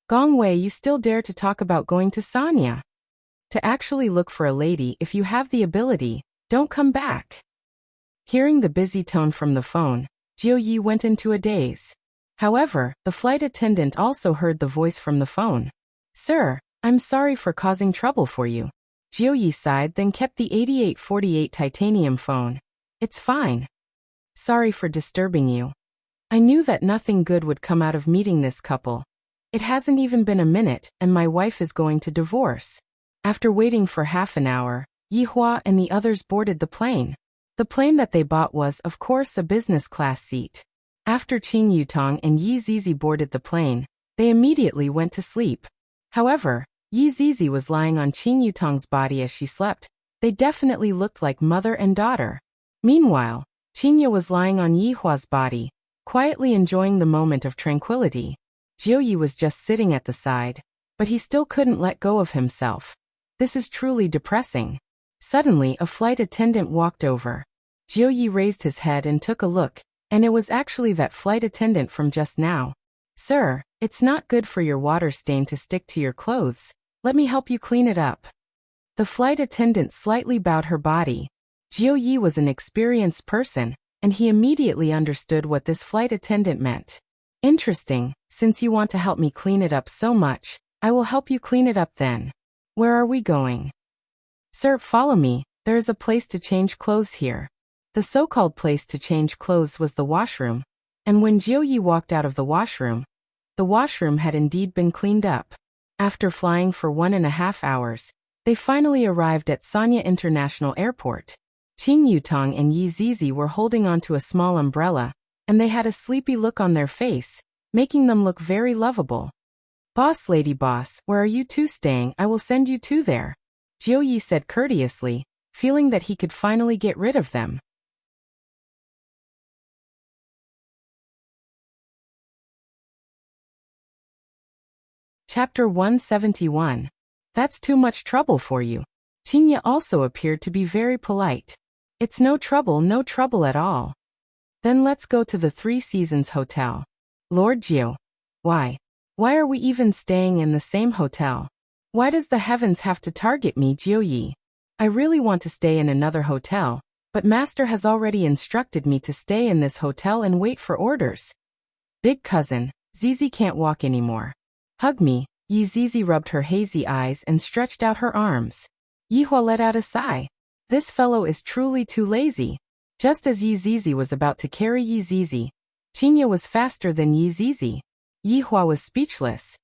Gong Wei, you still dare to talk about going to Sanya? To actually look for a lady if you have the ability, don't come back. Hearing the busy tone from the phone, Jiu Yi went into a daze. However, the flight attendant also heard the voice from the phone. Sir, I'm sorry for causing trouble for you. Jiu Yi sighed, then kept the 8848 titanium phone. It's fine. Sorry for disturbing you. I knew that nothing good would come out of meeting this couple. It hasn't even been a minute, and my wife is going to divorce. After waiting for half an hour, Yi Hua and the others boarded the plane. The plane that they bought was, of course, a business class seat. After Qing Yutong and Yi Zizi boarded the plane, they immediately went to sleep. However, Yi Zizi was lying on Qing Yutong's body as she slept. They definitely looked like mother and daughter. Meanwhile, Qingya was lying on Yi Hua's body, quietly enjoying the moment of tranquility. Jiu Yi was just sitting at the side, but he still couldn't let go of himself. This is truly depressing. Suddenly, a flight attendant walked over. Jiu Yi raised his head and took a look, and it was actually that flight attendant from just now. Sir, it's not good for your water stain to stick to your clothes. Let me help you clean it up. The flight attendant slightly bowed her body. Jiu Yi was an experienced person, and he immediately understood what this flight attendant meant. Interesting, since you want to help me clean it up so much, I will help you clean it up then. Where are we going? Sir, follow me, there is a place to change clothes here. The so-called place to change clothes was the washroom, and when Jiu Yi walked out of the washroom had indeed been cleaned up. After flying for 1.5 hours, they finally arrived at Sanya International Airport. Qing Yutong and Yi Zizi were holding onto a small umbrella, and they had a sleepy look on their face, making them look very lovable. Boss lady boss, where are you two staying? I will send you two there. Jiu Yi said courteously, feeling that he could finally get rid of them. Chapter 171. That's too much trouble for you. Qingya also appeared to be very polite. It's no trouble at all. Then let's go to the Three Seasons Hotel. Lord Jiu. Why? Why are we even staying in the same hotel? Why does the heavens have to target me, Jiu Yi? I really want to stay in another hotel, but master has already instructed me to stay in this hotel and wait for orders. Big cousin, Zizi can't walk anymore. Hug me. Yi Zizi rubbed her hazy eyes and stretched out her arms. Yi Hua let out a sigh. This fellow is truly too lazy. Just as Yi Zizi was about to carry Yi Zizi, Qingya was faster than Yi Zizi. Yi Hua was speechless.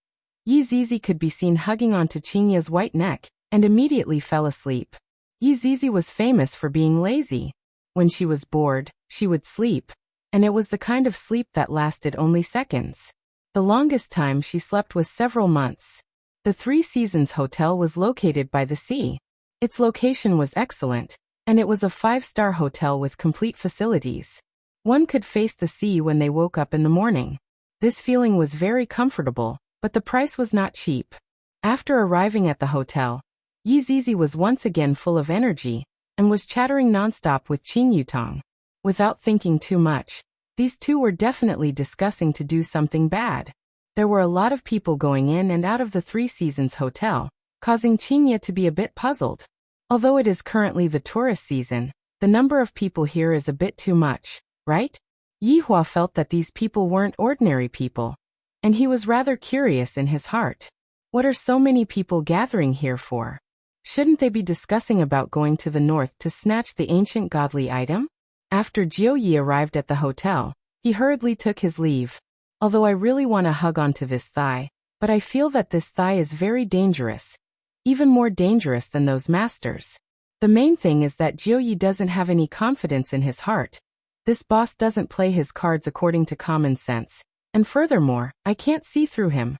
Yi Zizi could be seen hugging onto Qingya's white neck, and immediately fell asleep. Yi Zizi was famous for being lazy. When she was bored, she would sleep, and it was the kind of sleep that lasted only seconds. The longest time she slept was several months. The Three Seasons Hotel was located by the sea. Its location was excellent, and it was a 5-star hotel with complete facilities. One could face the sea when they woke up in the morning. This feeling was very comfortable, but the price was not cheap. After arriving at the hotel, Yi Zizi was once again full of energy, and was chattering nonstop with Qing Yutong. Without thinking too much, these two were definitely discussing to do something bad. There were a lot of people going in and out of the Three Seasons Hotel, causing Qingya to be a bit puzzled. Although it is currently the tourist season, the number of people here is a bit too much, right? Yi Hua felt that these people weren't ordinary people, and he was rather curious in his heart. What are so many people gathering here for? Shouldn't they be discussing about going to the north to snatch the ancient godly item? After Jiu Yi arrived at the hotel, he hurriedly took his leave. Although I really want to hug onto this thigh, but I feel that this thigh is very dangerous. Even more dangerous than those masters. The main thing is that Jiu Yi doesn't have any confidence in his heart. This boss doesn't play his cards according to common sense, and furthermore, I can't see through him.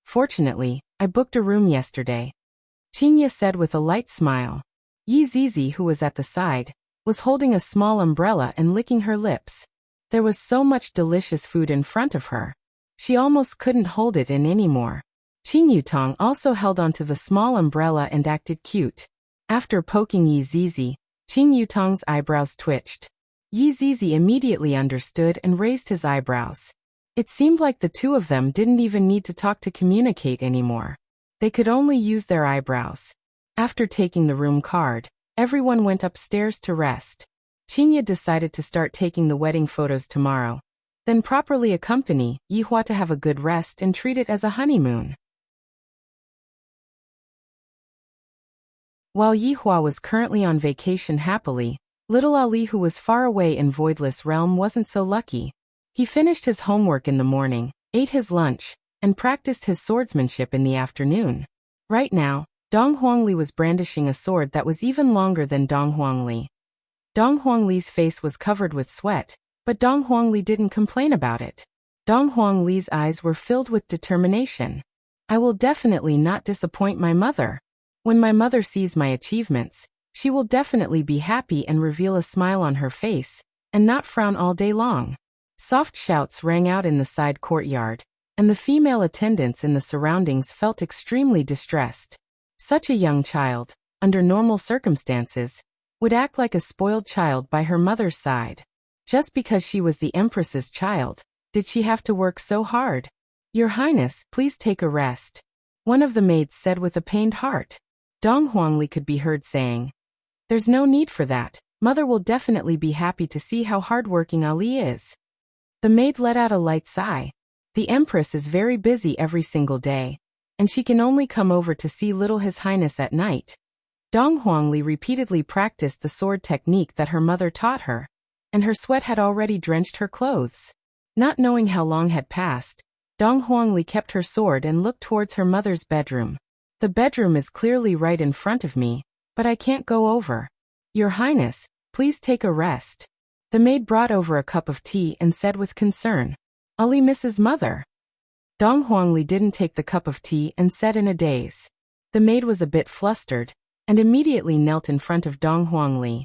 Fortunately, I booked a room yesterday. Qingya said with a light smile. Yi Zizi, who was at the side, was holding a small umbrella and licking her lips. There was so much delicious food in front of her. She almost couldn't hold it in anymore. Qing Yutong also held onto the small umbrella and acted cute. After poking Yi Zizi, Qing Yutong's eyebrows twitched. Yi Zizi immediately understood and raised his eyebrows. It seemed like the two of them didn't even need to talk to communicate anymore. They could only use their eyebrows. After taking the room card, everyone went upstairs to rest. Qingye decided to start taking the wedding photos tomorrow, then properly accompany Yihua to have a good rest and treat it as a honeymoon. While Yihua was currently on vacation happily, little Ali, who was far away in Voidless Realm, wasn't so lucky. He finished his homework in the morning, ate his lunch, and practiced his swordsmanship in the afternoon. Right now, Dong Huangli was brandishing a sword that was even longer than Dong Huangli. Dong Huangli's face was covered with sweat, but Dong Huangli didn't complain about it. Dong Huangli's eyes were filled with determination. I will definitely not disappoint my mother. When my mother sees my achievements, she will definitely be happy and reveal a smile on her face, and not frown all day long. Soft shouts rang out in the side courtyard, and the female attendants in the surroundings felt extremely distressed. Such a young child, under normal circumstances, would act like a spoiled child by her mother's side. Just because she was the Empress's child, did she have to work so hard? Your Highness, please take a rest, one of the maids said with a pained heart. Dong Huangli could be heard saying, "There's no need for that. Mother will definitely be happy to see how hardworking Ali is." The maid let out a light sigh. The Empress is very busy every single day, and she can only come over to see little His Highness at night. Dong Huangli repeatedly practiced the sword technique that her mother taught her, and her sweat had already drenched her clothes. Not knowing how long had passed, Dong Huangli kept her sword and looked towards her mother's bedroom. The bedroom is clearly right in front of me, but I can't go over. Your Highness, please take a rest. The maid brought over a cup of tea and said with concern, Ali misses mother. Dong Huangli didn't take the cup of tea and said in a daze. The maid was a bit flustered, and immediately knelt in front of Dong Huangli.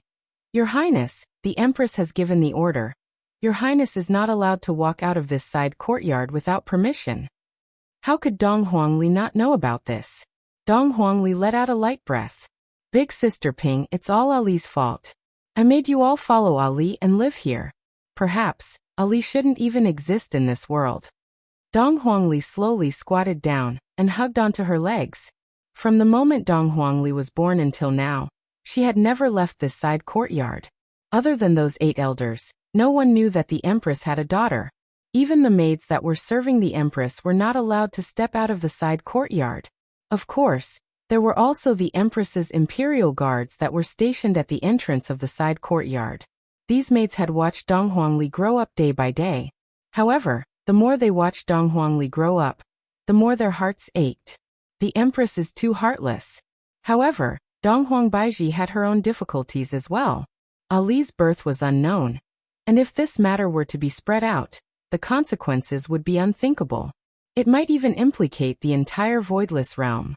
Your Highness, the Empress has given the order. Your Highness is not allowed to walk out of this side courtyard without permission. How could Dong Huangli not know about this? Dong Huangli let out a light breath. Big sister Ping, it's all Ali's fault. I made you all follow Ali and live here. Perhaps Ali shouldn't even exist in this world. Dong Huangli slowly squatted down and hugged onto her legs. From the moment Dong Huangli was born until now, she had never left this side courtyard. Other than those 8 elders, no one knew that the Empress had a daughter. Even the maids that were serving the Empress were not allowed to step out of the side courtyard. Of course, there were also the Empress's imperial guards that were stationed at the entrance of the side courtyard. These maids had watched Dong Huangli grow up day by day. However, the more they watched Dong Huangli grow up, the more their hearts ached. The Empress is too heartless. However, Dong Huangbaiji had her own difficulties as well. Ali's birth was unknown, and if this matter were to be spread out, the consequences would be unthinkable. It might even implicate the entire Voidless Realm.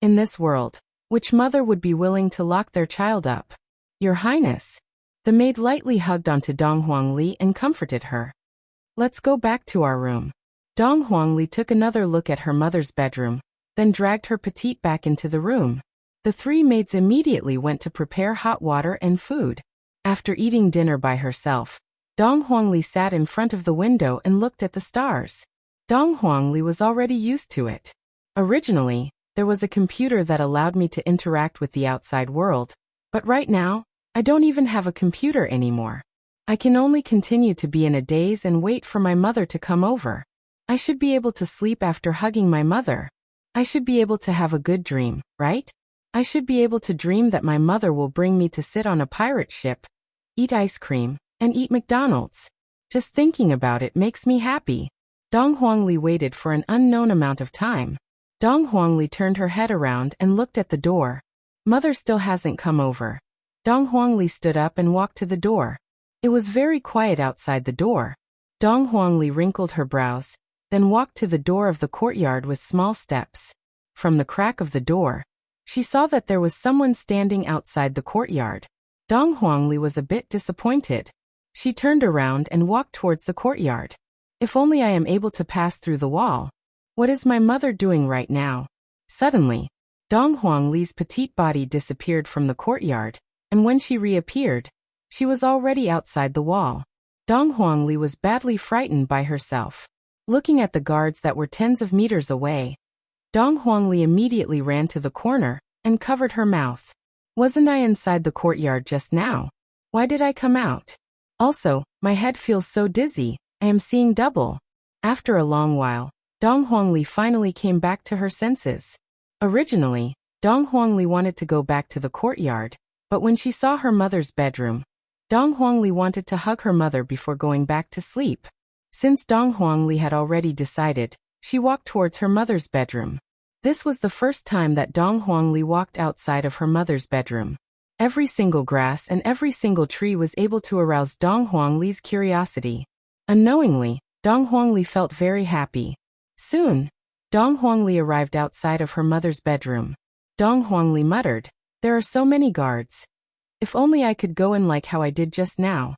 In this world, which mother would be willing to lock their child up? Your Highness. The maid lightly hugged onto Dong Huangli and comforted her. Let's go back to our room. Dong Huangli took another look at her mother's bedroom, then dragged her petite back into the room. The 3 maids immediately went to prepare hot water and food. After eating dinner by herself, Dong Huangli sat in front of the window and looked at the stars. Dong Huangli was already used to it. Originally, there was a computer that allowed me to interact with the outside world, but right now, I don't even have a computer anymore. I can only continue to be in a daze and wait for my mother to come over. I should be able to sleep after hugging my mother. I should be able to have a good dream, right? I should be able to dream that my mother will bring me to sit on a pirate ship, eat ice cream, and eat McDonald's. Just thinking about it makes me happy. Dong Huangli waited for an unknown amount of time. Dong Huangli turned her head around and looked at the door. Mother still hasn't come over. Dong Huangli stood up and walked to the door. It was very quiet outside the door. Dong Huangli wrinkled her brows, then walked to the door of the courtyard with small steps. From the crack of the door, she saw that there was someone standing outside the courtyard. Dong Huangli was a bit disappointed. She turned around and walked towards the courtyard. If only I am able to pass through the wall. What is my mother doing right now? Suddenly, Dong Huangli's petite body disappeared from the courtyard, and when she reappeared, she was already outside the wall. Dong Huangli was badly frightened by herself. Looking at the guards that were tens of meters away, Dong Huangli immediately ran to the corner and covered her mouth. Wasn't I inside the courtyard just now? Why did I come out? Also, my head feels so dizzy, I am seeing double. After a long while, Dong Huangli finally came back to her senses. Originally, Dong Huangli wanted to go back to the courtyard, but when she saw her mother's bedroom, Dong Huangli wanted to hug her mother before going back to sleep. Since Dong Huangli had already decided, she walked towards her mother's bedroom. This was the first time that Dong Huangli walked outside of her mother's bedroom. Every single grass and every single tree was able to arouse Dong Huangli's curiosity. Unknowingly, Dong Huangli felt very happy. Soon, Dong Huangli arrived outside of her mother's bedroom. Dong Huangli muttered, "There are so many guards. If only I could go in like how I did just now."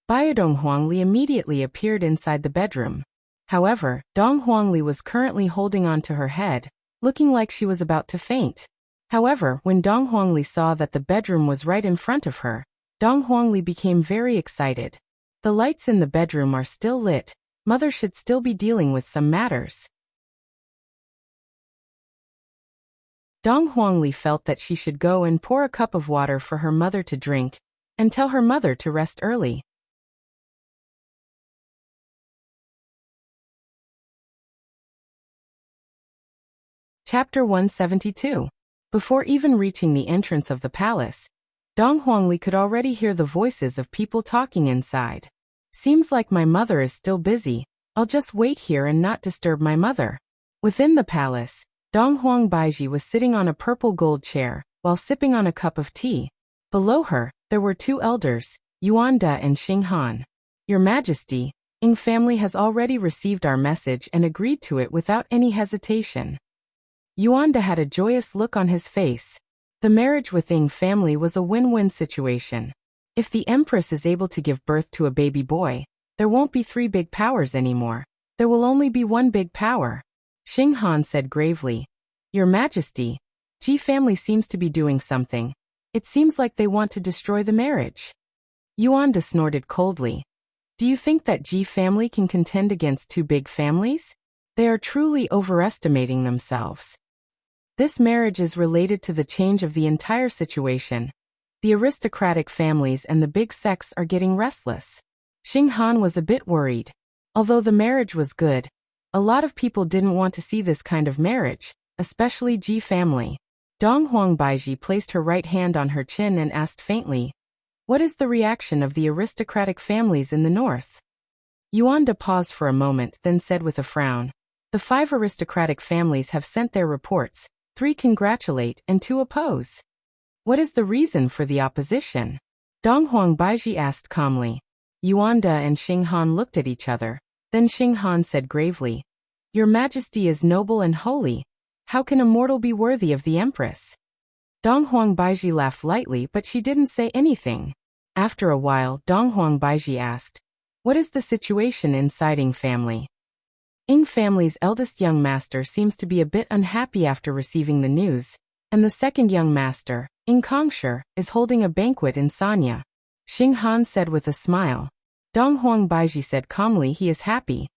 Dong Huangli immediately appeared inside the bedroom. However, Dong Huangli was currently holding on to her head, looking like she was about to faint. However, when Dong Huangli saw that the bedroom was right in front of her, Dong Huangli became very excited. The lights in the bedroom are still lit. Mother should still be dealing with some matters. Dong Huangli felt that she should go and pour a cup of water for her mother to drink, and tell her mother to rest early. Chapter 172. Before even reaching the entrance of the palace, Dong Huangli could already hear the voices of people talking inside. Seems like my mother is still busy. I'll just wait here and not disturb my mother. Within the palace, Dong Huangbaiji was sitting on a purple gold chair, while sipping on a cup of tea. Below her, there were two elders, Yuanda and Xinghan. Your Majesty, Ying family has already received our message and agreed to it without any hesitation. Yuanda had a joyous look on his face. The marriage with Ying family was a win-win situation. If the Empress is able to give birth to a baby boy, there won't be three big powers anymore. There will only be one big power. Xinghan said gravely, Your Majesty, Ji family seems to be doing something. It seems like they want to destroy the marriage. Yuanda snorted coldly. Do you think that Ji family can contend against two big families? They are truly overestimating themselves. This marriage is related to the change of the entire situation. The aristocratic families and the big sects are getting restless. Xinghan was a bit worried. Although the marriage was good, a lot of people didn't want to see this kind of marriage, especially Ji family. Dong Huangbaiji placed her right hand on her chin and asked faintly, What is the reaction of the aristocratic families in the north? Yuanda paused for a moment, then said with a frown, The 5 aristocratic families have sent their reports, 3 congratulate and 2 oppose. What is the reason for the opposition? Dong Huangbaiji asked calmly. Yuanda and Xinghan looked at each other. Then Xinghan said gravely, Your Majesty is noble and holy. How can a mortal be worthy of the Empress? Dong Huangbaiji laughed lightly, but she didn't say anything. After a while, Dong Huangbaiji asked, What is the situation inside Ying family? Ying family's eldest young master seems to be a bit unhappy after receiving the news, and the second young master, Ying Kongshi, is holding a banquet in Sanya. Xinghan said with a smile. Dong Huangbaiji said calmly he is happy.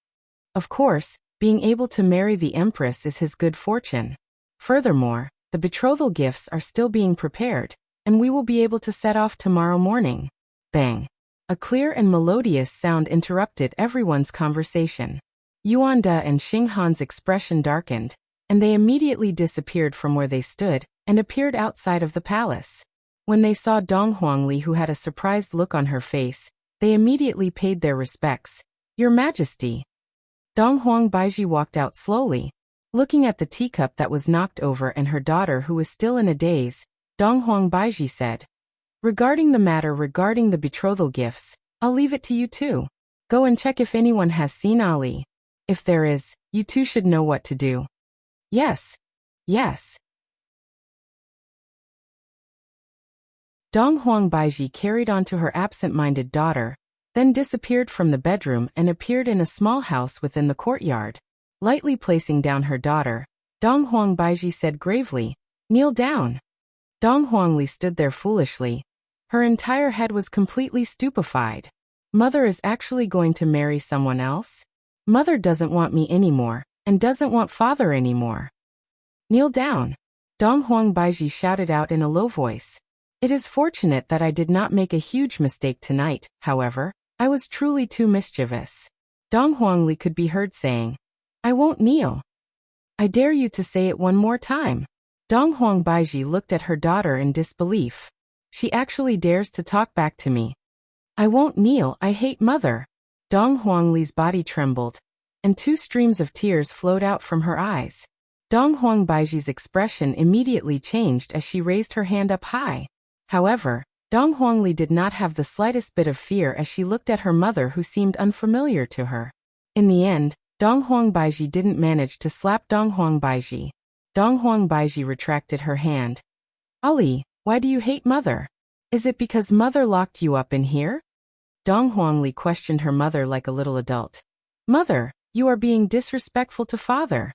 Of course, being able to marry the Empress is his good fortune. Furthermore, the betrothal gifts are still being prepared, and we will be able to set off tomorrow morning. Bang! A clear and melodious sound interrupted everyone's conversation. Yuanda and Xinghan's expression darkened, and they immediately disappeared from where they stood and appeared outside of the palace. When they saw Dong Huangli, who had a surprised look on her face, they immediately paid their respects. Your Majesty. Dong Huangbaiji walked out slowly. Looking at the teacup that was knocked over and her daughter who was still in a daze, Dong Huangbaiji said, Regarding the betrothal gifts, I'll leave it to you two. Go and check if anyone has seen Ali. If there is, you two should know what to do. Yes. Yes. Dong Huangbaiji carried on to her absent-minded daughter, then disappeared from the bedroom and appeared in a small house within the courtyard. Lightly placing down her daughter, Dong Huang Baiji said gravely. Kneel down. Dong Huangli stood there foolishly. Her entire head was completely stupefied. Mother is actually going to marry someone else? Mother doesn't want me anymore, and doesn't want father anymore. Kneel down. Dong Huang Baiji shouted out in a low voice. It is fortunate that I did not make a huge mistake tonight, however. I was truly too mischievous. Dong Huangli could be heard saying, I won't kneel. I dare you to say it one more time. Dong Huang Baiji looked at her daughter in disbelief. She actually dares to talk back to me. I won't kneel, I hate mother. Dong Huangli's body trembled, and 2 streams of tears flowed out from her eyes. Dong Huang Baiji's expression immediately changed as she raised her hand up high. However, Dong Huangli did not have the slightest bit of fear as she looked at her mother who seemed unfamiliar to her. In the end, Dong Huang Baiji didn't manage to slap Dong Huang Baiji. Dong Huang Baiji retracted her hand. Ali, why do you hate mother? Is it because mother locked you up in here? Dong Huangli questioned her mother like a little adult. Mother, you are being disrespectful to father.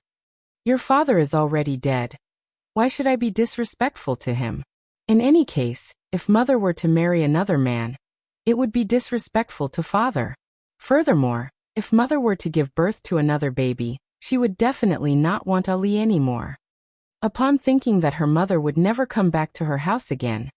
Your father is already dead. Why should I be disrespectful to him? In any case, if mother were to marry another man, it would be disrespectful to father. Furthermore, if mother were to give birth to another baby, she would definitely not want Ali anymore. Upon thinking that her mother would never come back to her house again,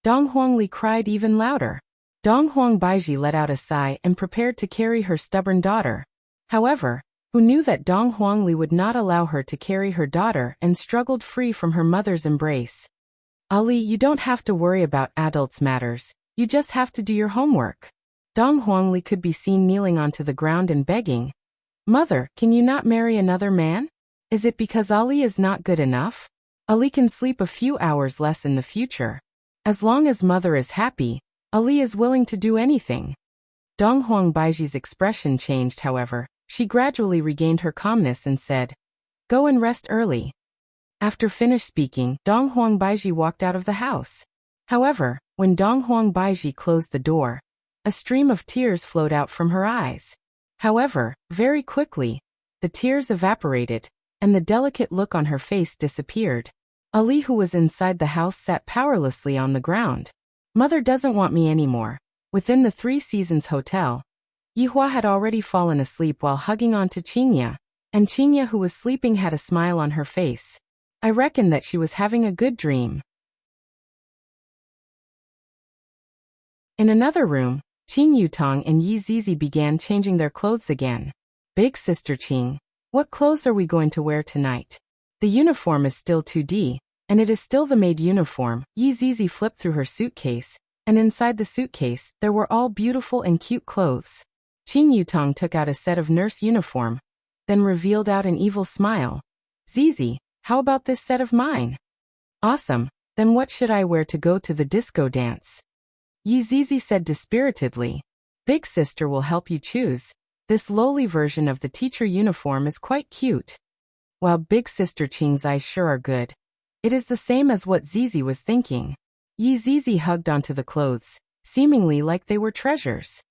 Dong Huangli cried even louder. Dong Huang Baiji let out a sigh and prepared to carry her stubborn daughter. However, who knew that Dong Huangli would not allow her to carry her daughter and struggled free from her mother's embrace. Ali, you don't have to worry about adults' matters, you just have to do your homework. Dong Huangli could be seen kneeling onto the ground and begging. Mother, can you not marry another man? Is it because Ali is not good enough? Ali can sleep a few hours less in the future. As long as mother is happy, Ali is willing to do anything. Dong Huang Baiji's expression changed, however. She gradually regained her calmness and said, Go and rest early. After finished speaking, Dong Huang Baiji walked out of the house. However, when Dong Huang Baiji closed the door, a stream of tears flowed out from her eyes. However, very quickly, the tears evaporated, and the delicate look on her face disappeared. Ali, who was inside the house, sat powerlessly on the ground. Mother doesn't want me anymore. Within the 3 Seasons Hotel, Yihua had already fallen asleep while hugging onto Qingya, and Qingya, who was sleeping, had a smile on her face. I reckon that she was having a good dream. In another room, Qing Yutong and Yi Zizi began changing their clothes again. Big sister Qing, what clothes are we going to wear tonight? The uniform is still 2D, and it is still the maid uniform. Yi Zizi flipped through her suitcase, and inside the suitcase, there were all beautiful and cute clothes. Qing Yutong took out a set of nurse uniform, then revealed out an evil smile. Zizi, how about this set of mine? Awesome, then what should I wear to go to the disco dance? Yi Zizi said dispiritedly. Big sister will help you choose. This lowly version of the teacher uniform is quite cute. While big sister Qing's eyes sure are good. It is the same as what Zizi was thinking. Yi Zizi hugged onto the clothes, seemingly like they were treasures.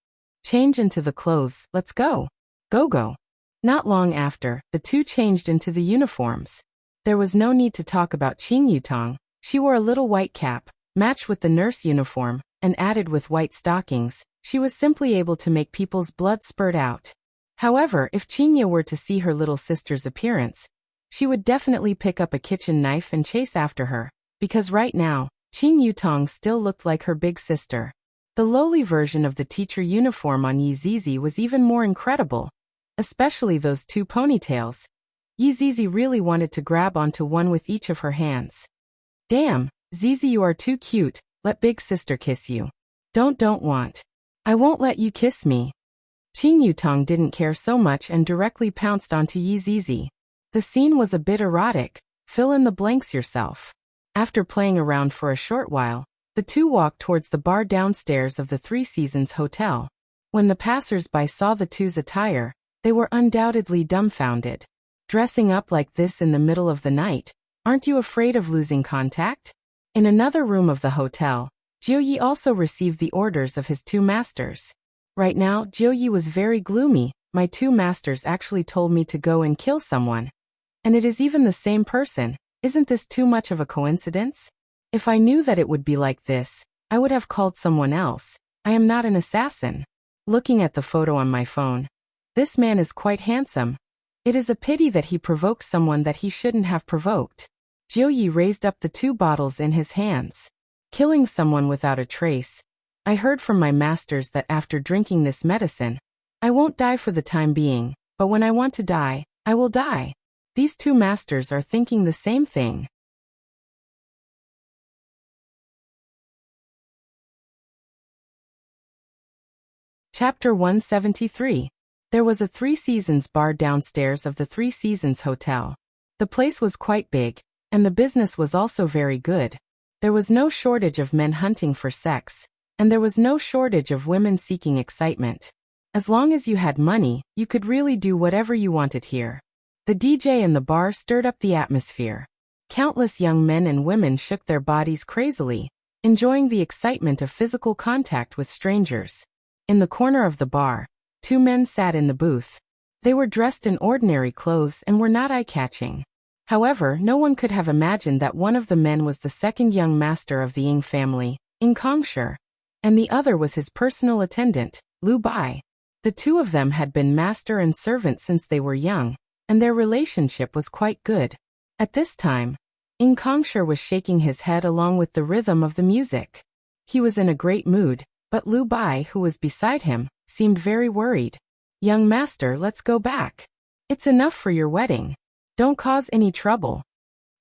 Change into the clothes, let's go. Go. Not long after, the two changed into the uniforms. There was no need to talk about Qing Yutong. She wore a little white cap, matched with the nurse uniform, and added with white stockings. She was simply able to make people's blood spurt out. However, if Qingya were to see her little sister's appearance, she would definitely pick up a kitchen knife and chase after her, because right now, Qing Yutong still looked like her big sister. The lowly version of the teacher uniform on Yi Zizi was even more incredible, especially those 2 ponytails. Yi Zizi really wanted to grab onto one with each of her hands. Damn, Zizi, you are too cute, let big sister kiss you. Don't want. I won't let you kiss me. Qing Yutong didn't care so much and directly pounced onto Yi Zizi. The scene was a bit erotic, fill in the blanks yourself. After playing around for a short while, the two walked towards the bar downstairs of the 3 Seasons Hotel. When the passers-by saw the two's attire, they were undoubtedly dumbfounded. Dressing up like this in the middle of the night, aren't you afraid of losing contact? In another room of the hotel, Jiuyi also received the orders of his 2 masters. Right now, Jiuyi was very gloomy. My 2 masters actually told me to go and kill someone. And it is even the same person. Isn't this too much of a coincidence? If I knew that it would be like this, I would have called someone else. I am not an assassin. Looking at the photo on my phone. This man is quite handsome. It is a pity that he provoked someone that he shouldn't have provoked. Jiuyi raised up the 2 bottles in his hands. Killing someone without a trace. I heard from my masters that after drinking this medicine, I won't die for the time being, but when I want to die, I will die. These 2 masters are thinking the same thing. Chapter 173. There was a 3 Seasons bar downstairs of the 3 Seasons Hotel. The place was quite big, and the business was also very good. There was no shortage of men hunting for sex, and there was no shortage of women seeking excitement. As long as you had money, you could really do whatever you wanted here. The DJ in the bar stirred up the atmosphere. Countless young men and women shook their bodies crazily, enjoying the excitement of physical contact with strangers. In the corner of the bar, 2 men sat in the booth. They were dressed in ordinary clothes and were not eye-catching. However, no one could have imagined that one of the men was the second young master of the Ying family, Ying Kongshi, and the other was his personal attendant, Lu Bai. The 2 of them had been master and servant since they were young, and their relationship was quite good. At this time, Ying Kongshi was shaking his head along with the rhythm of the music. He was in a great mood, but Lu Bai, who was beside him, seemed very worried. "Young master, let's go back. It's enough for your wedding. Don't cause any trouble,"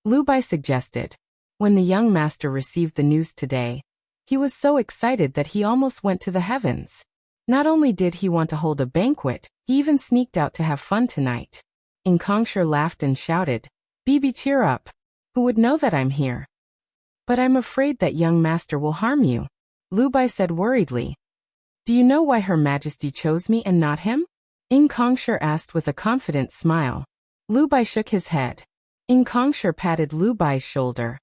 Lu Bai suggested. When the young master received the news today, he was so excited that he almost went to the heavens. Not only did he want to hold a banquet, he even sneaked out to have fun tonight. Ying Kongshi laughed and shouted, "Bibi, cheer up. Who would know that I'm here?" "But I'm afraid that young master will harm you," Lu Bai said worriedly. "Do you know why Her Majesty chose me and not him?" Ying Kongshi asked with a confident smile. Lu Bai shook his head. Ying Kongshi patted Lu Bai's shoulder.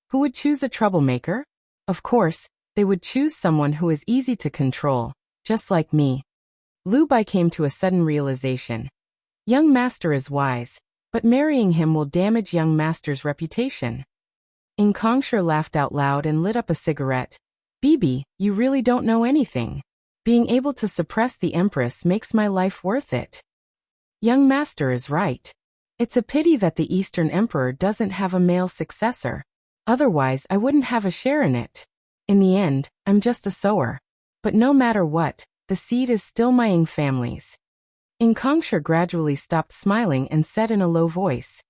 "Who would choose a troublemaker? Of course, they would choose someone who is easy to control, just like me." Lu Bai came to a sudden realization. Young master is wise, but marrying him will damage young master's reputation. Ying Kongshi laughed out loud and lit up a cigarette. "Bibi, you really don't know anything. Being able to suppress the Empress makes my life worth it." Young master is right. It's a pity that the Eastern Emperor doesn't have a male successor. Otherwise, I wouldn't have a share in it. In the end, I'm just a sower. But no matter what, the seed is still my Ying family's. Ying Kongshi gradually stopped smiling and said in a low voice,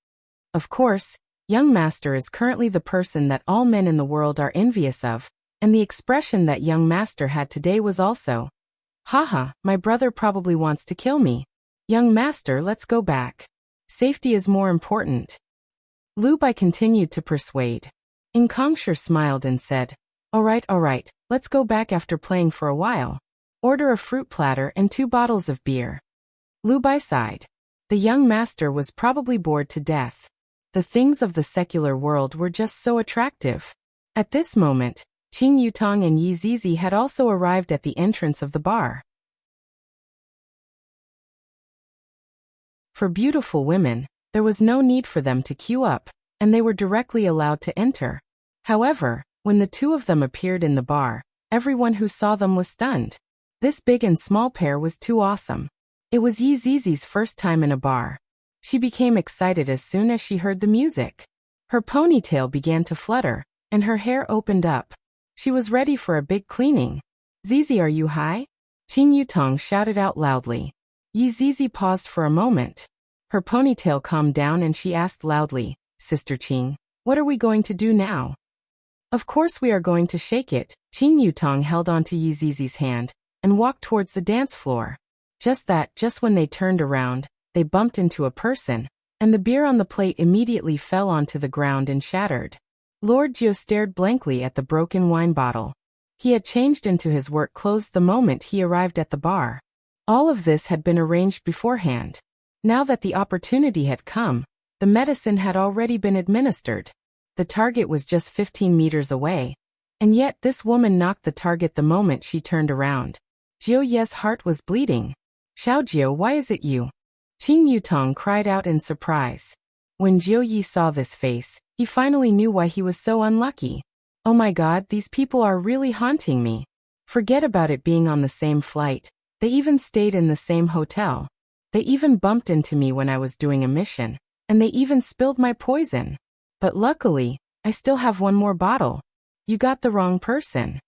"Of course, young master is currently the person that all men in the world are envious of, and the expression that young master had today was also, 'Haha, my brother probably wants to kill me. Young master, let's go back. Safety is more important.'" Lu Bai continued to persuade. Ying Kongshi smiled and said, all right, let's go back after playing for a while. Order a fruit platter and 2 bottles of beer." Lu Bai sighed. The young master was probably bored to death. The things of the secular world were just so attractive. At this moment, Qing Yutong and Yi Zizi had also arrived at the entrance of the bar. For beautiful women, there was no need for them to queue up, and they were directly allowed to enter. However, when the 2 of them appeared in the bar, everyone who saw them was stunned. This big and small pair was too awesome. It was Yi Zizi's first time in a bar. She became excited as soon as she heard the music. Her ponytail began to flutter, and her hair opened up. She was ready for a big cleaning. "Zizi, are you high?" Qing Yutong shouted out loudly. Yi Zizi paused for a moment. Her ponytail calmed down and she asked loudly, "Sister Qing, what are we going to do now?" "Of course we are going to shake it." Qing Yutong held onto Yi Zizi's hand and walked towards the dance floor. Just when they turned around, they bumped into a person, and the beer on the plate immediately fell onto the ground and shattered. Lord Jiu stared blankly at the broken wine bottle. He had changed into his work clothes the moment he arrived at the bar. All of this had been arranged beforehand. Now that the opportunity had come, the medicine had already been administered. The target was just 15 meters away. And yet this woman knocked the target the moment she turned around. Jiu Ye's heart was bleeding. "Xiao Jiu, why is it you?" Qing Yutong cried out in surprise. When Jiu Yi saw this face, he finally knew why he was so unlucky. Oh my god, these people are really haunting me. Forget about it being on the same flight. They even stayed in the same hotel. They even bumped into me when I was doing a mission. And they even spilled my poison. But luckily, I still have one more bottle. You got the wrong person.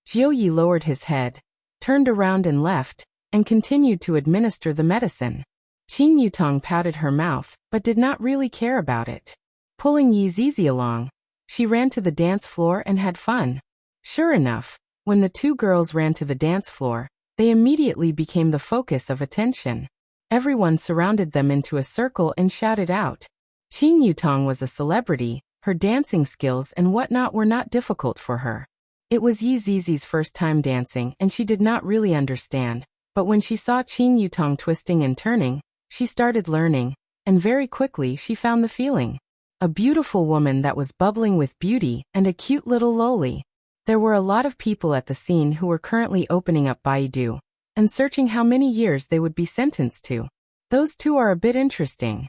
Jiu Yi lowered his head, turned around and left, and continued to administer the medicine. Qin Yutong pouted her mouth, but did not really care about it. Pulling Yi Zizi along, she ran to the dance floor and had fun. Sure enough, when the two girls ran to the dance floor, they immediately became the focus of attention. Everyone surrounded them into a circle and shouted out. Qin Yutong was a celebrity, her dancing skills and whatnot were not difficult for her. It was Yi Zizi's first time dancing and she did not really understand, but when she saw Qin Yutong twisting and turning, she started learning, and very quickly she found the feeling. A beautiful woman that was bubbling with beauty and a cute little loli. There were a lot of people at the scene who were currently opening up Baidu and searching how many years they would be sentenced to. Those two are a bit interesting.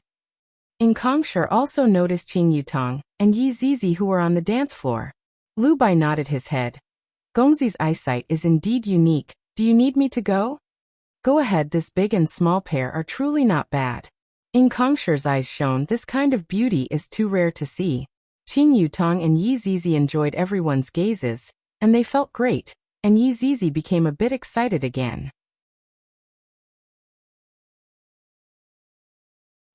In Kongsher also noticed Qin Yutong and Yi Zizi who were on the dance floor. Lu Bai nodded his head. Gongzi's eyesight is indeed unique. Do you need me to go? Go ahead, this big and small pair are truly not bad. In Kongsher's eyes shone, this kind of beauty is too rare to see. Qin Yutong and Yi Zizi enjoyed everyone's gazes, and they felt great, and Yi Zizi became a bit excited again.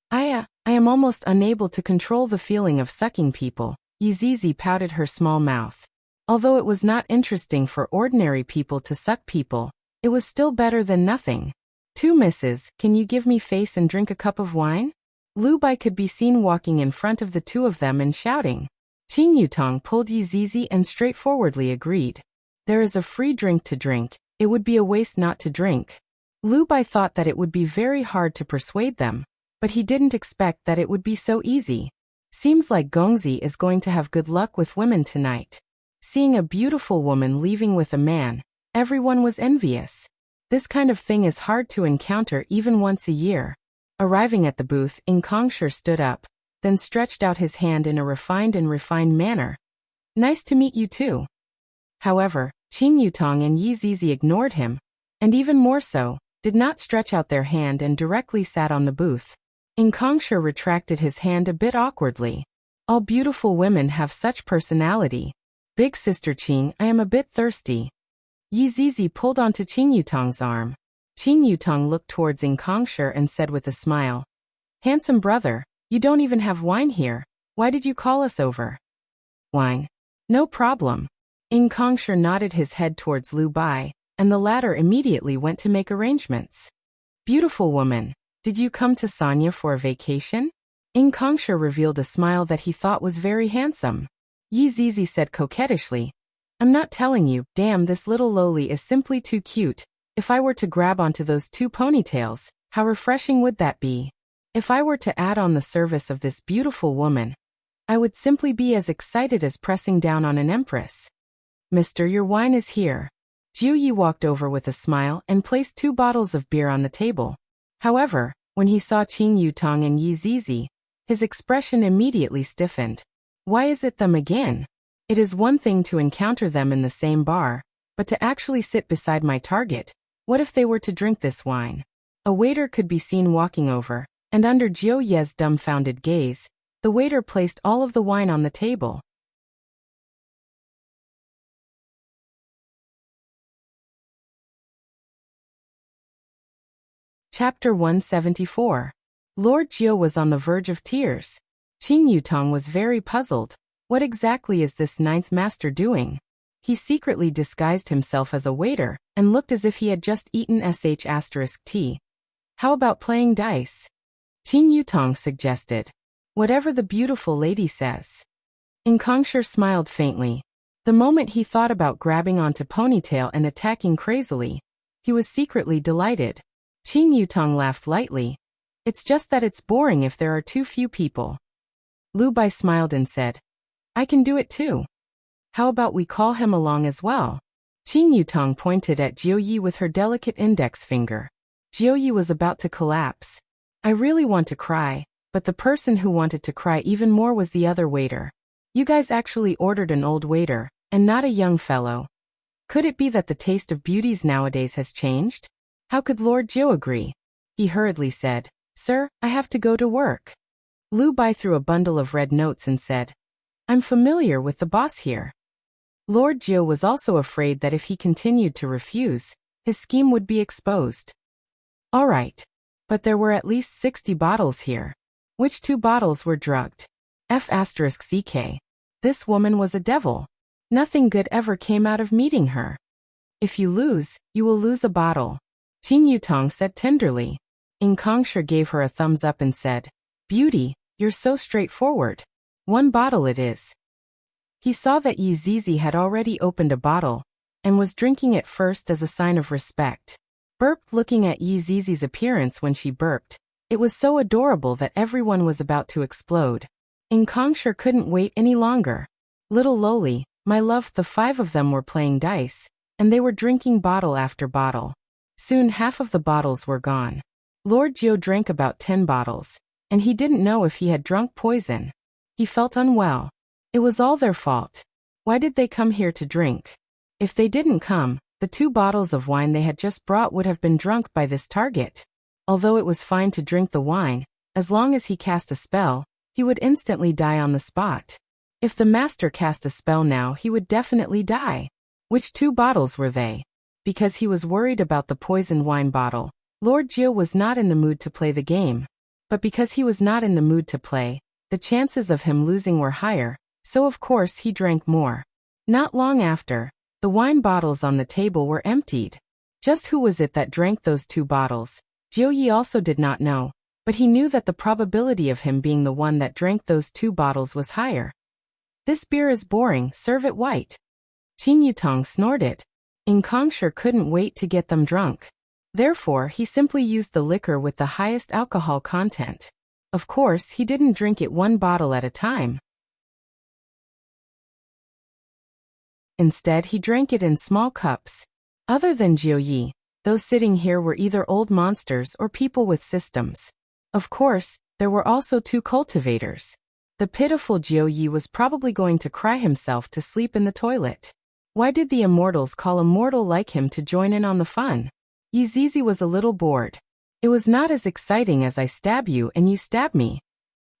I am almost unable to control the feeling of sucking people. Yi Zizi pouted her small mouth. Although it was not interesting for ordinary people to suck people, it was still better than nothing. Two misses, can you give me face and drink a cup of wine? Lu Bai could be seen walking in front of the two of them and shouting. Qin Yutong pulled Yi Zizi and straightforwardly agreed. There is a free drink to drink, it would be a waste not to drink. Lu Bai thought that it would be very hard to persuade them, but he didn't expect that it would be so easy. Seems like Gongzi is going to have good luck with women tonight. Seeing a beautiful woman leaving with a man, everyone was envious. This kind of thing is hard to encounter even once a year. Arriving at the booth, In Kongsher stood up, then stretched out his hand in a refined manner. Nice to meet you too. However, Qin Yutong and Yi Zizi ignored him, and even more so, did not stretch out their hand and directly sat on the booth. In Kongsher retracted his hand a bit awkwardly. All beautiful women have such personality. Big sister Qin, I am a bit thirsty. Yi Zizi pulled onto Qin Yutong's arm. Qin Yutong looked towards In Kongsher and said with a smile. Handsome brother, you don't even have wine here. Why did you call us over? Wine. No problem. In Kongsher nodded his head towards Lu Bai, and the latter immediately went to make arrangements. Beautiful woman, did you come to Sanya for a vacation? In Kongsher revealed a smile that he thought was very handsome. Yi Zizi said coquettishly, I'm not telling you, damn, this little loli is simply too cute. If I were to grab onto those two ponytails, how refreshing would that be? If I were to add on the service of this beautiful woman, I would simply be as excited as pressing down on an empress. Mister, your wine is here. Jiu Yi walked over with a smile and placed 2 bottles of beer on the table. However, when he saw Qin Yutong and Yi Zizi, his expression immediately stiffened. Why is it them again? It is one thing to encounter them in the same bar, but to actually sit beside my target, what if they were to drink this wine? A waiter could be seen walking over, and under Jiu Ye's dumbfounded gaze, the waiter placed all of the wine on the table. Chapter 174. Lord Jiu was on the verge of tears. Qin Yutong was very puzzled. What exactly is this 9th master doing? He secretly disguised himself as a waiter, and looked as if he had just eaten **tea. How about playing dice? Qin Yutong suggested. Whatever the beautiful lady says. In Kongsher smiled faintly. The moment he thought about grabbing onto Ponytail and attacking crazily, he was secretly delighted. Qin Yutong laughed lightly. It's just that it's boring if there are too few people. Lu Bai smiled and said, I can do it too. How about we call him along as well? Qin Yutong pointed at Jiu Yi with her delicate index finger. Jiu Yi was about to collapse. I really want to cry, but the person who wanted to cry even more was the other waiter. You guys actually ordered an old waiter, and not a young fellow. Could it be that the taste of beauties nowadays has changed? How could Lord Jiu agree? He hurriedly said, Sir, I have to go to work. Lu Bai threw a bundle of red notes and said, I'm familiar with the boss here. Lord Jiu was also afraid that if he continued to refuse, his scheme would be exposed. All right. But there were at least 60 bottles here. Which 2 bottles were drugged? F***CK. This woman was a devil. Nothing good ever came out of meeting her. If you lose, you will lose a bottle. Qin Yutong said tenderly. In Kongsher gave her a thumbs up and said, Beauty, you're so straightforward. 1 bottle it is. He saw that Yi Zizi had already opened a bottle, and was drinking it first as a sign of respect. Burped looking at Yi Zizi's appearance when she burped. It was so adorable that everyone was about to explode. In Kongsher couldn't wait any longer. Little Loli, my love, the 5 of them were playing dice, and they were drinking bottle after bottle. Soon half of the bottles were gone. Lord Jiu drank about 10 bottles, and he didn't know if he had drunk poison. He felt unwell. It was all their fault. Why did they come here to drink? If they didn't come, the 2 bottles of wine they had just brought would have been drunk by this target. Although it was fine to drink the wine, as long as he cast a spell, he would instantly die on the spot. If the master cast a spell now, he would definitely die. Which 2 bottles were they? Because he was worried about the poisoned wine bottle, Lord Jiu was not in the mood to play the game. But because he was not in the mood to play, the chances of him losing were higher, so of course he drank more. Not long after, the wine bottles on the table were emptied. Just who was it that drank those 2 bottles? Jiu Yi also did not know, but he knew that the probability of him being the one that drank those 2 bottles was higher. This beer is boring, serve it white. Qin Yutong snorted. In Kongsher couldn't wait to get them drunk. Therefore, he simply used the liquor with the highest alcohol content. Of course, he didn't drink it 1 bottle at a time. Instead, he drank it in small cups. Other than Jiu Yi, those sitting here were either old monsters or people with systems. Of course, there were also 2 cultivators. The pitiful Jiu Yi was probably going to cry himself to sleep in the toilet. Why did the immortals call a mortal like him to join in on the fun? Yi Zizi was a little bored. It was not as exciting as I stab you and you stab me.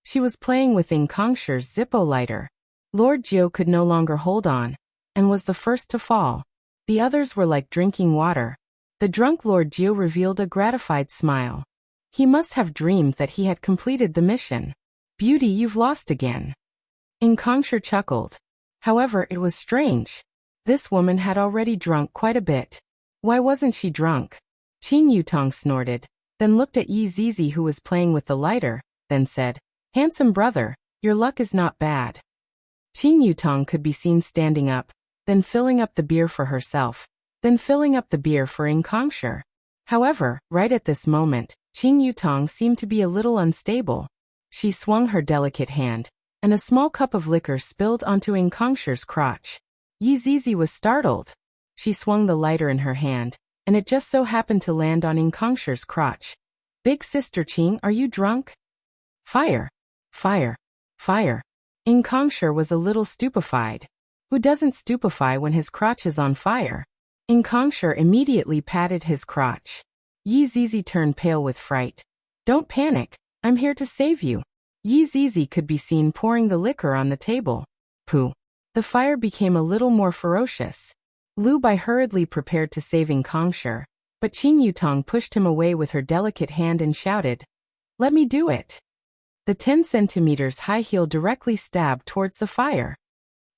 She was playing with In Kongsher's Zippo lighter. Lord Jiu could no longer hold on, and was the first to fall. The others were like drinking water. The drunk Lord Jiu revealed a gratified smile. He must have dreamed that he had completed the mission. Beauty, you've lost again. In Kongsher chuckled. However, it was strange. This woman had already drunk quite a bit. Why wasn't she drunk? Qin Yutong snorted, then looked at Yi Zizi who was playing with the lighter, then said, Handsome brother, your luck is not bad. Qin Yutong could be seen standing up, then filling up the beer for herself, then filling up the beer for In Kongsher. However, right at this moment, Qin Yutong seemed to be a little unstable. She swung her delicate hand, and a small cup of liquor spilled onto In Kongsher's crotch. Yi Zizi was startled. She swung the lighter in her hand, and it just so happened to land on In Kongsher's crotch. Big sister Qin, are you drunk? Fire! Fire! Fire! In Kongsher was a little stupefied. Who doesn't stupefy when his crotch is on fire? In Kongsher immediately patted his crotch. Yi Zizi turned pale with fright. Don't panic, I'm here to save you. Yi Zizi could be seen pouring the liquor on the table. Pooh. The fire became a little more ferocious. Lu Bai hurriedly prepared to save In Kongsher, but Qin Yutong pushed him away with her delicate hand and shouted, Let me do it. The 10 centimeters high heel directly stabbed towards the fire.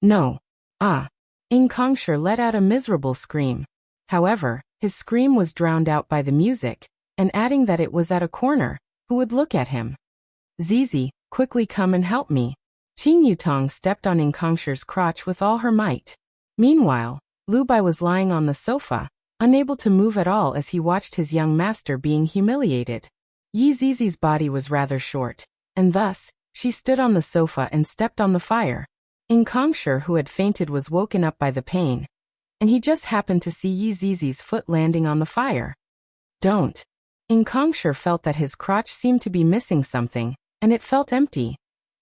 No. Ah. In Kongsher let out a miserable scream. However, his scream was drowned out by the music, and adding that it was at a corner, who would look at him? Zizi, quickly come and help me. Qin Yutong stepped on In Kongsher's crotch with all her might. Meanwhile, Lu Bai was lying on the sofa, unable to move at all as he watched his young master being humiliated. Yi Zizi's body was rather short, and thus, she stood on the sofa and stepped on the fire. In Kongsher, who had fainted, was woken up by the pain, and he just happened to see Yi Zizi's foot landing on the fire. Don't. In Kongsher felt that his crotch seemed to be missing something, and it felt empty.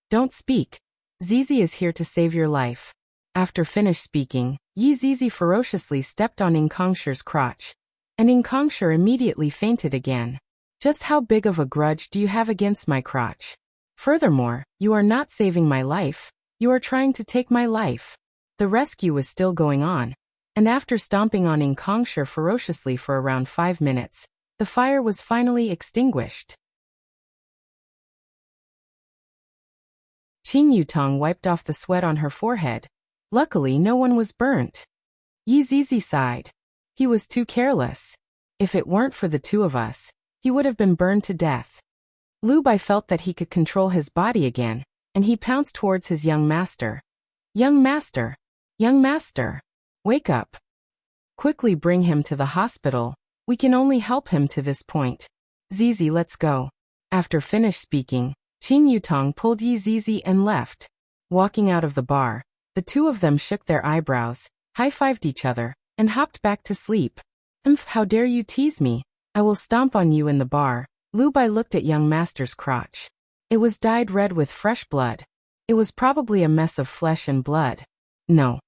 Don't speak. Zizi is here to save your life. After finished speaking, Yi Zizi ferociously stepped on Ing Kongshi's crotch, and Ing Kongshi immediately fainted again. Just how big of a grudge do you have against my crotch? Furthermore, you are not saving my life, you are trying to take my life. The rescue was still going on, and after stomping on Ing Kongshi ferociously for around 5 minutes, the fire was finally extinguished. Qing Yutong wiped off the sweat on her forehead. Luckily, no one was burnt. Yi Zizi sighed. He was too careless. If it weren't for the two of us, he would have been burned to death. Lu Bai felt that he could control his body again, and he pounced towards his young master. Young master! Young master! Wake up! Quickly bring him to the hospital. We can only help him to this point. Zizi, let's go. After finished speaking, Qing Yutong pulled Yi Zizi and left. Walking out of the bar, the two of them shook their eyebrows, high-fived each other, and hopped back to sleep. How dare you tease me? I will stomp on you in the bar. Lu Bai looked at young master's crotch. It was dyed red with fresh blood. It was probably a mess of flesh and blood. No.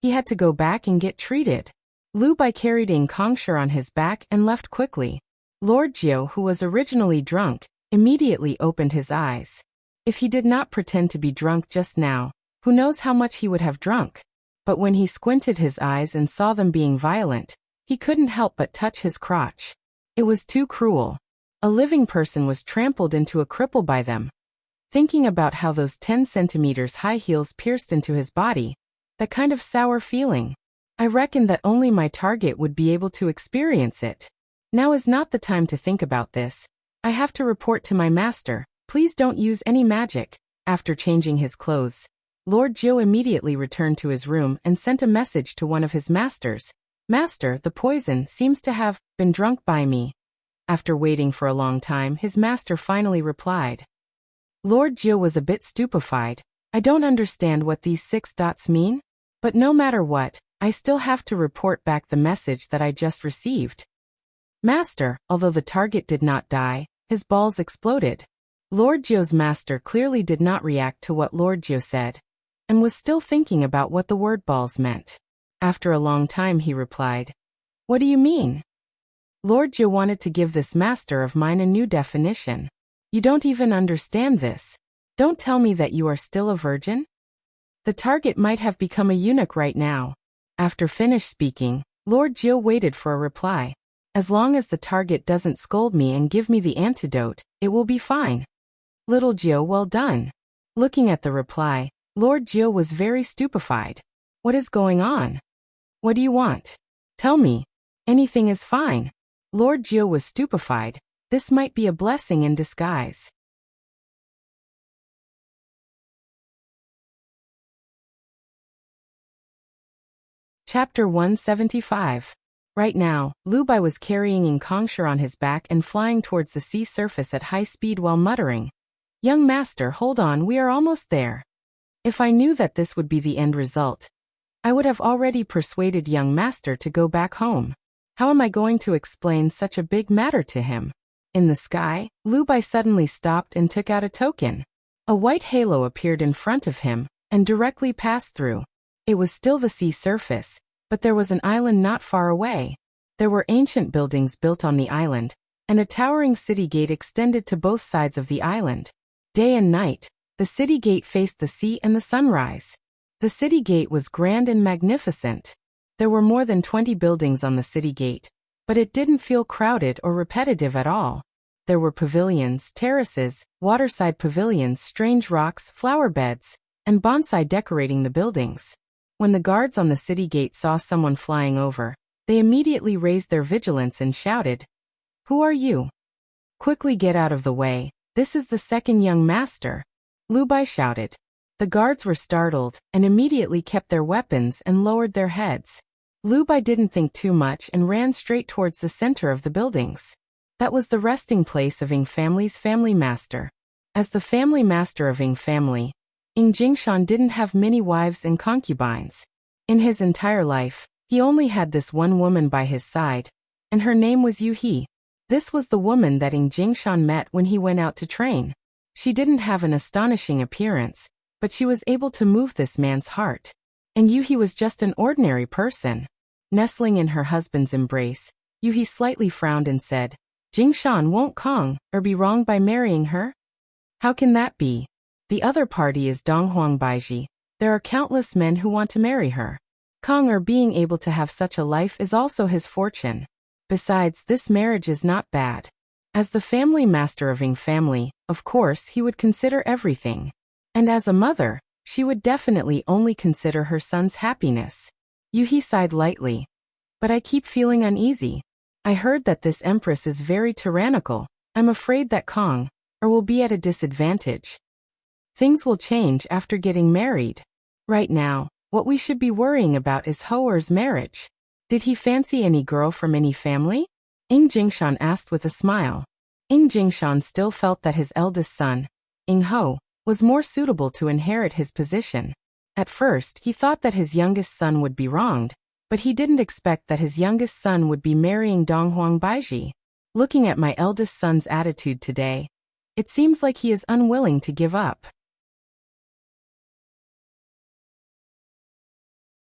He had to go back and get treated. Lu Bai carried Ing Kongshi on his back and left quickly. Lord Jiu, who was originally drunk, immediately opened his eyes. If he did not pretend to be drunk just now, who knows how much he would have drunk? But when he squinted his eyes and saw them being violent, he couldn't help but touch his crotch. It was too cruel. A living person was trampled into a cripple by them. Thinking about how those 10 centimeters high heels pierced into his body, that kind of sour feeling. I reckoned that only my target would be able to experience it. Now is not the time to think about this. I have to report to my master. Please don't use any magic. After changing his clothes, Lord Jiu immediately returned to his room and sent a message to one of his masters. Master, the poison seems to have been drunk by me. After waiting for a long time, his master finally replied. Lord Jiu was a bit stupefied. I don't understand what these 6 dots mean, but no matter what, I still have to report back the message that I just received. Master, although the target did not die, his balls exploded. Lord Jiu's master clearly did not react to what Lord Jiu said, and was still thinking about what the word balls meant. After a long time he replied, What do you mean? Lord Jiu wanted to give this master of mine a new definition. You don't even understand this. Don't tell me that you are still a virgin? The target might have become a eunuch right now. After finished speaking, Lord Jiu waited for a reply. As long as the target doesn't scold me and give me the antidote, it will be fine. Little Jiu, well done. Looking at the reply, Lord Jiu was very stupefied. What is going on? What do you want? Tell me. Anything is fine. Lord Jiu was stupefied. This might be a blessing in disguise. Chapter 175. Right now, Lu Bai was carrying Ing Kongshi on his back and flying towards the sea surface at high speed while muttering, Young master, hold on, we are almost there. If I knew that this would be the end result, I would have already persuaded young master to go back home. How am I going to explain such a big matter to him? In the sky, Lu Bai suddenly stopped and took out a token. A white halo appeared in front of him and directly passed through. It was still the sea surface, but there was an island not far away. There were ancient buildings built on the island, and a towering city gate extended to both sides of the island. Day and night, the city gate faced the sea and the sunrise. The city gate was grand and magnificent. There were more than 20 buildings on the city gate, but it didn't feel crowded or repetitive at all. There were pavilions, terraces, waterside pavilions, strange rocks, flower beds, and bonsai decorating the buildings. When the guards on the city gate saw someone flying over, they immediately raised their vigilance and shouted, Who are you? Quickly get out of the way, this is the second young master. Lu Bai shouted. The guards were startled and immediately kept their weapons and lowered their heads. Lu Bai didn't think too much and ran straight towards the center of the buildings. That was the resting place of Ing family's family master. As the family master of Ing family, Ing Jingshan didn't have many wives and concubines. In his entire life, he only had this one woman by his side, and her name was Yu He. This was the woman that Ing Jingshan met when he went out to train. She didn't have an astonishing appearance, but she was able to move this man's heart. And Yuhi was just an ordinary person. Nestling in her husband's embrace, Yuhi slightly frowned and said, Jingshan won't Kong or be wronged by marrying her? How can that be? The other party is Donghuang Baiji. There are countless men who want to marry her. Kong or being able to have such a life is also his fortune. Besides, this marriage is not bad. As the family master of Ying family, of course he would consider everything. And as a mother, she would definitely only consider her son's happiness. Yuhi sighed lightly. But I keep feeling uneasy. I heard that this empress is very tyrannical. I'm afraid that Kong or will be at a disadvantage. Things will change after getting married. Right now, what we should be worrying about is Hoer's marriage. Did he fancy any girl from any family? Ying Jingshan asked with a smile. Ying Jingshan still felt that his eldest son, Ying Ho, was more suitable to inherit his position. At first, he thought that his youngest son would be wronged, but he didn't expect that his youngest son would be marrying Donghuang Baiji. Looking at my eldest son's attitude today, it seems like he is unwilling to give up.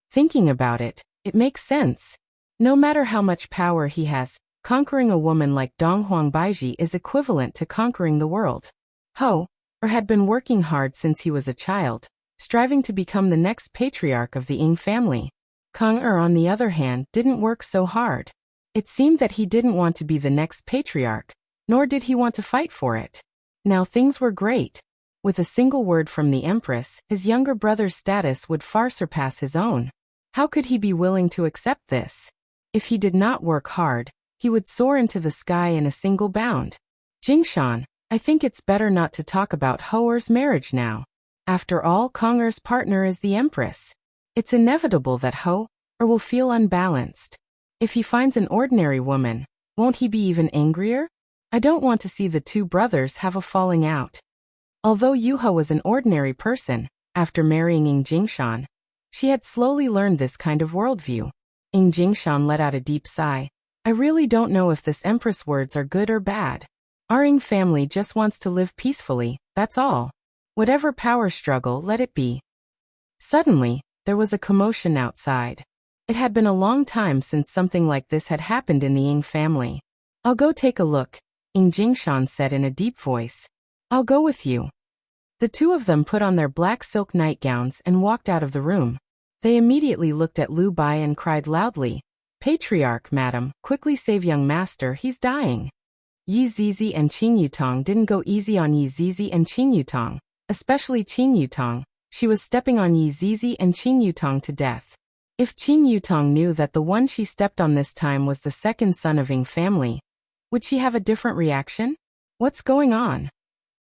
Thinking about it, it makes sense. No matter how much power he has, conquering a woman like Donghuang Baiji is equivalent to conquering the world. Ho had been working hard since he was a child, striving to become the next patriarch of the Ying family. Kong on the other hand, didn't work so hard. It seemed that he didn't want to be the next patriarch, nor did he want to fight for it. Now things were great. With a single word from the Empress, his younger brother's status would far surpass his own. How could he be willing to accept this? If he did not work hard, he would soar into the sky in a single bound. Jingshan, I think it's better not to talk about Hoer's marriage now. After all, Kong'er's partner is the Empress. It's inevitable that Ho will feel unbalanced. If he finds an ordinary woman, won't he be even angrier? I don't want to see the two brothers have a falling out. Although Yuho was an ordinary person, after marrying Ying Jingshan, she had slowly learned this kind of worldview. Ying Jingshan let out a deep sigh. I really don't know if this Empress words are good or bad. Our Ying family just wants to live peacefully, that's all. Whatever power struggle, let it be. Suddenly, there was a commotion outside. It had been a long time since something like this had happened in the Ying family. I'll go take a look, Ying Jingshan said in a deep voice. I'll go with you. The two of them put on their black silk nightgowns and walked out of the room. They immediately looked at Lu Bai and cried loudly, Patriarch, madam, quickly save young master, he's dying. Yi Zizi and Qing Yutong didn't go easy on Yi Zizi and Qing Yutong, especially Qing Yutong. She was stepping on Yi Zizi and Qing Yutong to death. If Qing Yutong knew that the one she stepped on this time was the second son of Ying family, would she have a different reaction? What's going on?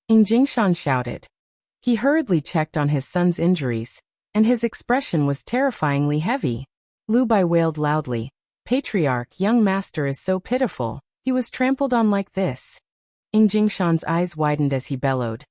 Ying Jingshan shouted. He hurriedly checked on his son's injuries, and his expression was terrifyingly heavy. Lu Bai wailed loudly, Patriarch, young master is so pitiful, he was trampled on like this. Ying Jingshan's eyes widened as he bellowed.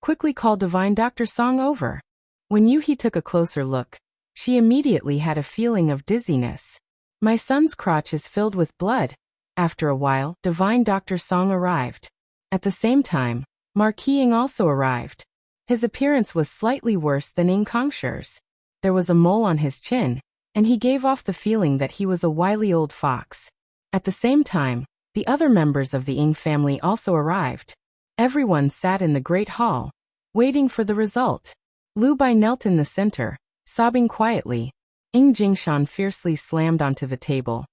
Quickly call divine Dr. Song over. When Yuhi took a closer look, she immediately had a feeling of dizziness. My son's crotch is filled with blood. After a while, divine Dr. Song arrived. At the same time, Marquis Ying also arrived. His appearance was slightly worse than Ying Kongsher's. There was a mole on his chin, and he gave off the feeling that he was a wily old fox. At the same time, the other members of the Ying family also arrived. Everyone sat in the great hall, waiting for the result. Lu Bai knelt in the center, sobbing quietly. Ying Jingshan fiercely slammed onto the table.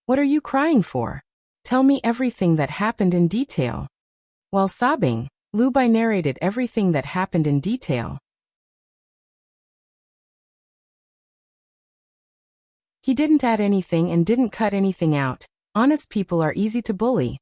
What are you crying for? Tell me everything that happened in detail. While sobbing, Lu Bai narrated everything that happened in detail. He didn't add anything and didn't cut anything out. Honest people are easy to bully.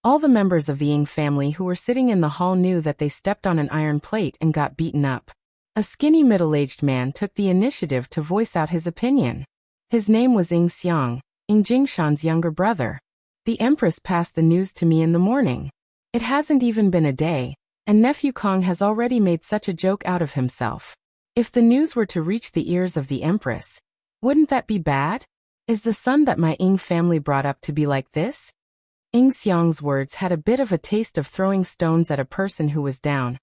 All the members of the Ying family who were sitting in the hall knew that they stepped on an iron plate and got beaten up. A skinny middle-aged man took the initiative to voice out his opinion. His name was Ying Xiang, Ying Jingshan's younger brother. The Empress passed the news to me in the morning. It hasn't even been a day, and nephew Kong has already made such a joke out of himself. If the news were to reach the ears of the Empress, wouldn't that be bad? Is the son that my Ying family brought up to be like this? Ing Xiang's words had a bit of a taste of throwing stones at a person who was down,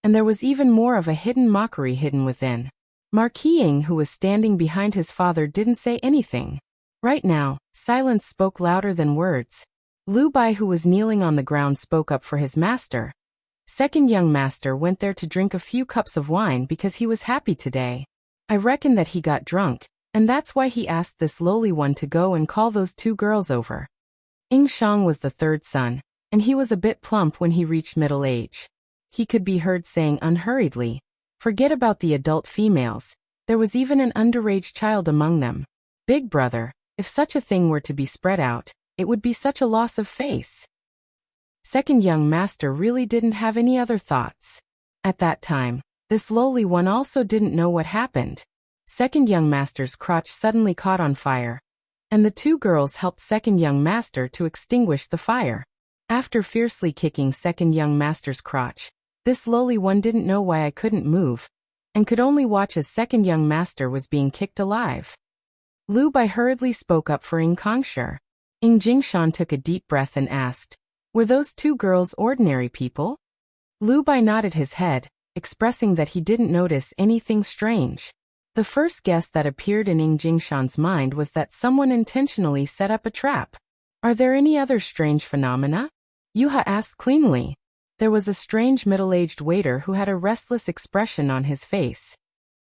and there was even more of a hidden mockery hidden within. Marquis Ing, who was standing behind his father, didn't say anything. Right now, silence spoke louder than words. Lu Bai, who was kneeling on the ground, spoke up for his master. Second young master went there to drink a few cups of wine because he was happy today. I reckon that he got drunk, and that's why he asked this lowly one to go and call those two girls over. Ing Shang was the third son, and he was a bit plump when he reached middle age. He could be heard saying unhurriedly, "Forget about the adult females, there was even an underage child among them. Big brother, if such a thing were to be spread out, it would be such a loss of face." Second young master really didn't have any other thoughts. At that time, this lowly one also didn't know what happened. Second young master's crotch suddenly caught on fire, and the two girls helped second young master to extinguish the fire. After fiercely kicking second young master's crotch, this lowly one didn't know why I couldn't move, and could only watch as second young master was being kicked alive. Lu Bai hurriedly spoke up for Ing Kongsher. Ing Jingshan took a deep breath and asked, "Were those two girls ordinary people?" Lu Bai nodded his head, expressing that he didn't notice anything strange. The first guess that appeared in Ing Jingshan's mind was that someone intentionally set up a trap. "Are there any other strange phenomena?" Yuha asked cleanly. There was a strange middle-aged waiter who had a restless expression on his face.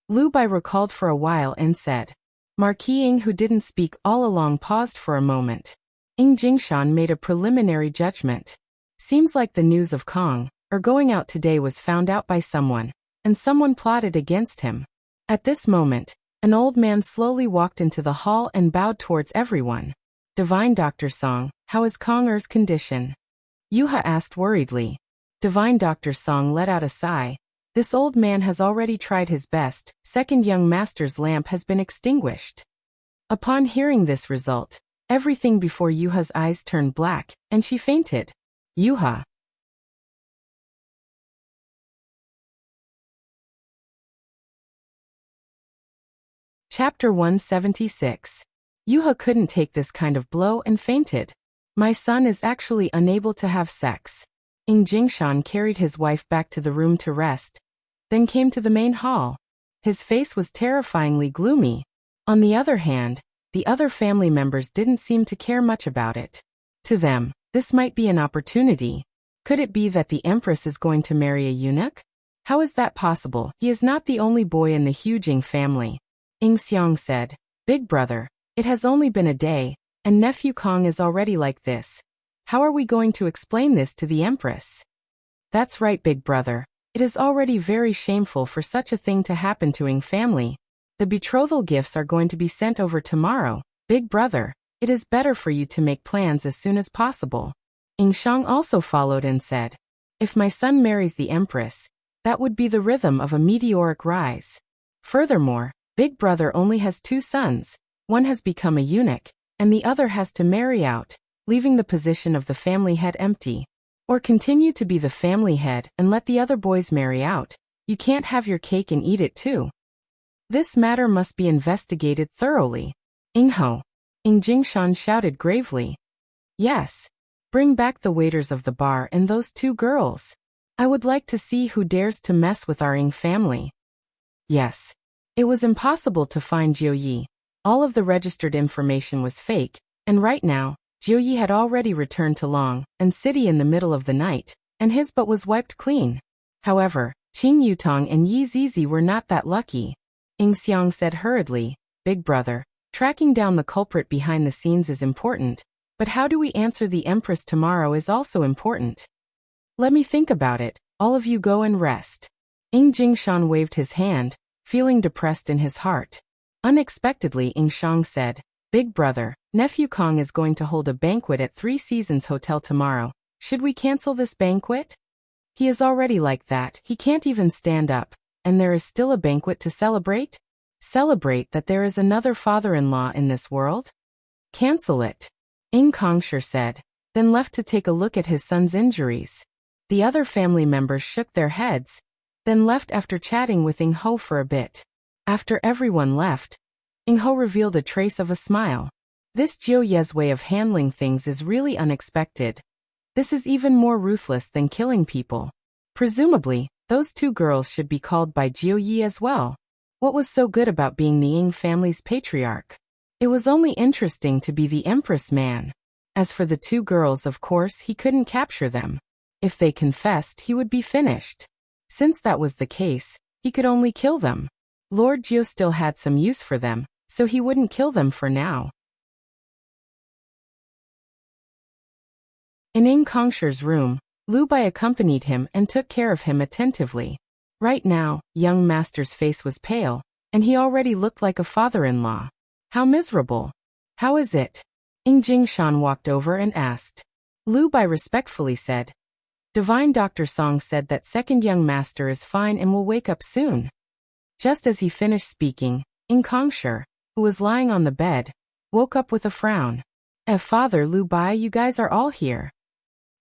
Lu Bai recalled for a while and said. Marquis Ing, who didn't speak all along, paused for a moment. Ing Jingshan made a preliminary judgment. Seems like the news of Kong, or going out today, was found out by someone, and someone plotted against him. At this moment, an old man slowly walked into the hall and bowed towards everyone. "Divine Dr. Song, how is Kong Er's condition?" Yuha asked worriedly. Divine Dr. Song let out a sigh. "This old man has already tried his best. Second young master's lamp has been extinguished." Upon hearing this result, everything before Yuha's eyes turned black, and she fainted. Yuha. Chapter 176. Yuha couldn't take this kind of blow and fainted. "My son is actually unable to have sex." Ing Jingshan carried his wife back to the room to rest, then came to the main hall. His face was terrifyingly gloomy. On the other hand, the other family members didn't seem to care much about it. To them, this might be an opportunity. Could it be that the Empress is going to marry a eunuch? How is that possible? He is not the only boy in the huge Ing family. Ing Xiang said, "Big brother, it has only been a day, and nephew Kong is already like this. How are we going to explain this to the Empress?" "That's right, big brother. It is already very shameful for such a thing to happen to Ing family. The betrothal gifts are going to be sent over tomorrow. Big brother, it is better for you to make plans as soon as possible." Ing Shang also followed and said, "If my son marries the Empress, that would be the rhythm of a meteoric rise. Furthermore, big brother only has two sons. One has become a eunuch, and the other has to marry out, leaving the position of the family head empty. Or continue to be the family head and let the other boys marry out. You can't have your cake and eat it too. This matter must be investigated thoroughly." "Ing Ho." Ing Jingshan shouted gravely. "Yes. Bring back the waiters of the bar and those two girls. I would like to see who dares to mess with our Ing family." Yes. It was impossible to find Jiu Yi. All of the registered information was fake, and right now, Jiu Yi had already returned to Long and City in the middle of the night, and his butt was wiped clean. However, Qing Yutong and Yi Zizi were not that lucky. Ing Xiang said hurriedly, "Big brother, tracking down the culprit behind the scenes is important, but how do we answer the Empress tomorrow is also important. Let me think about it. All of you go and rest." Ing Jingshan waved his hand, feeling depressed in his heart. Unexpectedly, Ing Shang said, "Big brother, nephew Kong is going to hold a banquet at Three Seasons Hotel tomorrow. Should we cancel this banquet? He is already like that. He can't even stand up, and there is still a banquet to celebrate? Celebrate that there is another father-in-law in this world? Cancel it." Ing Kongsher said, then left to take a look at his son's injuries. The other family members shook their heads, then left after chatting with Ing Ho for a bit. After everyone left, Ing Ho revealed a trace of a smile. This Jiu Ye's way of handling things is really unexpected. This is even more ruthless than killing people. Presumably, those two girls should be called by Jiu Yi as well. What was so good about being the Ying family's patriarch? It was only interesting to be the Empress man. As for the two girls, of course, he couldn't capture them. If they confessed, he would be finished. Since that was the case, he could only kill them. Lord Jiu still had some use for them, so he wouldn't kill them for now. In Ying Kongsher's room, Lu Bai accompanied him and took care of him attentively. Right now, young master's face was pale, and he already looked like a father-in-law. How miserable. How is it? Ying Jingshan walked over and asked. Lu Bai respectfully said, Divine Dr. Song said that second young master is fine and will wake up soon. Just as he finished speaking, Ying Kongsher, who was lying on the bed, woke up with a frown. Father Lu Bai, you guys are all here.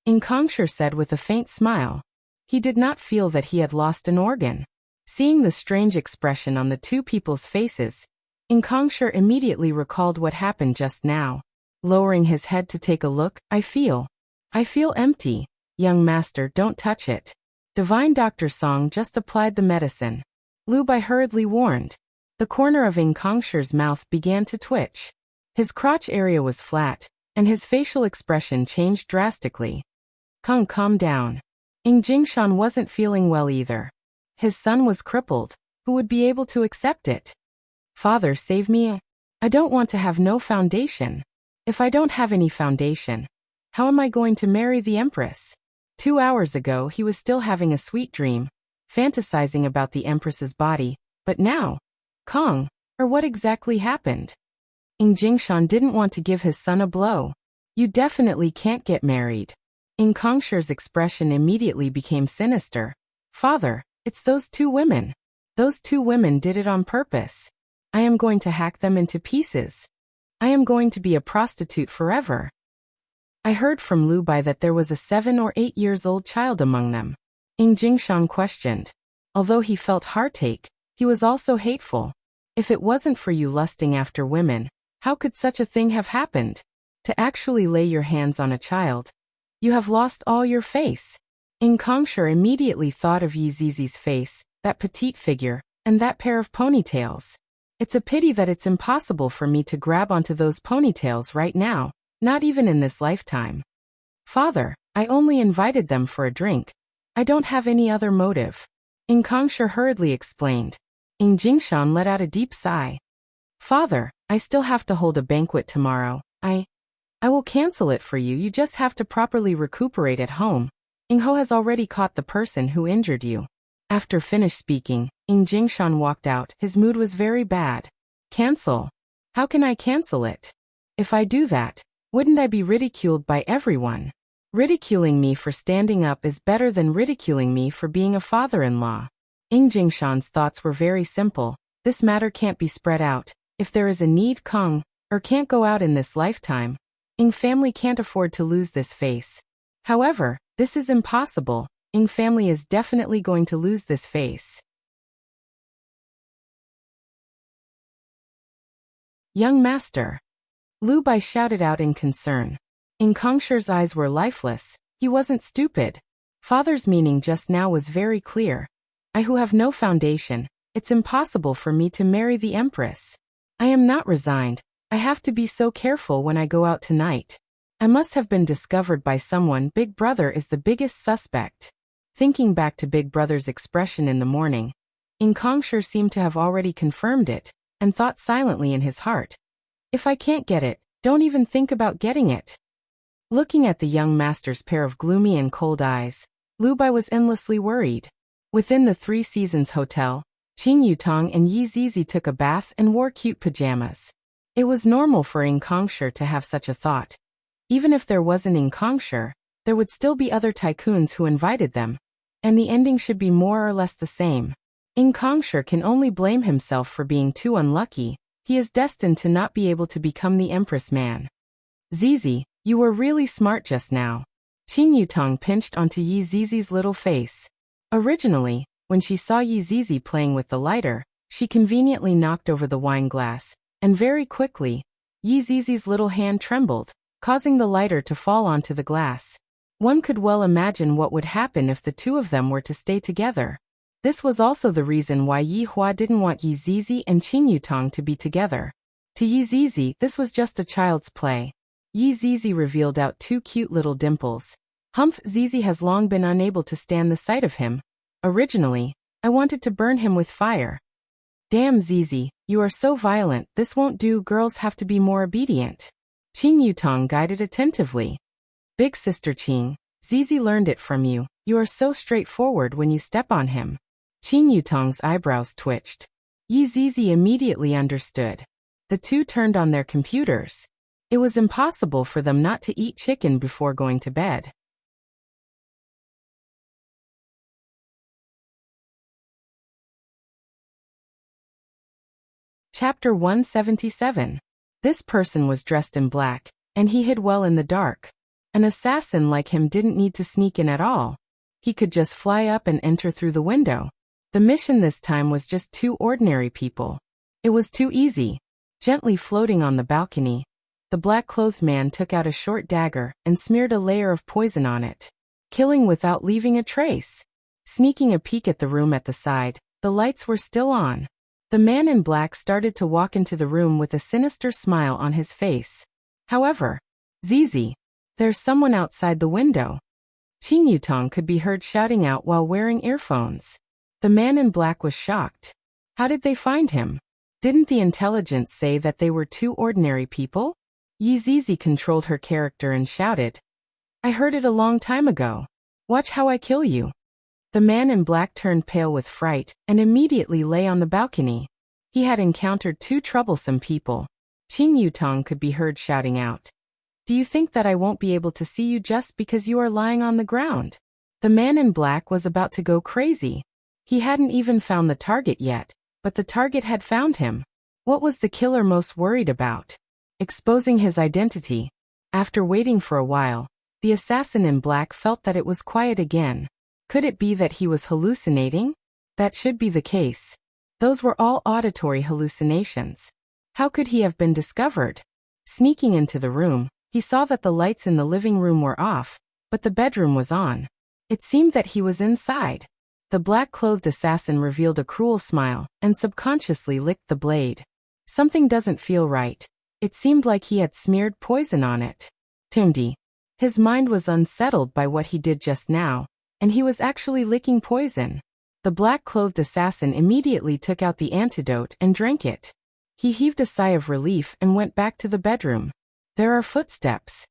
Ying Kongsher said with a faint smile. He did not feel that he had lost an organ. Seeing the strange expression on the two people's faces, Ying Kongsher immediately recalled what happened just now. Lowering his head to take a look, I feel empty. Young master, don't touch it. Divine Dr. Song just applied the medicine. Lu Bai hurriedly warned. The corner of Ying Kongsher's mouth began to twitch. His crotch area was flat, and his facial expression changed drastically. Kung, calm down. Ying Jingshan wasn't feeling well either. His son was crippled. Who would be able to accept it? Father, save me. I don't want to have no foundation. If I don't have any foundation, how am I going to marry the Empress? 2 hours ago he was still having a sweet dream, fantasizing about the Empress's body, but now, Kong, or what exactly happened? Ying Jingshan didn't want to give his son a blow. You definitely can't get married. Ying Kongsher's expression immediately became sinister. Father, it's those two women. Those two women did it on purpose. I am going to hack them into pieces. I am going to be a prostitute forever. I heard from Lu Bai that there was a 7 or 8 years old child among them. Ying Jingshan questioned. Although he felt heartache, he was also hateful. If it wasn't for you lusting after women, how could such a thing have happened? To actually lay your hands on a child. You have lost all your face. Ying Kongsher immediately thought of Yi Zizi's face, that petite figure, and that pair of ponytails. It's a pity that it's impossible for me to grab onto those ponytails right now, not even in this lifetime. Father, I only invited them for a drink. I don't have any other motive. Ying Kongsher hurriedly explained. Ying Jingshan let out a deep sigh. Father, I still have to hold a banquet tomorrow. I will cancel it for you. You just have to properly recuperate at home. Ying Ho has already caught the person who injured you. After finished speaking, Ying Jingshan walked out. His mood was very bad. Cancel? How can I cancel it? If I do that, wouldn't I be ridiculed by everyone? Ridiculing me for standing up is better than ridiculing me for being a father-in-law. Ying Jingshan's thoughts were very simple. This matter can't be spread out. If there is a need, Kong, or can't go out in this lifetime, Ying family can't afford to lose this face. However, this is impossible. Ying family is definitely going to lose this face. Young master. Lu Bai shouted out in concern. Ying Kongsher's eyes were lifeless. He wasn't stupid. Father's meaning just now was very clear. I who have no foundation, it's impossible for me to marry the Empress. I am not resigned. I have to be so careful when I go out tonight. I must have been discovered by someone. Big Brother is the biggest suspect. Thinking back to Big Brother's expression in the morning, Ying Kongsher seemed to have already confirmed it, and thought silently in his heart. If I can't get it, don't even think about getting it. Looking at the young master's pair of gloomy and cold eyes, Lu Bai was endlessly worried. Within the Three Seasons Hotel, Qing Yutong and Yi Zizi took a bath and wore cute pajamas. It was normal for Ying Kongsher to have such a thought. Even if there wasn't Ying Kongsher, there would still be other tycoons who invited them, and the ending should be more or less the same. Ying Kongsher can only blame himself for being too unlucky. He is destined to not be able to become the Empress man. Zizi, you were really smart just now. Qing Yutong pinched onto Yi Zizi's little face. Originally, when she saw Yi Zizi playing with the lighter, she conveniently knocked over the wine glass, and very quickly, Yi Zizi's little hand trembled, causing the lighter to fall onto the glass. One could well imagine what would happen if the two of them were to stay together. This was also the reason why Yi Hua didn't want Yi Zizi and Qing Yutong to be together. To Yi Zizi, this was just a child's play. Yi Zizi revealed out two cute little dimples. Humph, Zizi has long been unable to stand the sight of him. Originally, I wanted to burn him with fire. Damn, Zizi, you are so violent, this won't do, girls have to be more obedient. Qing Yutong guided attentively. Big sister Qing, Zizi learned it from you, you are so straightforward when you step on him. Qing Yutong's eyebrows twitched. Yi Zizi immediately understood. The two turned on their computers. It was impossible for them not to eat chicken before going to bed. Chapter 177. This person was dressed in black, and he hid well in the dark. An assassin like him didn't need to sneak in at all. He could just fly up and enter through the window. The mission this time was just two ordinary people. It was too easy. Gently floating on the balcony, the black-clothed man took out a short dagger and smeared a layer of poison on it, killing without leaving a trace. Sneaking a peek at the room at the side, the lights were still on. The man in black started to walk into the room with a sinister smile on his face. However, Zizi, there's someone outside the window. Qing Yutong could be heard shouting out while wearing earphones. The man in black was shocked. How did they find him? Didn't the intelligence say that they were two ordinary people? Yi Zizi controlled her character and shouted, I heard it a long time ago. Watch how I kill you. The man in black turned pale with fright and immediately lay on the balcony. He had encountered two troublesome people. Qing Yutong could be heard shouting out, Do you think that I won't be able to see you just because you are lying on the ground? The man in black was about to go crazy. He hadn't even found the target yet, but the target had found him. What was the killer most worried about? Exposing his identity. After waiting for a while, the assassin in black felt that it was quiet again. Could it be that he was hallucinating? That should be the case. Those were all auditory hallucinations. How could he have been discovered? Sneaking into the room, he saw that the lights in the living room were off, but the bedroom was on. It seemed that he was inside. The black-clothed assassin revealed a cruel smile and subconsciously licked the blade. Something doesn't feel right. It seemed like he had smeared poison on it. Tumdi. His mind was unsettled by what he did just now, and he was actually licking poison. The black-clothed assassin immediately took out the antidote and drank it. He heaved a sigh of relief and went back to the bedroom. There are footsteps.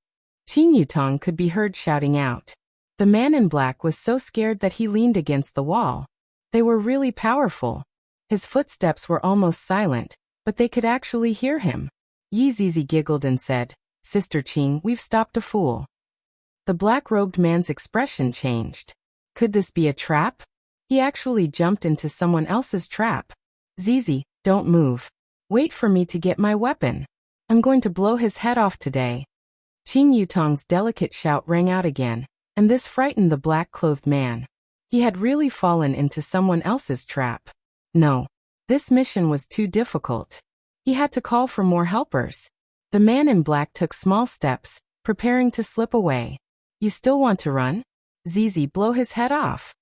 Qing Yutong could be heard shouting out. The man in black was so scared that he leaned against the wall. They were really powerful. His footsteps were almost silent, but they could actually hear him. Yi Zizi giggled and said, Sister Qing, we've stopped a fool. The black-robed man's expression changed. Could this be a trap? He actually jumped into someone else's trap. Zizi, don't move. Wait for me to get my weapon. I'm going to blow his head off today. Qing Yutong's delicate shout rang out again, and this frightened the black-clothed man. He had really fallen into someone else's trap. No. This mission was too difficult. He had to call for more helpers. The man in black took small steps, preparing to slip away. You still want to run? Zizi, blow his head off.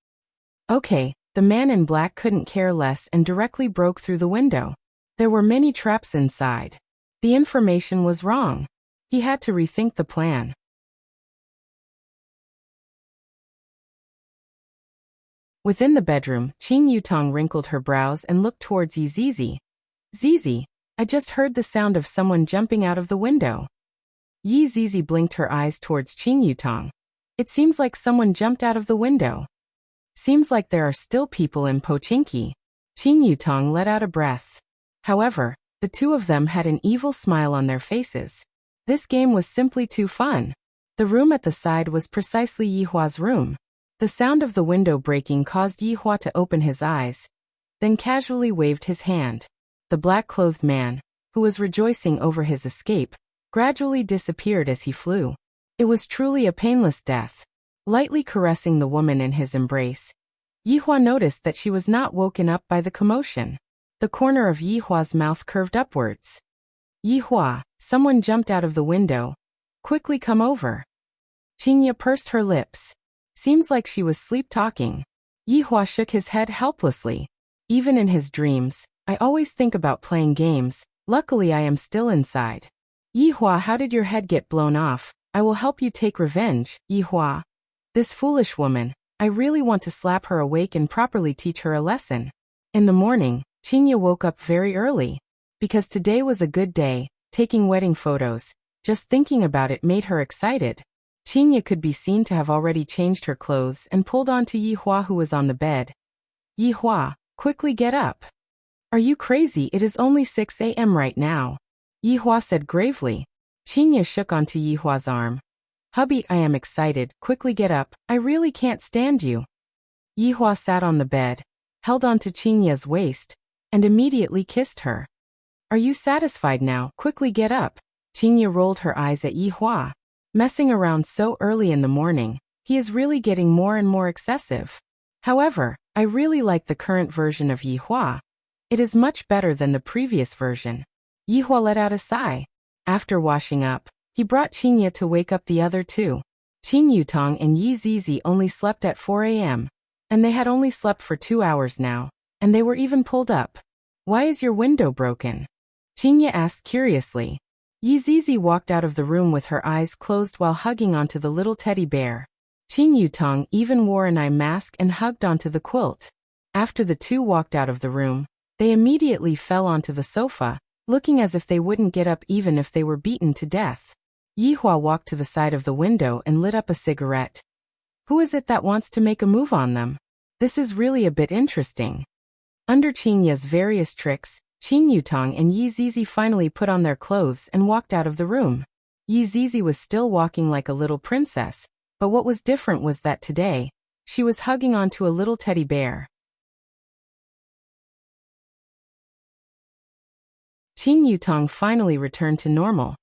Okay, the man in black couldn't care less and directly broke through the window. There were many traps inside. The information was wrong. He had to rethink the plan. Within the bedroom, Qing Yutong wrinkled her brows and looked towards Yi Zizi. Zizi, I just heard the sound of someone jumping out of the window. Yi Zizi blinked her eyes towards Qing Yutong. It seems like someone jumped out of the window. Seems like there are still people in Pochinki. Qing Yutong let out a breath. However, the two of them had an evil smile on their faces. This game was simply too fun. The room at the side was precisely Yi Hua's room. The sound of the window breaking caused Yi Hua to open his eyes, then casually waved his hand. The black-clothed man, who was rejoicing over his escape, gradually disappeared as he flew. It was truly a painless death. Lightly caressing the woman in his embrace, Yi Hua noticed that she was not woken up by the commotion. The corner of Yi Hua's mouth curved upwards. Yi Hua, Someone jumped out of the window. Quickly come over. Qingye pursed her lips. Seems like she was sleep-talking. Yihua shook his head helplessly. Even in his dreams, I always think about playing games. Luckily I am still inside. Yihua, how did your head get blown off? I will help you take revenge, Yihua. This foolish woman. I really want to slap her awake and properly teach her a lesson. In the morning, Qingye woke up very early. Because today was a good day, taking wedding photos. Just thinking about it made her excited. Qingye could be seen to have already changed her clothes and pulled on to Yihua, who was on the bed. Yihua, quickly get up. Are you crazy? It is only 6 a.m. right now. Yihua said gravely. Qingye shook onto Yihua's arm. Hubby, I am excited. Quickly get up. I really can't stand you. Yihua sat on the bed, held onto Qingye's waist, and immediately kissed her. Are you satisfied now? Quickly get up. Qingye rolled her eyes at Yihua. Messing around so early in the morning, he is really getting more and more excessive. However, I really like the current version of Yihua. It is much better than the previous version. Yihua let out a sigh. After washing up, he brought Qingye to wake up the other two. Qing Yutong and Yi Zizi only slept at 4 a.m. And they had only slept for 2 hours now, and they were even pulled up. Why is your window broken? Qingye asked curiously. Yi Zizi walked out of the room with her eyes closed while hugging onto the little teddy bear. Qing Yutong even wore an eye mask and hugged onto the quilt. After the two walked out of the room, they immediately fell onto the sofa, looking as if they wouldn't get up even if they were beaten to death. Yihua walked to the side of the window and lit up a cigarette. Who is it that wants to make a move on them? This is really a bit interesting. Under Qingye's various tricks, Qing Yutong and Yi Zizi finally put on their clothes and walked out of the room. Yi Zizi was still walking like a little princess, but what was different was that today, she was hugging onto a little teddy bear. Qing Yutong finally returned to normal,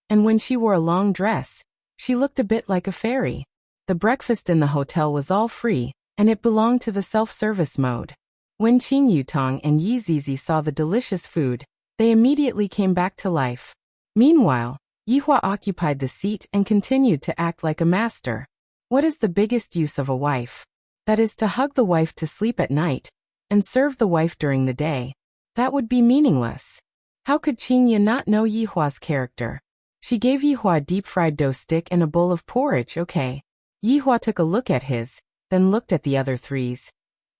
and when she wore a long dress, she looked a bit like a fairy. The breakfast in the hotel was all free, and it belonged to the self-service mode. When Qing Yutong and Yi Zizi saw the delicious food, they immediately came back to life. Meanwhile, Yihua occupied the seat and continued to act like a master. What is the biggest use of a wife? That is to hug the wife to sleep at night, and serve the wife during the day. That would be meaningless. How could Qingye not know Yihua's character? She gave Yihua a deep-fried dough stick and a bowl of porridge, okay. Yihua took a look at his, then looked at the other threes.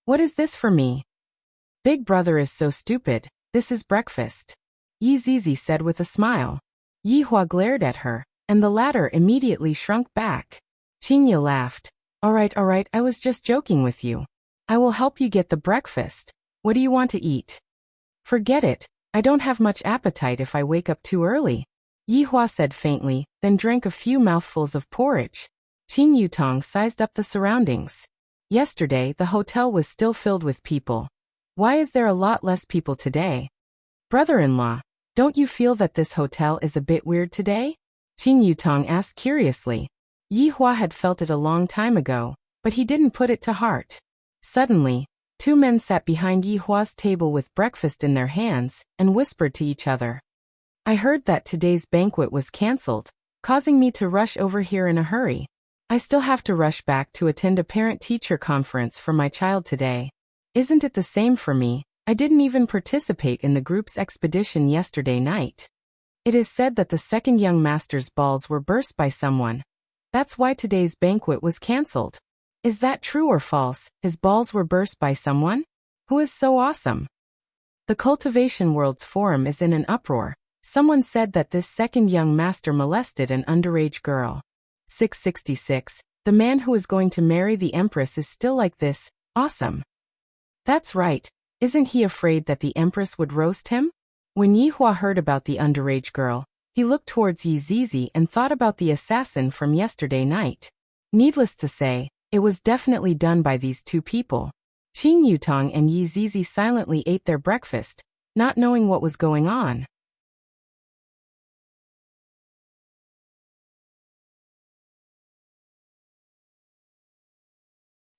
What is this for me? Big brother is so stupid. This is breakfast. Yi Zizi said with a smile. Yihua glared at her, and the latter immediately shrunk back. Qingye laughed. All right, I was just joking with you. I will help you get the breakfast. What do you want to eat? Forget it. I don't have much appetite if I wake up too early. Yihua said faintly, then drank a few mouthfuls of porridge. Qing Yutong sized up the surroundings. Yesterday, the hotel was still filled with people. Why is there a lot less people today? Brother-in-law, don't you feel that this hotel is a bit weird today? Qing Yutong asked curiously. Yihua had felt it a long time ago, but he didn't put it to heart. Suddenly, two men sat behind Yihua's table with breakfast in their hands and whispered to each other. I heard that today's banquet was cancelled, causing me to rush over here in a hurry. I still have to rush back to attend a parent-teacher conference for my child today. Isn't it the same for me? I didn't even participate in the group's expedition yesterday night. It is said that the second young master's balls were burst by someone. That's why today's banquet was cancelled. Is that true or false? His balls were burst by someone? Who is so awesome? The Cultivation World's forum is in an uproar. Someone said that this second young master molested an underage girl. 666. The man who is going to marry the Empress is still like this. Awesome. That's right. Isn't he afraid that the Empress would roast him? When Yihua heard about the underage girl, he looked towards Yi Zizi and thought about the assassin from yesterday night. Needless to say, it was definitely done by these two people. Qing Yutong and Yi Zizi silently ate their breakfast, not knowing what was going on.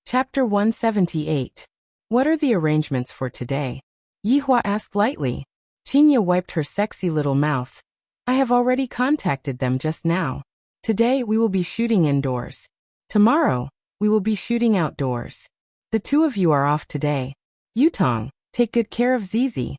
Chapter 178. What are the arrangements for today? Yihua asked lightly. Qingye wiped her sexy little mouth. I have already contacted them just now. Today we will be shooting indoors. Tomorrow, we will be shooting outdoors. The two of you are off today. Yutong, take good care of Zizi.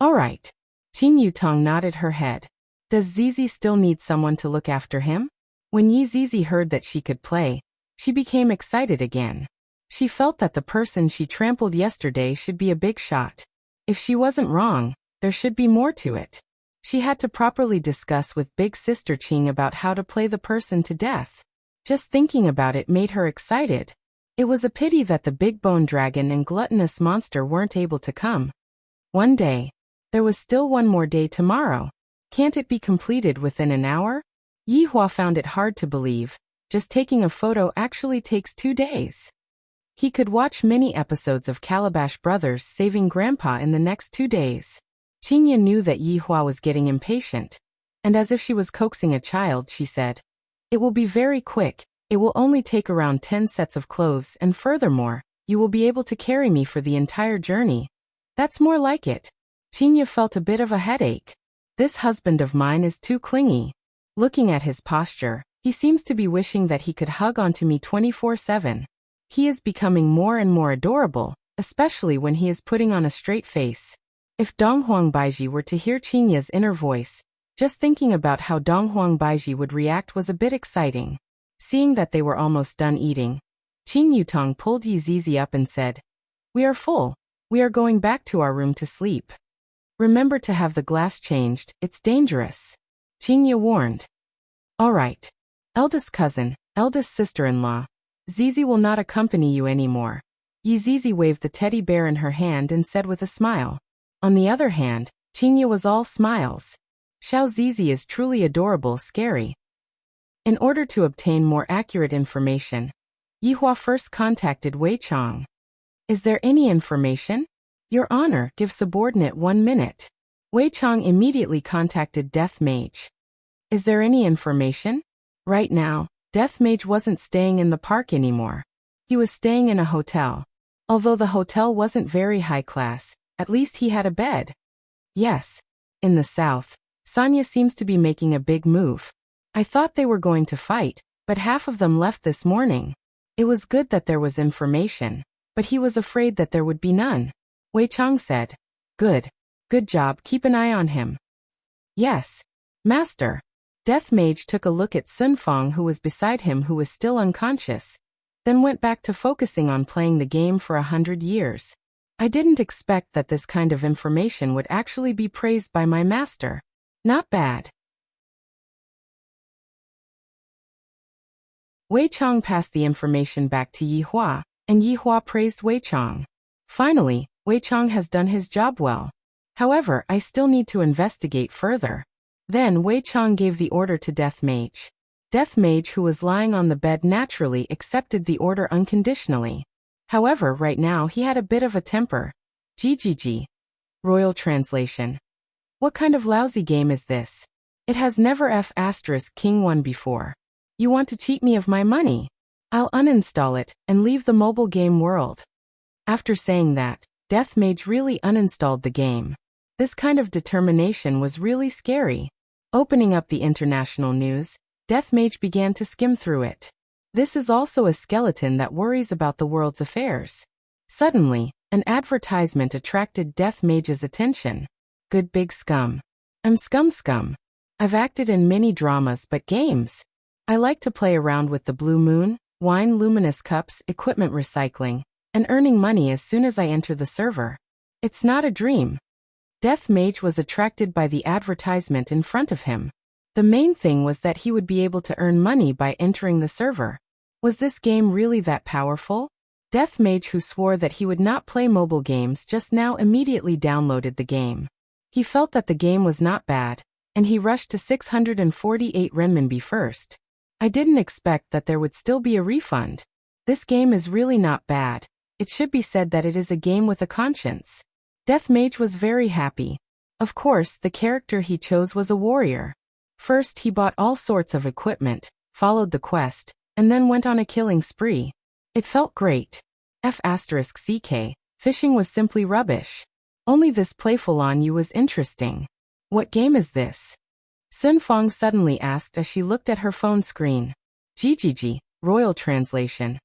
All right. Qin Yutong nodded her head. Does Zizi still need someone to look after him? When Yi Zizi heard that she could play, she became excited again. She felt that the person she trampled yesterday should be a big shot. If she wasn't wrong, there should be more to it. She had to properly discuss with big sister Qing about how to play the person to death. Just thinking about it made her excited. It was a pity that the big bone dragon and gluttonous monster weren't able to come. One day. There was still one more day tomorrow. Can't it be completed within an hour? Yi Hua found it hard to believe. Just taking a photo actually takes 2 days. He could watch many episodes of Calabash Brothers saving Grandpa in the next 2 days. Qingya knew that Yi Hua was getting impatient, and as if she was coaxing a child, she said, "It will be very quick. It will only take around 10 sets of clothes, and furthermore, you will be able to carry me for the entire journey." That's more like it. Qingya felt a bit of a headache. This husband of mine is too clingy. Looking at his posture, he seems to be wishing that he could hug onto me 24/7. He is becoming more and more adorable, especially when he is putting on a straight face. If Donghuang Baiji were to hear Qingya's inner voice, just thinking about how Donghuang Baiji would react was a bit exciting. Seeing that they were almost done eating, Qing Yutong pulled Yi Zizi up and said, "We are full. We are going back to our room to sleep. Remember to have the glass changed, it's dangerous," Qingya warned. "All right. Eldest cousin, eldest sister-in-law, Zizi will not accompany you anymore." Yi Zizi waved the teddy bear in her hand and said with a smile. On the other hand, Qingya was all smiles. Xiao Zizi is truly adorable, scary. In order to obtain more accurate information, Yi Hua first contacted Wei Chong. "Is there any information?" "Your Honor, give subordinate 1 minute." Wei Chong immediately contacted Death Mage. "Is there any information?" Right now, Death Mage wasn't staying in the park anymore. He was staying in a hotel. Although the hotel wasn't very high class, at least he had a bed. "Yes. In the south, Sonya seems to be making a big move. I thought they were going to fight, but half of them left this morning. It was good that there was information, but he was afraid that there would be none." Wei Chong said. "Good. Good job, keep an eye on him." "Yes, Master." Death Mage took a look at Sun Fong, who was beside him, who was still unconscious, then went back to focusing on playing the game for 100 years. "I didn't expect that this kind of information would actually be praised by my master. Not bad." Wei Chong passed the information back to Yi Hua, and Yi Hua praised Wei Chong. "Finally, Wei Chong has done his job well. However, I still need to investigate further." Then Wei Chong gave the order to Death Mage. Death Mage, who was lying on the bed, naturally accepted the order unconditionally. However, right now he had a bit of a temper. GGG. Royal Translation. What kind of lousy game is this? It has never King won before. You want to cheat me of my money? I'll uninstall it and leave the mobile game world. After saying that, Death Mage really uninstalled the game. This kind of determination was really scary. Opening up the international news, Death Mage began to skim through it. This is also a skeleton that worries about the world's affairs. Suddenly, an advertisement attracted Death Mage's attention. "Good big scum. I'm Scum. I've acted in many dramas but games. I like to play around with the blue moon, wine, luminous cups, equipment recycling, and earning money as soon as I enter the server. It's not a dream." Death Mage was attracted by the advertisement in front of him. The main thing was that he would be able to earn money by entering the server. Was this game really that powerful? Death Mage, who swore that he would not play mobile games, just now immediately downloaded the game. He felt that the game was not bad, and he rushed to 648 renminbi first. "I didn't expect that there would still be a refund. This game is really not bad. It should be said that it is a game with a conscience." Death Mage was very happy. Of course, the character he chose was a warrior. First, he bought all sorts of equipment, followed the quest, and then went on a killing spree. It felt great. F***CK, fishing was simply rubbish. Only this playful on you was interesting. What game is this? Sun Fong suddenly asked as she looked at her phone screen. GGG, Royal Translation.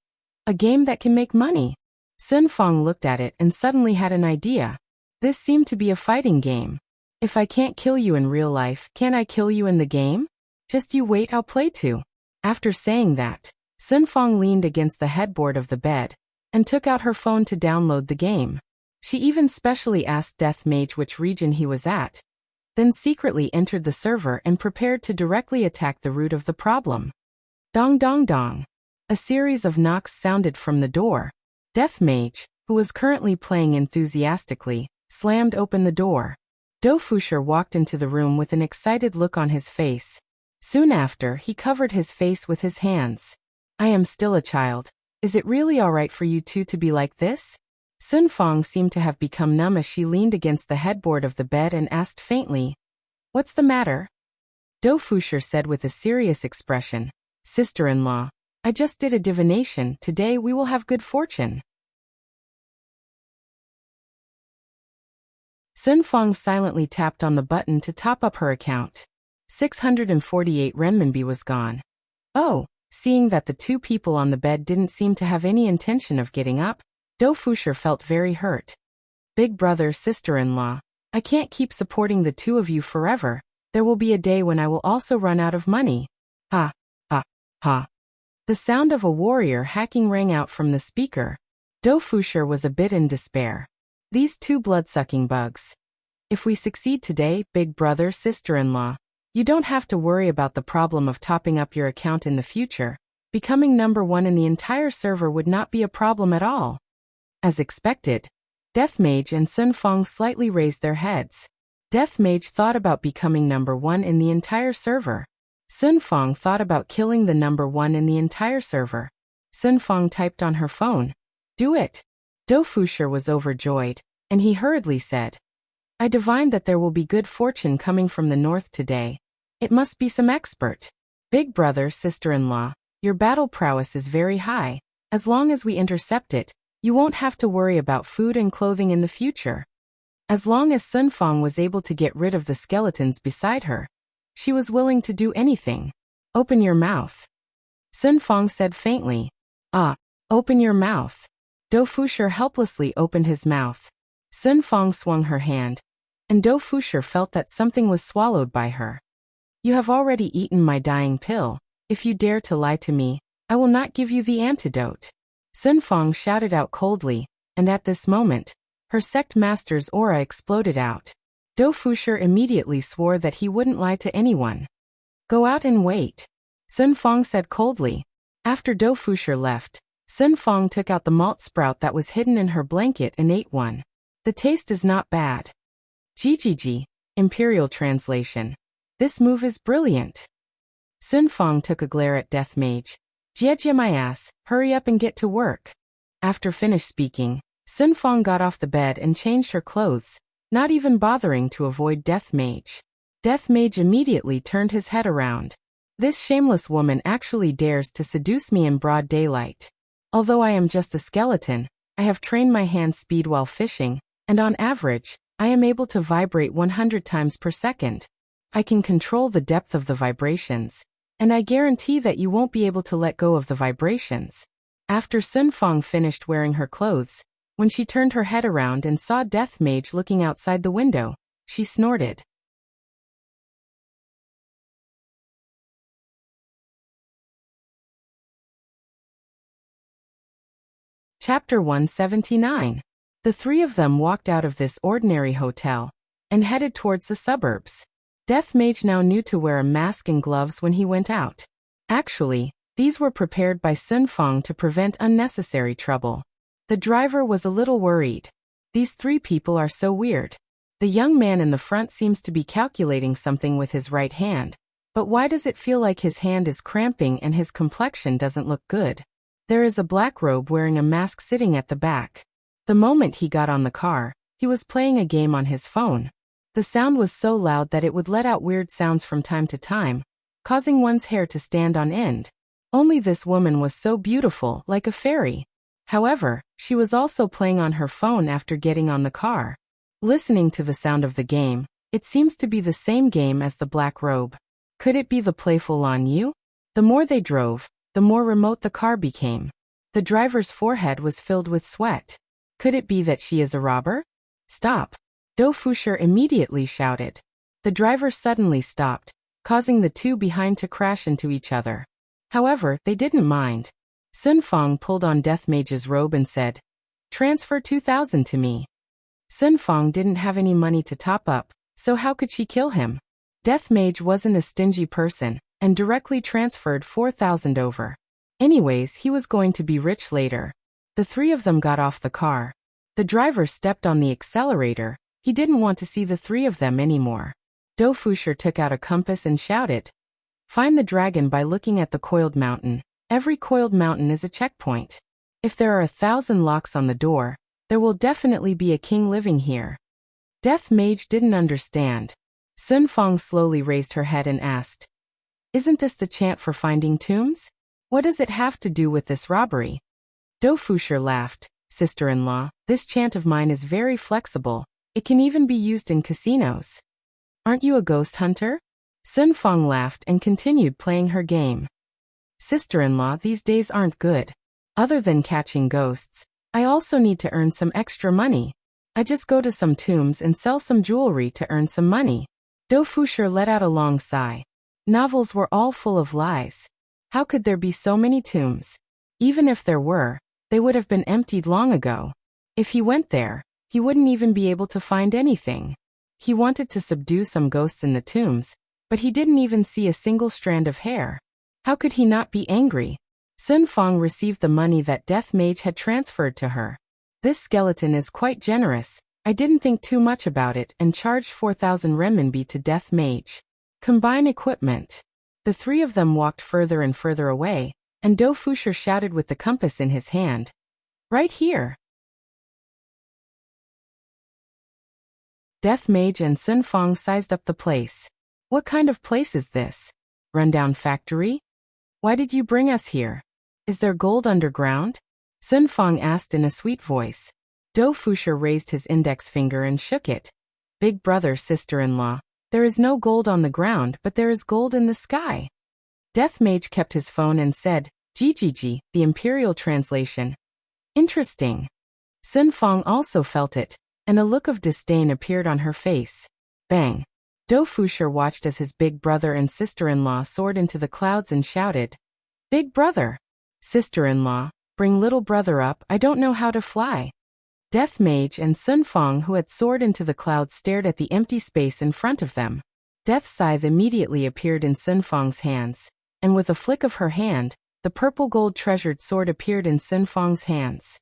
A game that can make money. Sun Fong looked at it and suddenly had an idea. This seemed to be a fighting game. If I can't kill you in real life, can't I kill you in the game? Just you wait, I'll play too. After saying that, Sun Fong leaned against the headboard of the bed and took out her phone to download the game. She even specially asked Death Mage which region he was at, then secretly entered the server and prepared to directly attack the root of the problem. Dong dong dong. A series of knocks sounded from the door. Death Mage, who was currently playing enthusiastically, slammed open the door. Dofusher walked into the room with an excited look on his face. Soon after, he covered his face with his hands. I am still a child. Is it really alright for you two to be like this? Sun Fong seemed to have become numb as she leaned against the headboard of the bed and asked faintly, What's the matter? Dofusher said with a serious expression, Sister-in-law, I just did a divination. Today we will have good fortune. Sun Fong silently tapped on the button to top up her account. 648 renminbi was gone. Oh, seeing that the two people on the bed didn't seem to have any intention of getting up, Dofusher felt very hurt. Big brother, sister-in-law, I can't keep supporting the two of you forever. There will be a day when I will also run out of money. Ha, ha, ha. The sound of a warrior hacking rang out from the speaker. Dofusher was a bit in despair. These two blood-sucking bugs. If we succeed today, big brother, sister-in-law, you don't have to worry about the problem of topping up your account in the future. Becoming number one in the entire server would not be a problem at all. As expected, Death Mage and Sun Fong slightly raised their heads. Death Mage thought about becoming number one in the entire server. Sun Fong thought about killing the number one in the entire server. Sun Fong typed on her phone, Do it. Dofusher was overjoyed, and he hurriedly said, I divined that there will be good fortune coming from the north today. It must be some expert. Big brother, sister-in-law, your battle prowess is very high. As long as we intercept it, you won't have to worry about food and clothing in the future. As long as Sun Fong was able to get rid of the skeletons beside her, she was willing to do anything. Open your mouth. Sun Fong said faintly. Open your mouth. Dofusher helplessly opened his mouth. Sun Fong swung her hand, and Dofusher felt that something was swallowed by her. You have already eaten my dying pill. If you dare to lie to me, I will not give you the antidote. Sun Fong shouted out coldly, and at this moment, her sect master's aura exploded out. Dofusher immediately swore that he wouldn't lie to anyone. Go out and wait, Sun Fong said coldly. After Dofusher left, Sun Fong took out the malt sprout that was hidden in her blanket and ate one. The taste is not bad. GGG, Imperial Translation. This move is brilliant. Sun Fong took a glare at Death Mage. Jia my ass, hurry up and get to work. After finished speaking, Sun Fong got off the bed and changed her clothes, not even bothering to avoid Death Mage. Death Mage immediately turned his head around. This shameless woman actually dares to seduce me in broad daylight. Although I am just a skeleton, I have trained my hand speed while fishing, and on average, I am able to vibrate 100 times per second. I can control the depth of the vibrations, and I guarantee that you won't be able to let go of the vibrations. After Sun Fong finished wearing her clothes, when she turned her head around and saw Death Mage looking outside the window, she snorted. Chapter 179. The three of them walked out of this ordinary hotel and headed towards the suburbs. Death Mage now knew to wear a mask and gloves when he went out. Actually, these were prepared by Sun Fong to prevent unnecessary trouble. The driver was a little worried. These three people are so weird. The young man in the front seems to be calculating something with his right hand, but why does it feel like his hand is cramping and his complexion doesn't look good? There is a black robe wearing a mask sitting at the back. The moment he got on the car, he was playing a game on his phone. The sound was so loud that it would let out weird sounds from time to time, causing one's hair to stand on end. Only this woman was so beautiful, like a fairy. However, she was also playing on her phone after getting on the car. Listening to the sound of the game, It seems to be the same game as the black robe. Could it be the playful Lan Yu? The more they drove, the more remote the car became. The driver's forehead was filled with sweat. Could it be that she is a robber? Stop! Dou Fusher immediately shouted. The driver suddenly stopped, causing the two behind to crash into each other. However, they didn't mind. Sun Fang pulled on Death Mage's robe and said, "Transfer 2,000 to me." Sun Fang didn't have any money to top up, so how could she kill him? Death Mage wasn't a stingy person, and directly transferred 4,000 over. Anyways, he was going to be rich later. The three of them got off the car. The driver stepped on the accelerator. He didn't want to see the three of them anymore. Dou Fusher took out a compass and shouted, "Find the dragon by looking at the coiled mountain. Every coiled mountain is a checkpoint. If there are 1,000 locks on the door, there will definitely be a king living here." Death Mage didn't understand. Sun Fang slowly raised her head and asked, "Isn't this the chant for finding tombs? What does it have to do with this robbery?" Dou Fusher laughed. "Sister-in-law, this chant of mine is very flexible. It can even be used in casinos. Aren't you a ghost hunter?" Sun Fang laughed and continued playing her game. "Sister-in-law, these days aren't good. Other than catching ghosts, I also need to earn some extra money. I just go to some tombs and sell some jewelry to earn some money." Dou Fusher let out a long sigh. Novels were all full of lies. How could there be so many tombs? Even if there were, they would have been emptied long ago. If he went there, he wouldn't even be able to find anything. He wanted to subdue some ghosts in the tombs, but he didn't even see a single strand of hair. How could he not be angry? Sun Fang received the money that Death Mage had transferred to her. "This skeleton is quite generous. I didn't think too much about it and charged 4,000 renminbi to Death Mage. Combine equipment." The three of them walked further and further away, and Dou Fusher shouted with the compass in his hand, "Right here." Death Mage and Sun Fang sized up the place. "What kind of place is this? Rundown factory? Why did you bring us here? Is there gold underground?" Sun Fang asked in a sweet voice. Dou Fusher raised his index finger and shook it. "Big brother, sister-in-law, there is no gold on the ground, but there is gold in the sky." Death Mage kept his phone and said, "GGG, the imperial translation. Interesting." Sun Fang also felt it, and a look of disdain appeared on her face. Bang! Dou Fusher watched as his big brother and sister-in-law soared into the clouds and shouted, "Big brother! Sister-in-law, bring little brother up, I don't know how to fly." Death Mage and Sun Fang, who had soared into the clouds, stared at the empty space in front of them. Death's scythe immediately appeared in Sun Fang's hands, and with a flick of her hand, the purple gold treasured sword appeared in Sun Fang's hands.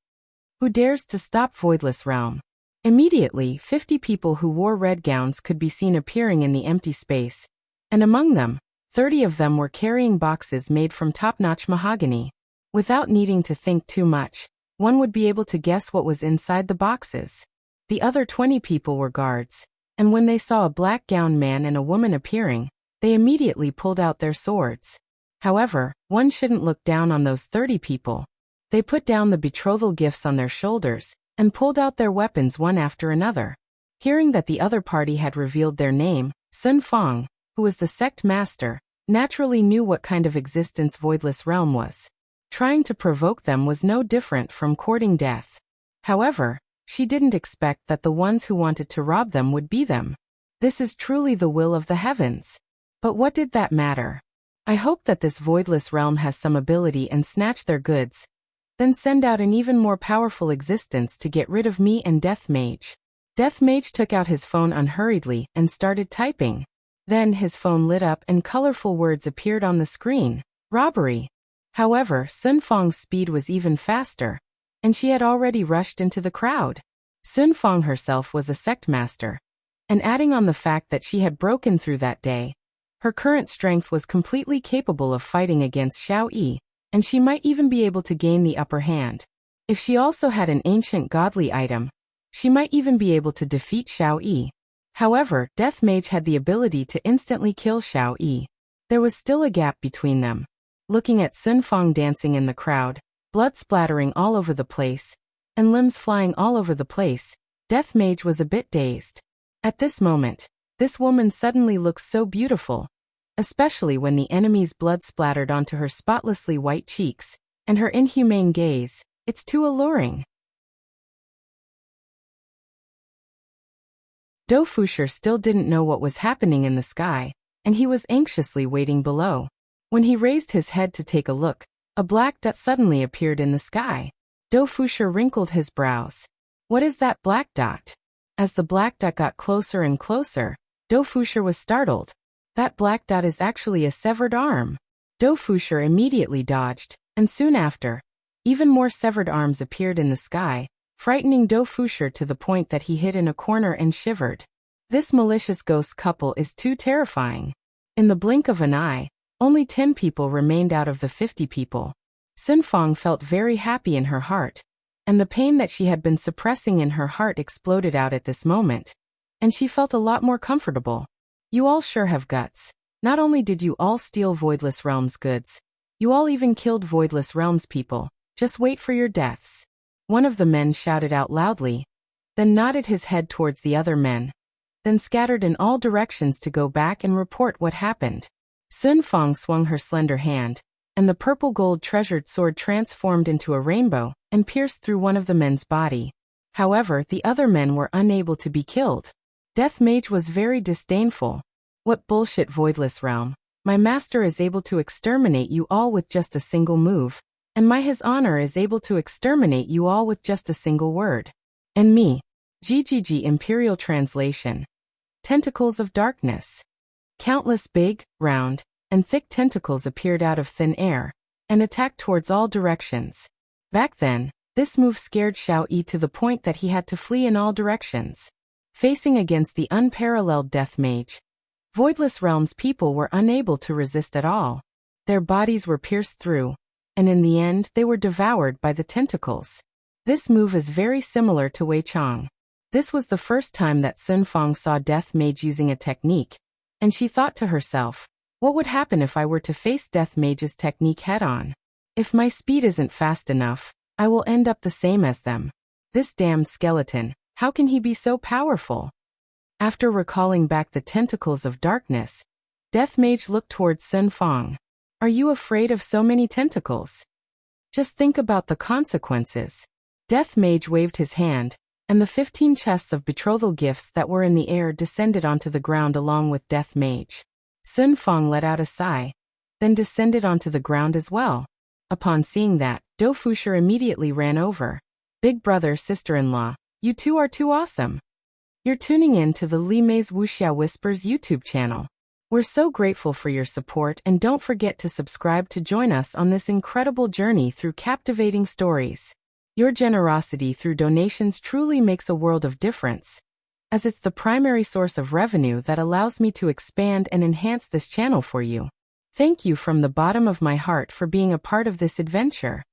"Who dares to stop Voidless Realm?" Immediately, 50 people who wore red gowns could be seen appearing in the empty space, and among them, 30 of them were carrying boxes made from top-notch mahogany. Without needing to think too much, one would be able to guess what was inside the boxes. The other 20 people were guards, and when they saw a black-gowned man and a woman appearing, they immediately pulled out their swords. However, one shouldn't look down on those 30 people. They put down the betrothal gifts on their shoulders, and pulled out their weapons one after another. Hearing that the other party had revealed their name, Sun Fang, who was the sect master, naturally knew what kind of existence Voidless Realm was. Trying to provoke them was no different from courting death. However, she didn't expect that the ones who wanted to rob them would be them. This is truly the will of the heavens. But what did that matter? I hope that this Voidless Realm has some ability and snatch their goods, then send out an even more powerful existence to get rid of me and Death Mage. Death Mage took out his phone unhurriedly and started typing. Then his phone lit up and colorful words appeared on the screen. Robbery. However, Sun Fang's speed was even faster, and she had already rushed into the crowd. Sun Fang herself was a sect master, and adding on the fact that she had broken through that day, her current strength was completely capable of fighting against Xiao Yi, and she might even be able to gain the upper hand. If she also had an ancient godly item, she might even be able to defeat Xiao Yi. However, Death Mage had the ability to instantly kill Xiao Yi. There was still a gap between them. Looking at Sun Fang dancing in the crowd, blood splattering all over the place, and limbs flying all over the place, Death Mage was a bit dazed. At this moment, This woman suddenly looks so beautiful, especially when the enemy's blood splattered onto her spotlessly white cheeks, and her inhumane gaze, it's too alluring. Dofusher still didn't know what was happening in the sky, and he was anxiously waiting below. When he raised his head to take a look, a black dot suddenly appeared in the sky. Dofusher wrinkled his brows. What is that black dot? As the black dot got closer and closer, Dofusher was startled. That black dot is actually a severed arm. Dofusher immediately dodged, and soon after, even more severed arms appeared in the sky, frightening Dofusher to the point that he hid in a corner and shivered. This malicious ghost couple is too terrifying. In the blink of an eye, only 10 people remained out of the 50 people. Sun Fang felt very happy in her heart, and the pain that she had been suppressing in her heart exploded out at this moment, and she felt a lot more comfortable. You all sure have guts. Not only did you all steal Voidless Realms goods, you all even killed Voidless Realms people. Just wait for your deaths. One of the men shouted out loudly, then nodded his head towards the other men, then scattered in all directions to go back and report what happened. Sun Fang swung her slender hand, and the purple gold treasured sword transformed into a rainbow and pierced through one of the men's body. However, the other men were unable to be killed. Death Mage was very disdainful. What bullshit, Voidless Realm. My master is able to exterminate you all with just a single move, and His Honor is able to exterminate you all with just a single word. And me. GGG Imperial Translation. Tentacles of Darkness. Countless big, round, and thick tentacles appeared out of thin air, and attacked towards all directions. Back then, this move scared Xiao Yi to the point that he had to flee in all directions. Facing against the unparalleled Death Mage, Voidless Realms people were unable to resist at all. Their bodies were pierced through, and in the end they were devoured by the tentacles. This move is very similar to Wei Chang. This was the first time that Sun Fang saw Death Mage using a technique, and she thought to herself, what would happen if I were to face Death Mage's technique head-on? If my speed isn't fast enough, I will end up the same as them. This damned skeleton, how can he be so powerful? After recalling back the tentacles of darkness, Death Mage looked towards Sun Fang. Are you afraid of so many tentacles? Just think about the consequences. Death Mage waved his hand, and the 15 chests of betrothal gifts that were in the air descended onto the ground along with Death Mage. Sun Fang let out a sigh, then descended onto the ground as well. Upon seeing that, Dofusher immediately ran over. Big brother, sister-in-law, you two are too awesome. You're tuning in to the Li Mei's Wuxia Whispers YouTube channel. We're so grateful for your support, and don't forget to subscribe to join us on this incredible journey through captivating stories. Your generosity through donations truly makes a world of difference, as it's the primary source of revenue that allows me to expand and enhance this channel for you. Thank you from the bottom of my heart for being a part of this adventure.